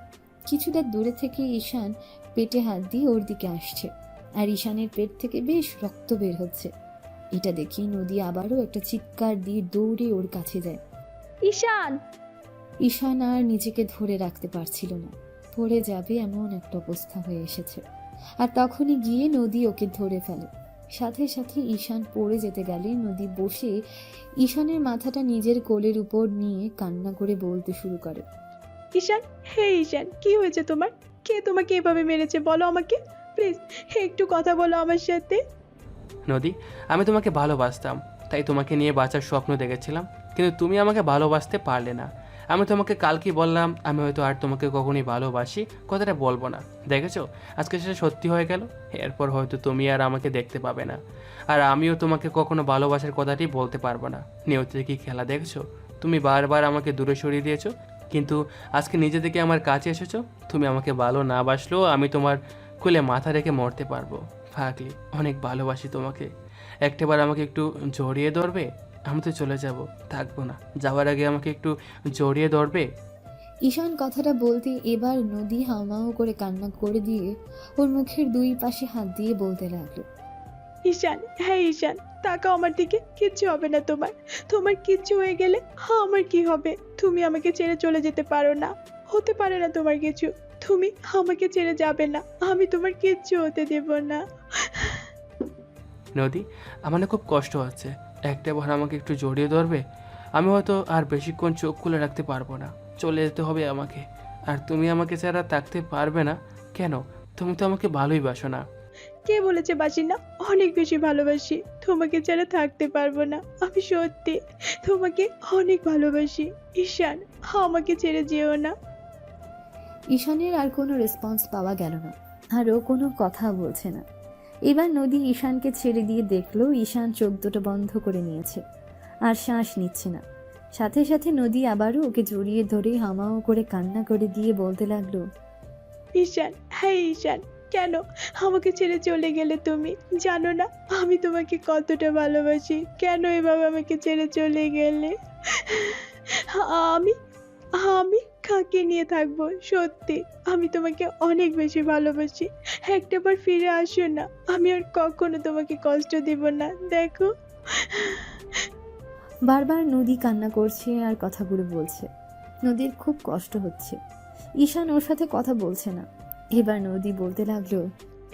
কিছুটা দূরে থেকে ঈশান পেটে হাত দিয়ে ওর দিকে আসছে আর ঈশানের পেট থেকে বেশ রক্ত বের হচ্ছে। এটা দেখি নদী আবারও একটা চিৎকার দিয়ে দৌড়ে ওর কাছে যায়। ঈশান! ঈশান আর নিজেকে ধরে রাখতে পারছিল না, পড়ে যাবে এমন একটা অবস্থা হয়ে এসেছে। আর তখনই গিয়ে নদী ওকে ধরে ফেলে। সাথে সাথে ঈশান পড়ে যেতে গেলে নদী বসে ঈশানের মাথাটা নিজের কোলের উপর নিয়ে কান্না করে বলতে শুরু করে, ঈশান, হে ঈশান, কি হয়েছে তোমার? কে তোমাকে এভাবে মেরেছে বলো আমাকে, প্লিজ একটু কথা বলো আমার সাথে। নদী, আমি তোমাকে ভালোবাসতাম, তাই তোমাকে নিয়ে বাঁচার স্বপ্ন দেখেছিলাম, কিন্তু তুমি আমাকে ভালোবাসতে পারলে না। আমি তোমাকে কালকেই বললাম আমি হয়তো আর তোমাকে কখনই ভালোবাসি কথাটা বলবো না। দেখেছো, আজকে সেটা সত্যি হয়ে গেল। এরপর হয়তো তুমি আর আমাকে দেখতে পাবে না, আর আমিও তোমাকে কখনো ভালোবাসার কথাটি বলতে পারবো না। নিয়তির কি খেলা দেখছো? তুমি বারবার আমাকে দূরে সরিয়ে দিয়েছো, কিন্তু আজকে নিজে থেকে আমার কাছে এসেছো। তুমি আমাকে ভালো না বাসলেও আমি তোমার কোলে মাথা রেখে মরতে পারবো। ফাগলি, অনেক ভালোবাসি তোমাকে। একটাবার আমাকে একটু জড়িয়ে ধরবে? আমি তো চলে যাব, থাকবো না। যাওয়ার আগে আমাকে একটু জড়িয়ে ধরবে? ঈশান কথাটা বলতে এবার নদী হাউমাউ করে কান্না করে দিয়ে ওর মুখের দুই পাশে হাত দিয়ে বলতে লাগলো, ঈশান, হ্যাঁ ঈশান, তাকাও আমার দিকে, কিচ্ছু হবে না তোমার। তোমার কিচ্ছু হয়ে গেলে আমার কি হবে? তুমি আমাকে ছেড়ে চলে যেতে পারো না, হতে পারে না তোমার কিছু। তুমি আমাকে ছেড়ে যাবে না, আমি তোমার কিচ্ছু হতে দেব না। নদী, আমার না খুব কষ্ট হচ্ছে, একটাবার আমাকে একটু জড়িয়ে ধরবে? আমি হয়তো আর বেশিক্ষণ চোখ খুলে রাখতে পারবো না, চলে যেতে হবে আমাকে। আর তুমি আমাকে ছাড়া থাকতে পারবে না কেন? তুমি তো আমাকে ভালোই বাসো না। কে বলেছে বাসি না? অনেক বেশি ভালোবাসি, তোমাকে ছাড়া থাকতে পারবো না। আমি সত্যি তোমাকে অনেক ভালোবাসি ঈশান, আমাকে ছেড়ে যেও না। ঈশানের আর কোনো রেসপন্স পাওয়া গেল না, আর ও কোনো কথা বলছে না। এবার নদী ঈশানকে ছেড়ে দিয়ে দেখলো ঈশান চোখ দুটো বন্ধ করে নিয়েছে আর শ্বাস নিচ্ছে না। সাথে সাথে নদী আবারও ওকে জড়িয়ে ধরে হামাও করে কান্না করে দিয়ে বলতে লাগলো, ঈশান, হ্যাঁ ঈশান, কেন আমাকে ছেড়ে চলে গেলে তুমি? জানো না আমি তোমাকে কতটা ভালোবাসি? কেন এভাবে আমাকে ছেড়ে চলে গেলে? আমি আমি কাকে নিয়ে থাকবো? সত্যি আমি তোমাকে অনেক বেশি ভালোবাসি। একটাবার ফিরে আসো না, আমি আর কখনো তোমাকে কষ্ট দিব না। দেখো। বারবার নদী কান্না করছে আর কথাগুলো বলছে। নদীর খুব কষ্ট হচ্ছে। ঈশান ওর সাথে কথা বলছে না। এবার নদী বলতে লাগলো,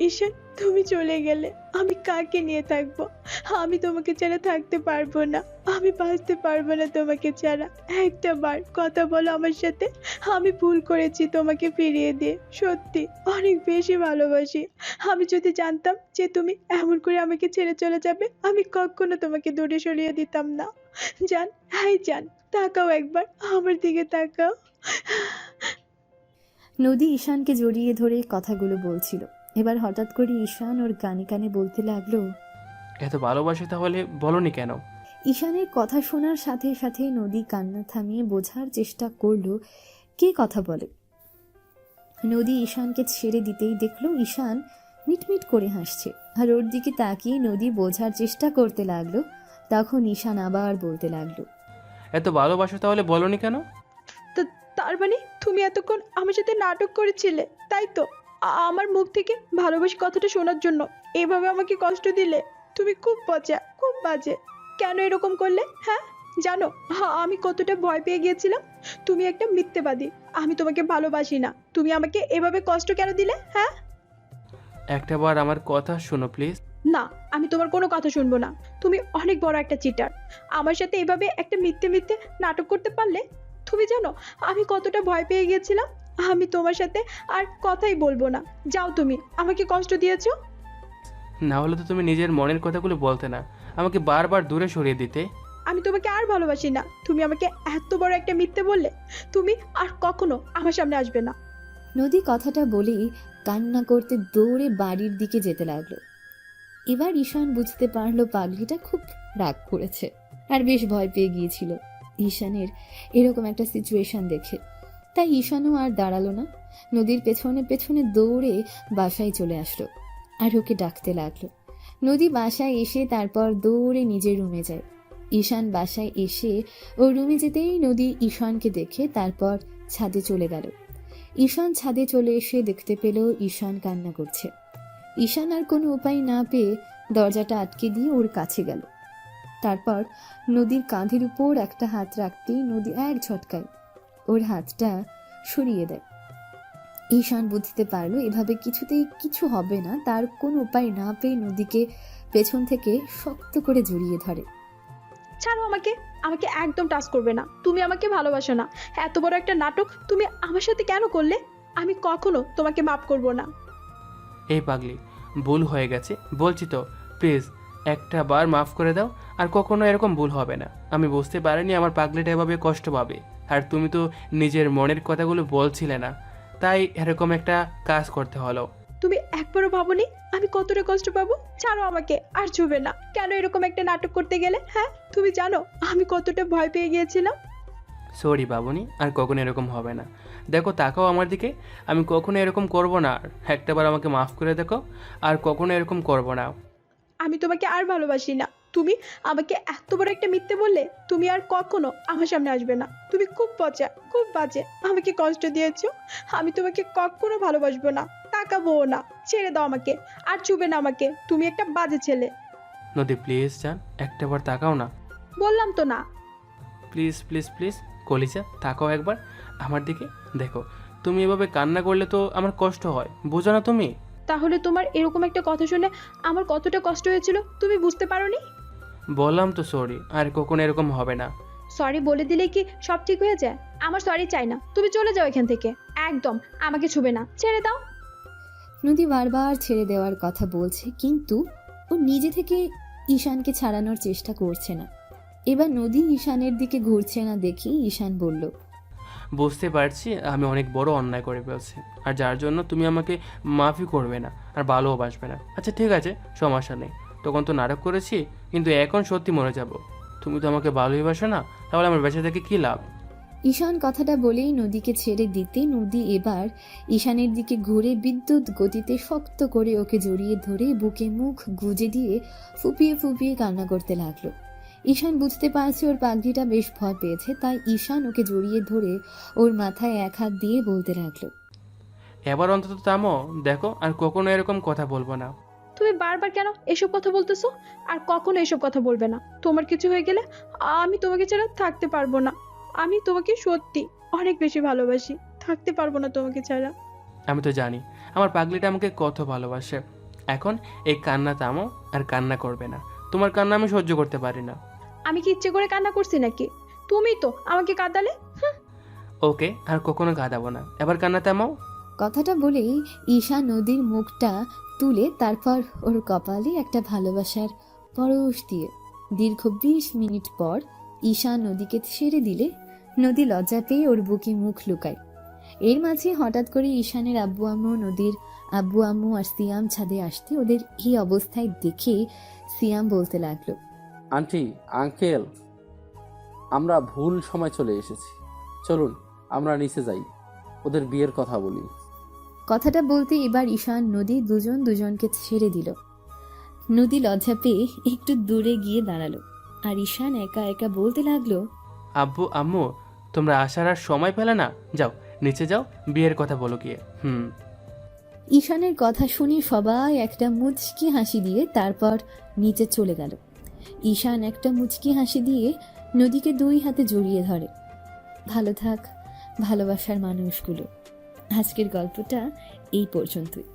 ঈশান, তুমি চলে গেলে আমি কাকে নিয়ে থাকবো? আমি তোমাকে ছাড়া থাকতে পারবো না, আমি বাঁচতে পারবো না তোমাকে ছাড়া। একটা বার কথা বলো আমার সাথে, আমি ভুল করেছি তোমাকে ফিরিয়ে দিয়ে, সত্যি অনেক বেশি ভালোবাসি। আমি যদি জানতাম যে তুমি এমন করে আমাকে ছেড়ে চলে যাবে, আমি কখনো তোমাকে দূরে সরিয়ে দিতাম না। জান, হাই জান, তাকাও একবার আমার দিকে, তাকাও। নদী ঈশানকে জড়িয়ে ধরে কথাগুলো বলছিল। এবার হঠাৎ করে ঈশান ওর কানে কানে বলতে লাগলো, এত ভালোবাসি তাহলে বলনি কেন? ঈশানের কথা শোনার সাথে সাথে নদী কান্না থামিয়ে বোঝার চেষ্টা করলো কে কথা বলে। নদী ঈশানকে ছেড়ে দিতেই দেখলো ঈশান মিটমিট করে হাসছে আর ওর দিকে তাকিয়ে নদী বোঝার চেষ্টা করতে লাগলো। তখন ঈশান আবার বলতে লাগলো, এত ভালোবাসো তাহলে বলনি কেন? তার মানে তুমি এতক্ষণ আমার সাথে নাটক করেছিলে তাই তো? আমার মুখ থেকে ভালোবাসি কথাটা শোনার জন্য এভাবে আমাকে কষ্ট দিলে? তুমি খুব পচা, খুব বাজে। কেন এরকম করলে? হ্যাঁ, জানো আমি কতটা ভয় পেয়ে গিয়েছিলাম? তুমি একটা মিথ্যেবাদী। আমি তোমাকে ভালোবাসি না। তুমি আমাকে এভাবে কষ্ট কেন দিলে? হ্যাঁ, একটাবার আমার কথা শোনো প্লিজ। না, আমি তোমার কোনো কথা শুনবো না। তুমি অনেক বড় একটা চিটার। আমার সাথে এভাবে একটা মিথ্যে মিথ্যে নাটক করতে পারলে? তুমি জানো আমি কতটা ভয় পেয়ে গিয়েছিলাম? আমি তোমার সাথে আর কথাই বলবো না। যাও, তুমি আমাকে কষ্ট দিয়েছো। না হলে তো তুমি নিজের মনের কথাগুলো বলতে না, আমাকে বারবার দূরে সরিয়ে দিতে। আমি তোমাকে আর ভালোবাসি না। তুমি আমাকে এত বড় একটা মিথ্যে বললে। তুমি আর কখনো আমার সামনে আসবে না। নদী কথাটা বলেই কান্না করতে দৌড়ে বাড়ির দিকে যেতে লাগলো। এবার ঈশান বুঝতে পারলো পাগলিটা খুব রাগ করেছে আর বেশ ভয় পেয়ে গিয়েছিল ঈশানের এরকম একটা সিচুয়েশন দেখে। তাই ঈশানও আর দাঁড়ালো না, নদীর পেছনে পেছনে দৌড়ে বাসায় চলে আসলো আর ওকে ডাকতে লাগলো। নদী বাসায় এসে তারপর দৌড়ে নিজের রুমে যায়। ঈশান বাসায় এসে ওর রুমে যেতেই নদী ঈশানকে দেখে তারপর ছাদে চলে গেল। ঈশান ছাদে চলে এসে দেখতে পেল ঈশান কান্না করছে। ঈশান আর কোনো উপায় না পেয়ে দরজাটা আটকে দিয়ে ওর কাছে গেল। তারপর নদীর কাঁধের উপর একটা হাত রাখতেই নদী এক ঝটকায় ওর হাতটা সরিয়ে দেয়। ঈশান বুঝতে পারলো এভাবে কিছুতেই কিছু হবে না। তার কোনো উপায় না পেয়ে নদীকে পেছন থেকে শক্ত করে জড়িয়ে ধরে। ছাড়ো আমাকে। আমাকে একদম টাচ করবে না। তুমি আমাকে ভালোবাসো না। এত বড় একটা নাটক তুমি আমার সাথে কেন করলে? আমি কখনো তোমাকে মাফ করব না। এই পাগলি, ভুল হয়ে গেছে বলছি তো, প্লিজ একটা বার মাফ করে দাও, আর কখনো এরকম ভুল হবে না। আমি বুঝতে পারিনি আমার পাগলিটা এভাবে কষ্ট পাবে, আর তুমি তো নিজের মনের কথাগুলো বলছিলে না, তাই এরকম একটা কাজ করতে হলো। তুমি একবারও ভাবোনি আমি কতটা কষ্ট পাবো? ছাড়ো আমাকে, আর ছুবে না। কেন এরকম একটা নাটক করতে গেলে? হ্যাঁ, তুমি জানো আমি কতটা ভয় পেয়ে গিয়েছিলাম। সরি বাবুনি, আর কখনো এরকম হবে না। দেখো, তাকাও আমার দিকে। আমি কখনো এরকম করব না। একটাবার আমাকে মাফ করে দেখো, আর কখনো এরকম করব না। আমি তোমাকে আর ভালোবাসি না। তুমি আমাকে এত বড় একটা মিথ্যে বললে। তুমি আর কখনো আমার সামনে আসবে না। তুমি খুব পচা, খুব বাজে। আমাকে কষ্ট দিয়েছো। আমি তোমাকে কখনো ভালোবাসবো না, তাকাবো না। ছেড়ে দাও আমাকে, আর ছুবে না আমাকে। তুমি একটা বাজে ছেলে। নদী প্লিজ জান, একটাবার তাকাও না। বললাম তো না। প্লিজ প্লিজ প্লিজ কলিজা, তাকাও একবার আমার দিকে। দেখো, তুমি এভাবে কান্না করলে তো আমার কষ্ট হয়, বোঝো না তুমি? তাহলে তোমার এরকম একটা কথা শুনে আমার কতটা কষ্ট হয়েছিল তুমি বুঝতে পারোনি? বললাম তো সরি, আর কখনো এরকম হবে না। সরি বলে দিলে কি সব ঠিক হয়ে যায়? আমার সরি চাই না। তুমি চলে যাও এখান থেকে। একদম আমাকে ছুবে না। ছেড়ে দাও। নদী বারবার ছেড়ে দেওয়ার কথা বলছে, কিন্তু ও নিজে থেকে ঈশানকে ছাড়ানোর চেষ্টা করছে না। এবার নদী ঈশানের দিকে ঘুরছে না দেখি ঈশান বলল, বুঝতে পারছি আমি অনেক বড় অন্যায় করে ফেলছি, আর যার জন্য তুমি আমাকে মাফই করবে না আর ভালোবাসবে না। আচ্ছা ঠিক আছে, সমস্যা নেই। তখন তো নাটক করেছি, কিন্তু এখন সত্যি মরে যাব। তুমি তো আমাকে ভালোই বাসো না, তাহলে আমার বেঁচে থেকে কী লাভ? ঈশান কথাটা বলেই নদীকে ছেড়ে দিতে নদী এবার ঈশানের দিকে ঘুরে বিদ্যুৎ গতিতে শক্ত করে ওকে জড়িয়ে ধরে বুকে মুখ গুজে দিয়ে ফুপিয়ে ফুপিয়ে কান্না করতে লাগলো। ঈশান বুঝতে পারছে ওর পাগড়িটা বেশ ভয় পেয়েছে, তাই ঈশান ওকে জড়িয়ে ধরে ওর মাথায় এক হাত দিয়ে বলতে লাগলো, এবার অন্তত থামো, দেখো আর কখনো এরকম কথা বলবো না। তুমি বারবার কেন এসব কথা বলতেছো? আর কখনো এসব কথা বলবে না। তোমার কিছু হয়ে গেলে আমি তোমাকে ছাড়া থাকতে পারবো না। আমি তোমাকে সত্যি অনেক বেশি ভালোবাসি। থাকতে পারবো না তোমাকে ছাড়া। আমি তো জানি আমার পাগলিটা আমাকে কত ভালোবাসে। এখন এই কান্না থামো, আর কান্না করবে না। তোমার কান্না আমি সহ্য করতে পারি না। আমি কি ইচ্ছে করে কান্না করছি নাকি? তুমি তো আমাকে কাঁদালে। ওকে, আর কখনো কাঁদাবো না। এবার কান্না থামাও। কথাটা বলেই ঈশা নদীর মুখটা তুলে তারপর ওর কপালে একটা ভালোবাসার পরশ দিয়ে দীর্ঘ 20 মিনিট পর ঈশা নদীকে ছেড়ে দিলে নদী লজ্জা পেয়ে ওর বুকে মুখ লুকায়। এর মাঝে হঠাৎ করে ঈশানের আব্বু আম্মু, নদীর আব্বু আম্মু আর সিয়াম ছাদে আসতে ওদের এই অবস্থায় দেখে সিয়াম বলতে লাগলো, আন্টি, আঙ্কেল, আমরা ভুল সময় চলে এসেছি। চলুন আমরা নিচে যাই, ওদের বিয়ের কথা বলি। কথাটা বলতে এবার ঈশান নদী দুজন দুজনকে ছেড়ে দিল। নদী লজ্জা পেয়ে একটু দূরে গিয়ে দাঁড়ালো আর ঈশান একা একা বলতে লাগলো, আব্বু আম্মু, তোমরা আসার আর সময় পেলে না? যাও নিচে যাও, বিয়ের কথা বলো গিয়ে। ঈশানের কথা শুনে সবাই একটা মুচকি হাসি দিয়ে তারপর নিচে চলে গেল। ঈশান একটা মুচকি হাসি দিয়ে নদীকে 2 হাতে জড়িয়ে ধরে। ভালো থাক ভালোবাসার মানুষগুলো। আজকের গল্পটা এই পর্যন্তই।